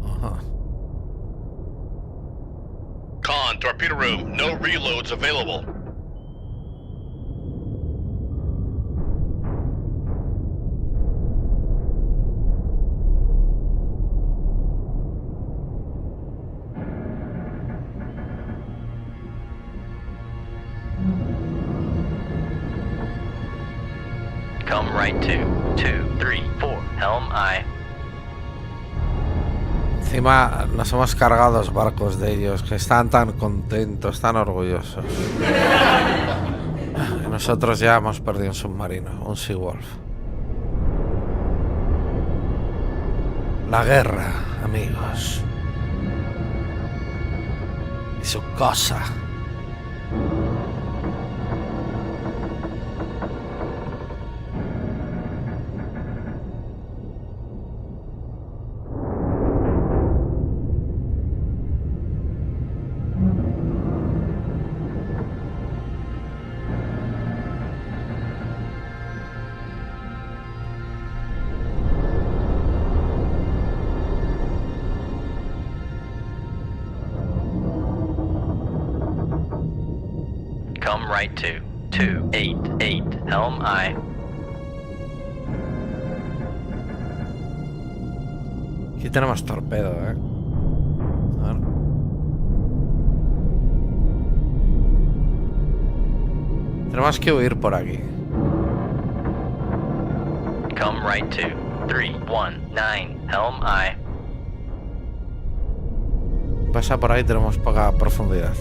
Ajá. Con, torpedo room, no reloads available. Come right to 2, 3, 4, helm aye. Encima nos hemos cargado los barcos de ellos, que están tan contentos, tan orgullosos. Y nosotros ya hemos perdido un submarino, un Seawolf. La guerra, amigos. Y su cosa. Come right to 288, helm aye. Aquí tenemos torpedo, A ver. Tenemos que huir por aquí. Come right to 319, helm aye. Pasa por ahí, tenemos poca profundidad.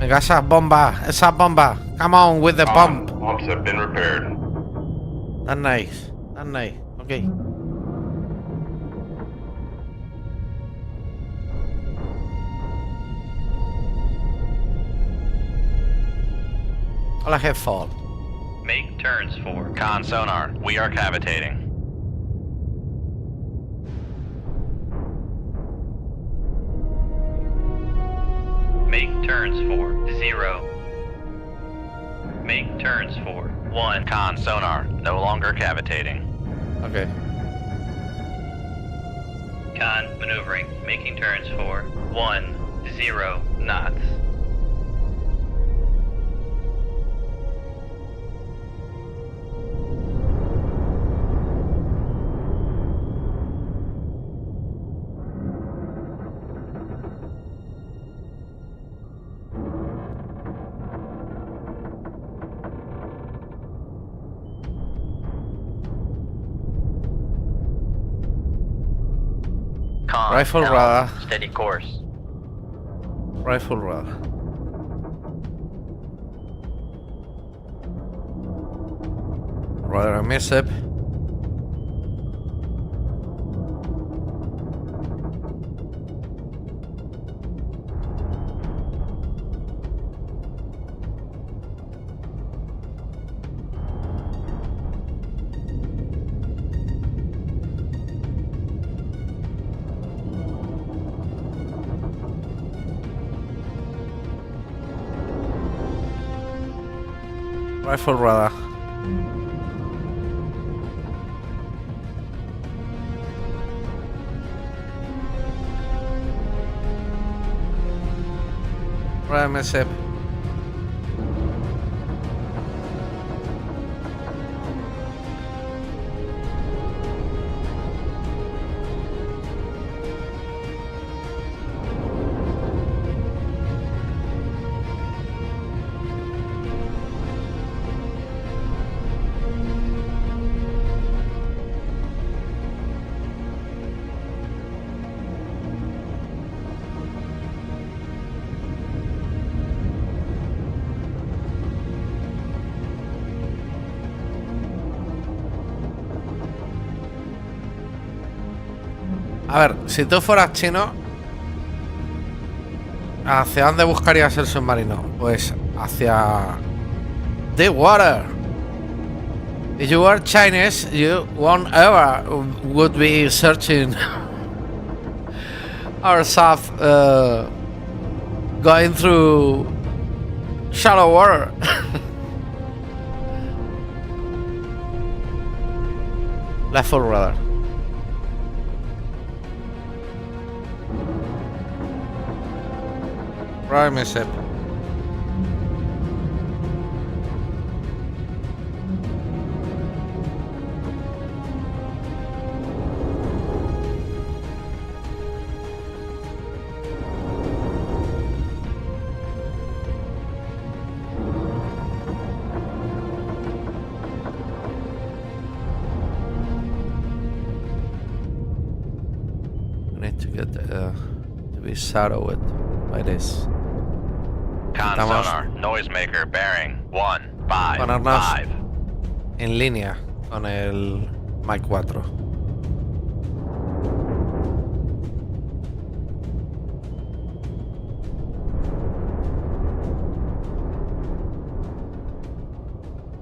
Venga, esa bomba, esa bomba. Come on with the bomb. Pumps have been repaired. That's nice, that's nice. Okay. Hola, Headfall. Make turns for Con sonar, we are cavitating. Make turns for 0. Make turns for 1. Con sonar, no longer cavitating. Okay. Con maneuvering, making turns for 10 knots. Con, Rifle helm, radar. steady course. Rifle radar. Radar mishap. Rifle radar. Probablemente. A ver, si tú fueras chino, ¿hacia dónde buscarías el submarino? Pues hacia the water. If you were Chinese, you won't ever would be searching ourselves going through shallow water. Left full rudder. Right, my ship. I need to get to be shadowed by this. Con Estamos sonar, noisemaker, bearing 1-5-5. ponernos en línea con el Mike 4.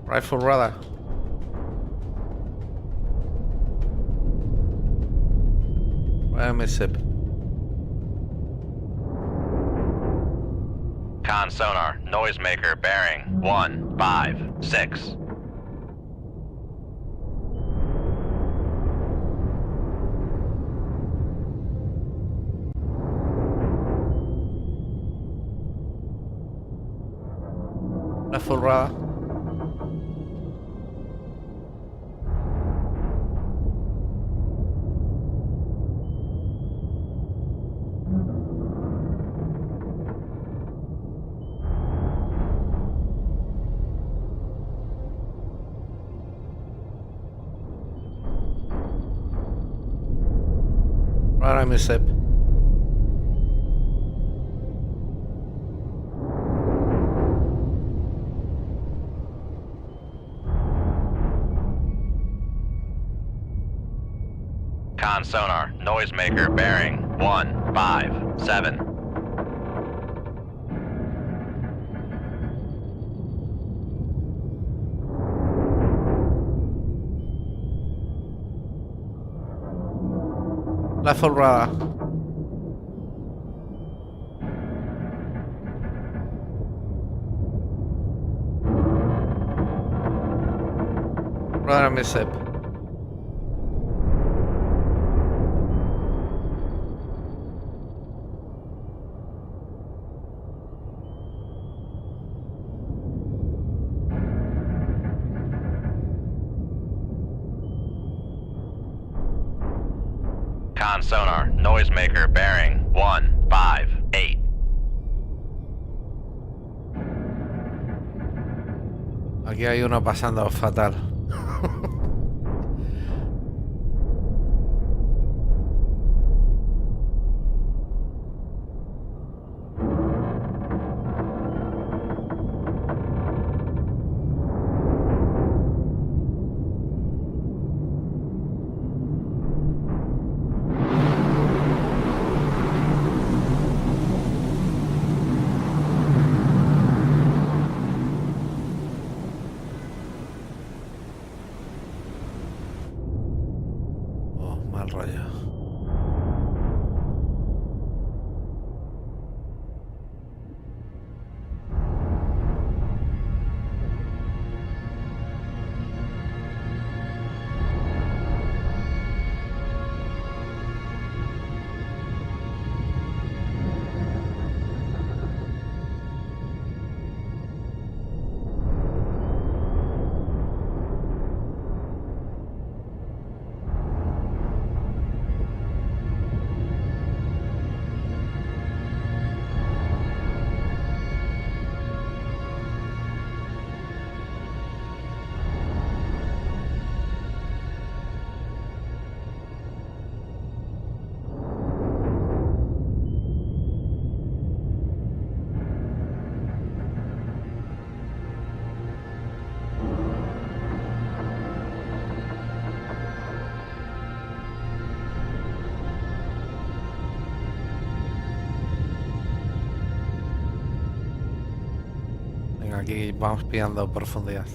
Rifle radar. Where am I ship? Con sonar, noisemaker, bearing 1-5-6. Rifle radar. Where am I ship? Con sonar, noisemaker, bearing 1-5-7. Rifle radar. Where am I ship? Con sonar, noisemaker, bearing 1-5-8. Aquí hay uno pasando fatal. Oh, mal rollo. Aquí vamos pillando profundidad.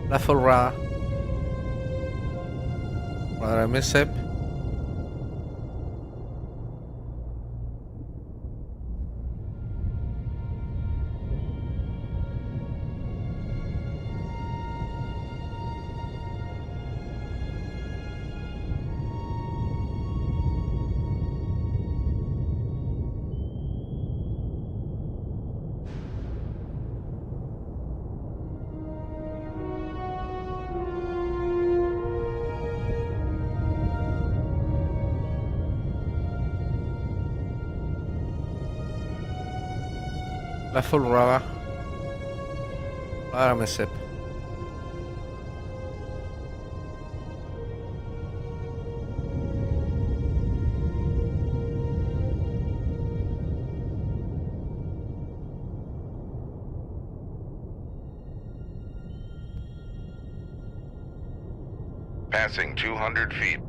La full radar. Radar mishap. La full radar. Radar mishap. Passing 200 feet.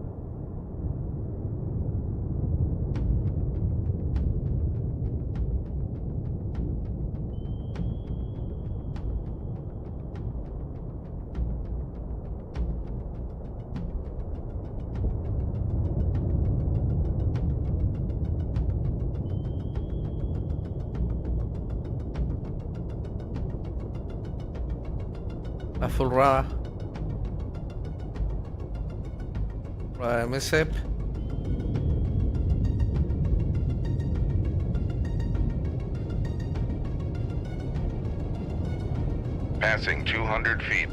La full radar. Radar mishap. Passing 200 feet.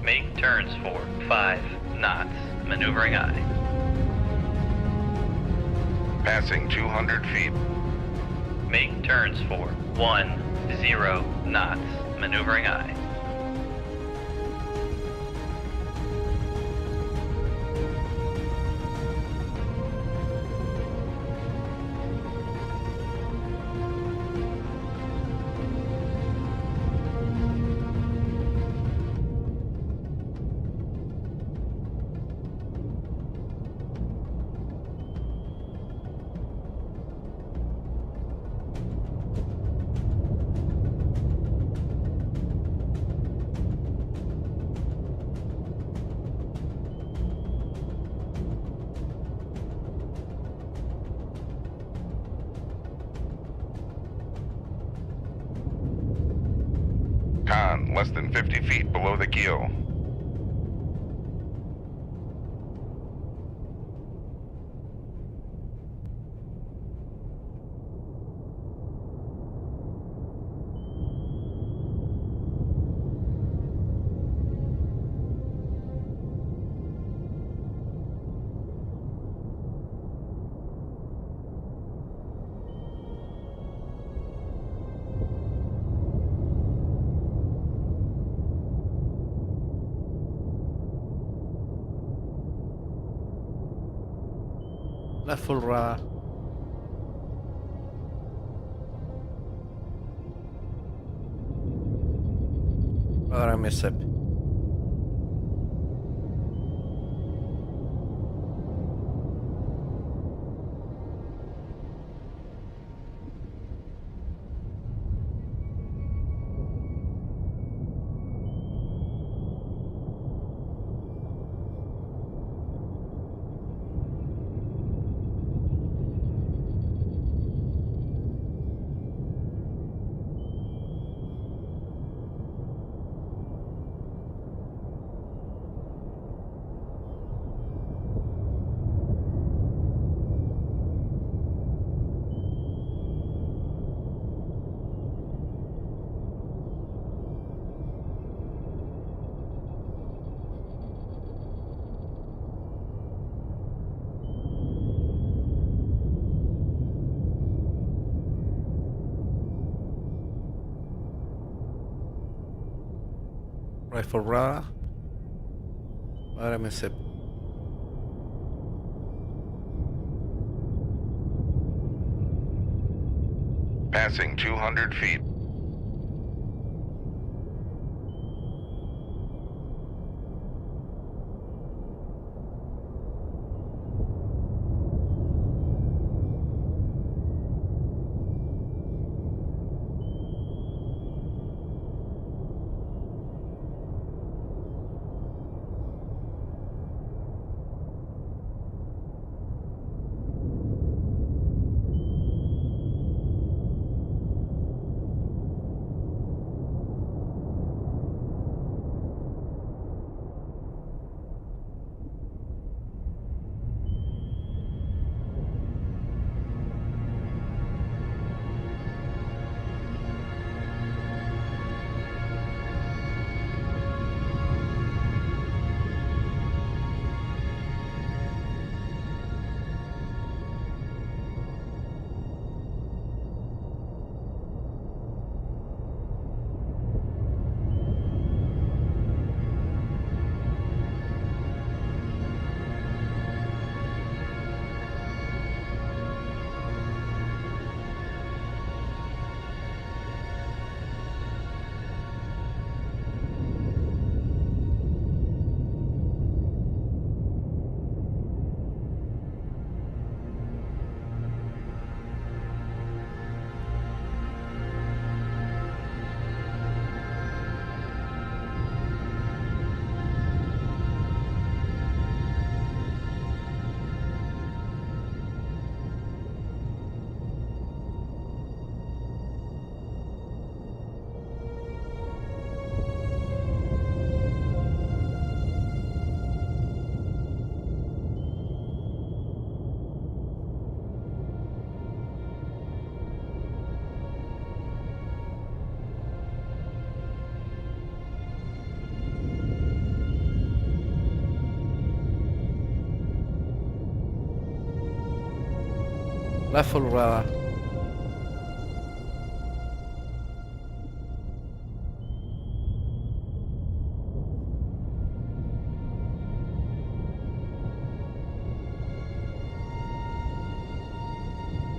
Make turns for 5 knots. Maneuvering eye. Passing 200 feet. Make turns for 10 knots. Maneuvering eye. Con, less than 50 feet below the keel. Left full radar. Radar MSEP. Right full radar. Radar MSEP. Passing 200 feet. Left full radar.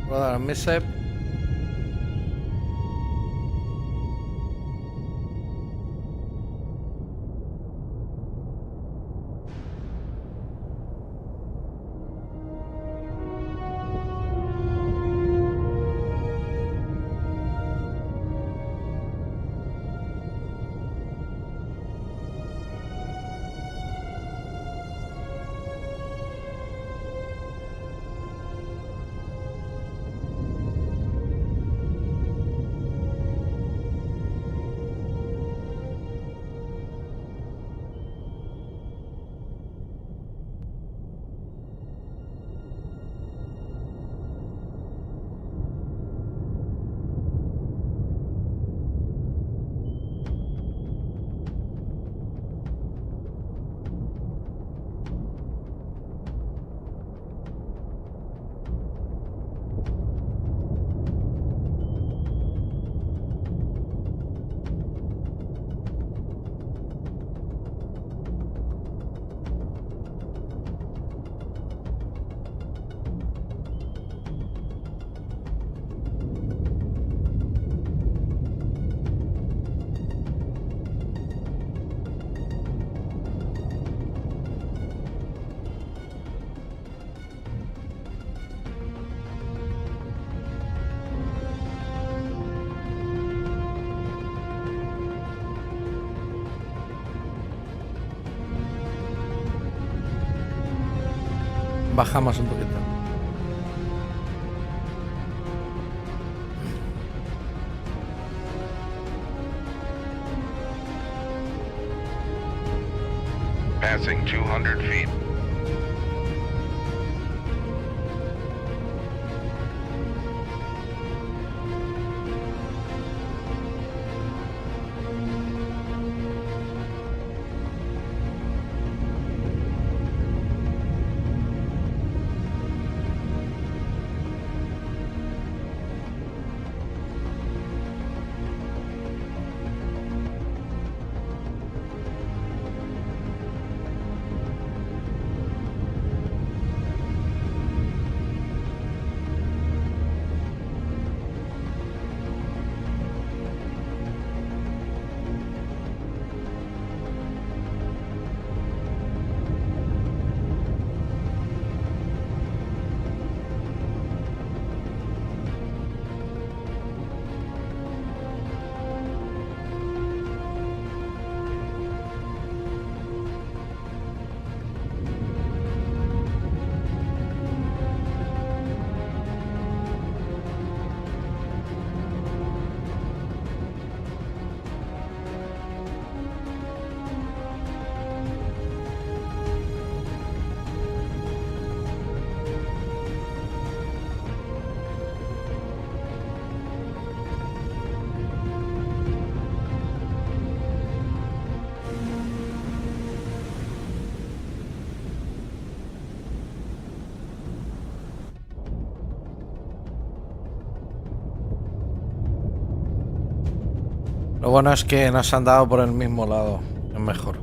Radar MSEP. bajamos un poquito. Passing 200 feet. Lo bueno es que nos han dado por el mismo lado. Es mejor.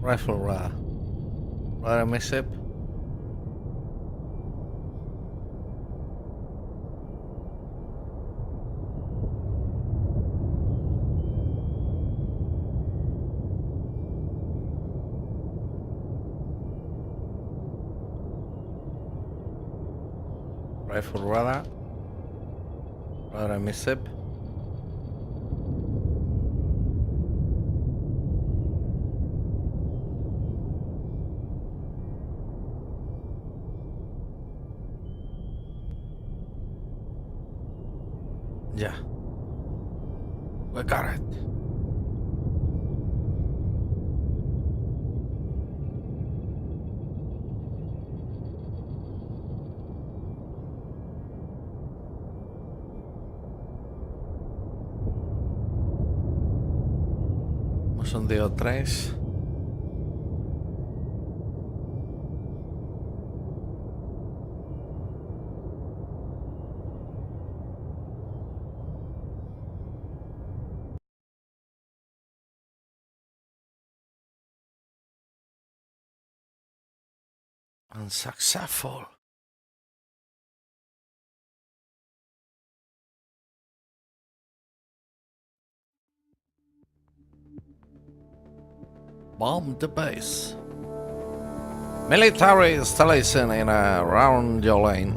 Rifle radar. Radar mishap. Rifle radar. Radar mishap. Yeah. We got it. Hemos hundido 3. Unsuccessful. Bomb the base. Military installation in around your lane.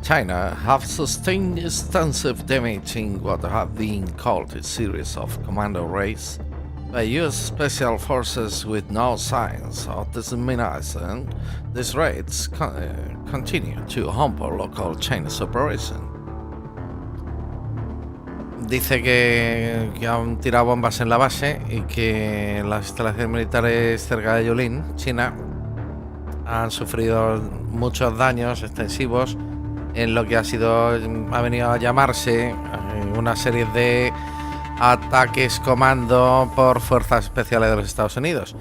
China have sustained extensive damage in what have been called a series of commando raids by US Special Forces with no signs of dissemination. These raids continue to hamper local Chinese operation. Dice que han tirado bombas en la base y que las instalaciones militares cerca de Yulin, China, han sufrido muchos daños extensivos en lo que ha venido a llamarse una serie de ataques comando por fuerzas especiales de los Estados Unidos,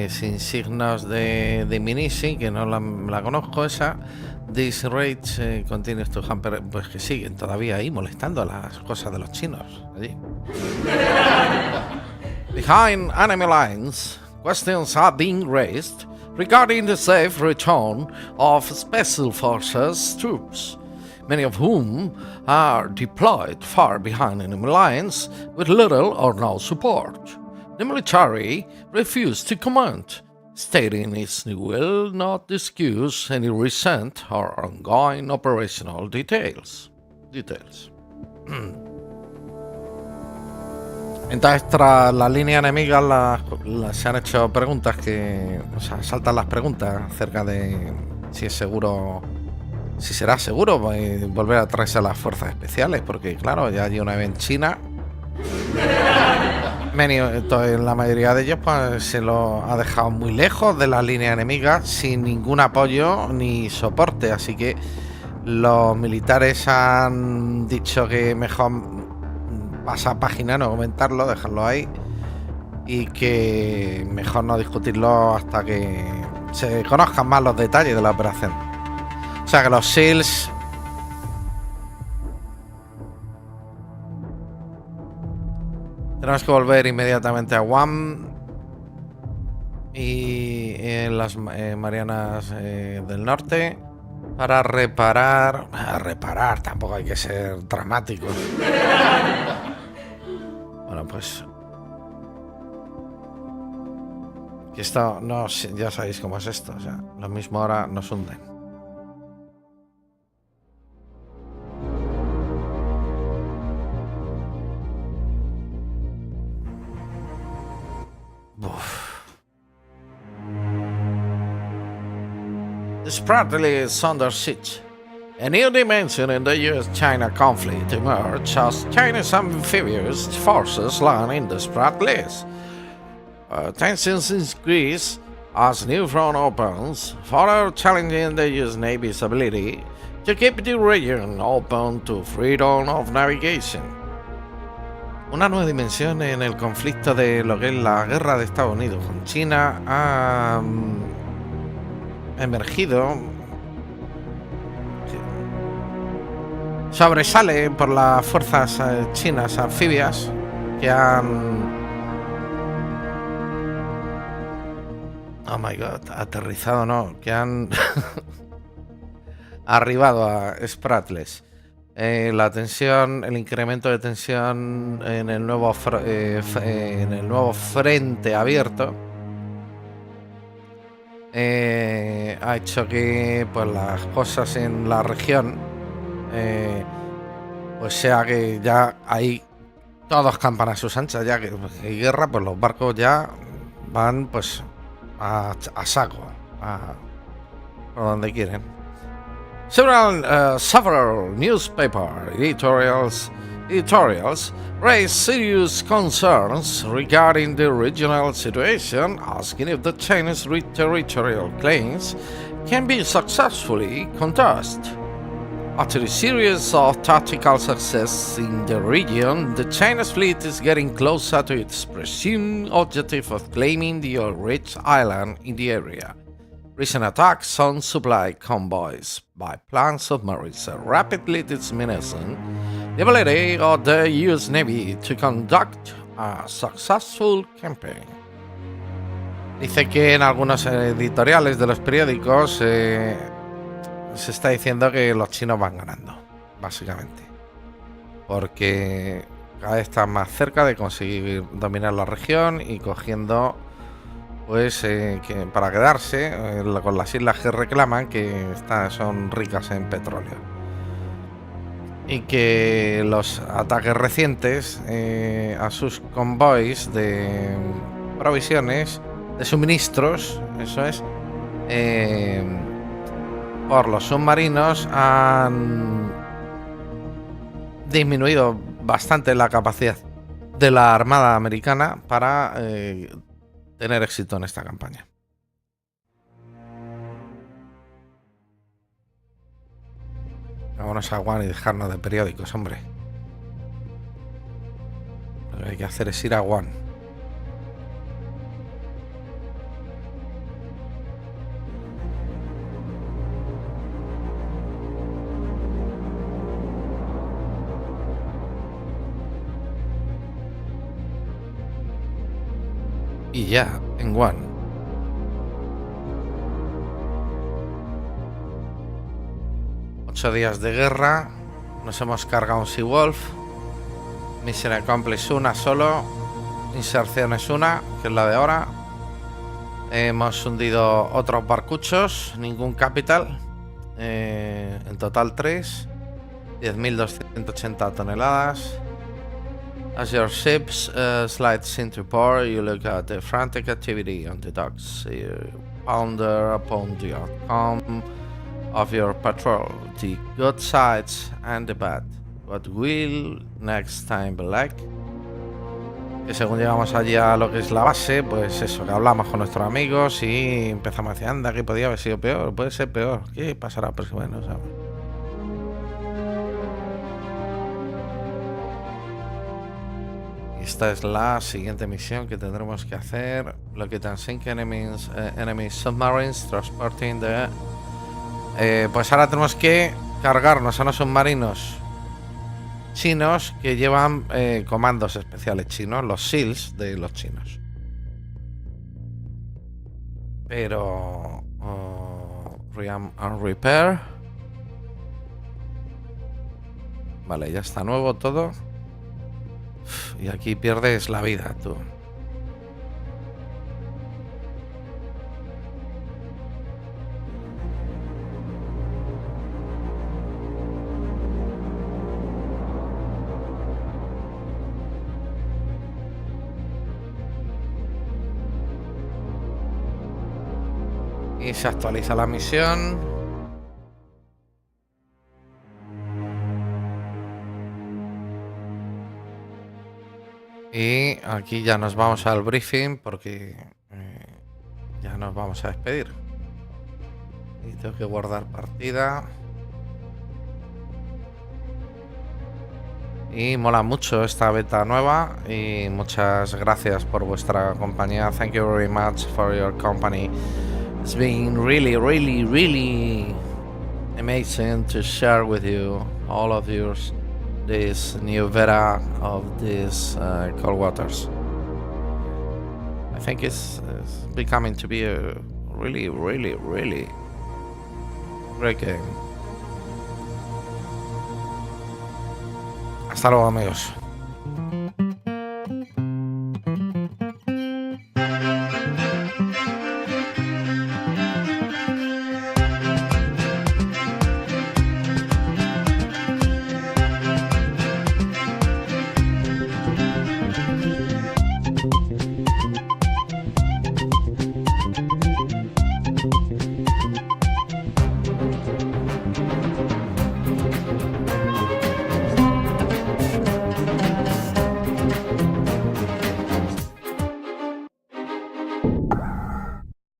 sin signos de diminishing, que no la conozco esa. These raids continues to hamper, pues que siguen todavía ahí molestando a las cosas de los chinos allí. Behind enemy lines, questions are being raised regarding the safe return of Special Forces troops, many of whom are deployed far behind enemy lines with little or no support. The military refused to comment, stating it will not discuss any recent or ongoing operational details. Entonces, tras la línea enemiga se han hecho preguntas saltan las preguntas acerca de si es seguro, si será seguro volver a traerse a las fuerzas especiales, porque claro, ya hay una vez en China. Entonces, la mayoría de ellos pues se lo ha dejado muy lejos de la línea enemiga, sin ningún apoyo ni soporte, así que los militares han dicho que mejor pasar página, no comentarlo, dejarlo ahí, y que mejor no discutirlo hasta que se conozcan más los detalles de la operación. O sea que los SEALs tenemos que volver inmediatamente a Guam y en las Marianas del Norte para reparar. Tampoco hay que ser dramáticos. Bueno, pues que esto no, ya sabéis cómo es esto, o sea, lo mismo ahora nos hunden. Spratly is under siege. A new dimension in the US-China conflict emerged as Chinese amphibious forces land in the Spratlys. Tensions increase as new front opens, further challenging the US Navy's ability to keep the region open to freedom of navigation. Una nueva dimensión en el conflicto de lo que es la guerra de Estados Unidos con China ha emergido. Sobresale por las fuerzas chinas anfibias que han aterrizado, que han arribado a Spratlys. La tensión, el incremento de tensión en el nuevo frente abierto ha hecho que pues las cosas en la región pues sea que ya hay todos campan a sus anchas, ya que hay guerra, pues los barcos ya van pues a saco, por donde quieren. Several newspaper editorials raise serious concerns regarding the regional situation, asking if the Chinese territorial claims can be successfully contested. After a series of tactical success in the region, the Chinese fleet is getting closer to its presumed objective of claiming the oil-rich island in the area. Recent attacks on supply convoys by planned submarines are rapidly diminishing the ability of the US Navy to conduct a successful campaign. Dice que en algunos editoriales de los periódicos se está diciendo que los chinos van ganando, básicamente, porque cada vez están más cerca de conseguir dominar la región y cogiendo pues para quedarse con las islas que reclaman, que son ricas en petróleo. Y que los ataques recientes a sus convoys de provisiones, de suministros, eso es, por los submarinos han disminuido bastante la capacidad de la Armada americana para tener éxito en esta campaña. Vámonos a One y dejarnos de periódicos, hombre. Lo que hay que hacer es ir a One. Y ya, en One. Días de guerra, nos hemos cargado un Seawolf, misión accomplished una solo, inserción es una, que es la de ahora, hemos hundido otros barcuchos, ningún capital, en total 3, 10.280 toneladas. As your ships slides into port, you look at the frantic activity on the docks, you ponder upon the outcome of your patrol, the good sides and the bad. What will next time be like? Que según llegamos allí a lo que es la base, pues eso, que hablamos con nuestros amigos y empezamos a decir, anda, que podía haber sido peor, puede ser peor, ¿qué pasará? Pues bueno, ¿sabes? Esta es la siguiente misión que tendremos que hacer. Locate and sink enemy submarines transporting the... pues ahora tenemos que cargarnos a unos submarinos chinos que llevan comandos especiales chinos, los SEALs de los chinos. Pero... Ream and repair. Vale, ya está nuevo todo. Y aquí pierdes la vida, tú. Y se actualiza la misión. Y aquí ya nos vamos al briefing porque ya nos vamos a despedir. Y tengo que guardar partida. Y mola mucho esta beta nueva. Y muchas gracias por vuestra compañía. Thank you very much for your company. It's been really amazing to share with you all of yours this new beta of these cold waters. I think it's becoming to be a really great game. Hasta luego, amigos.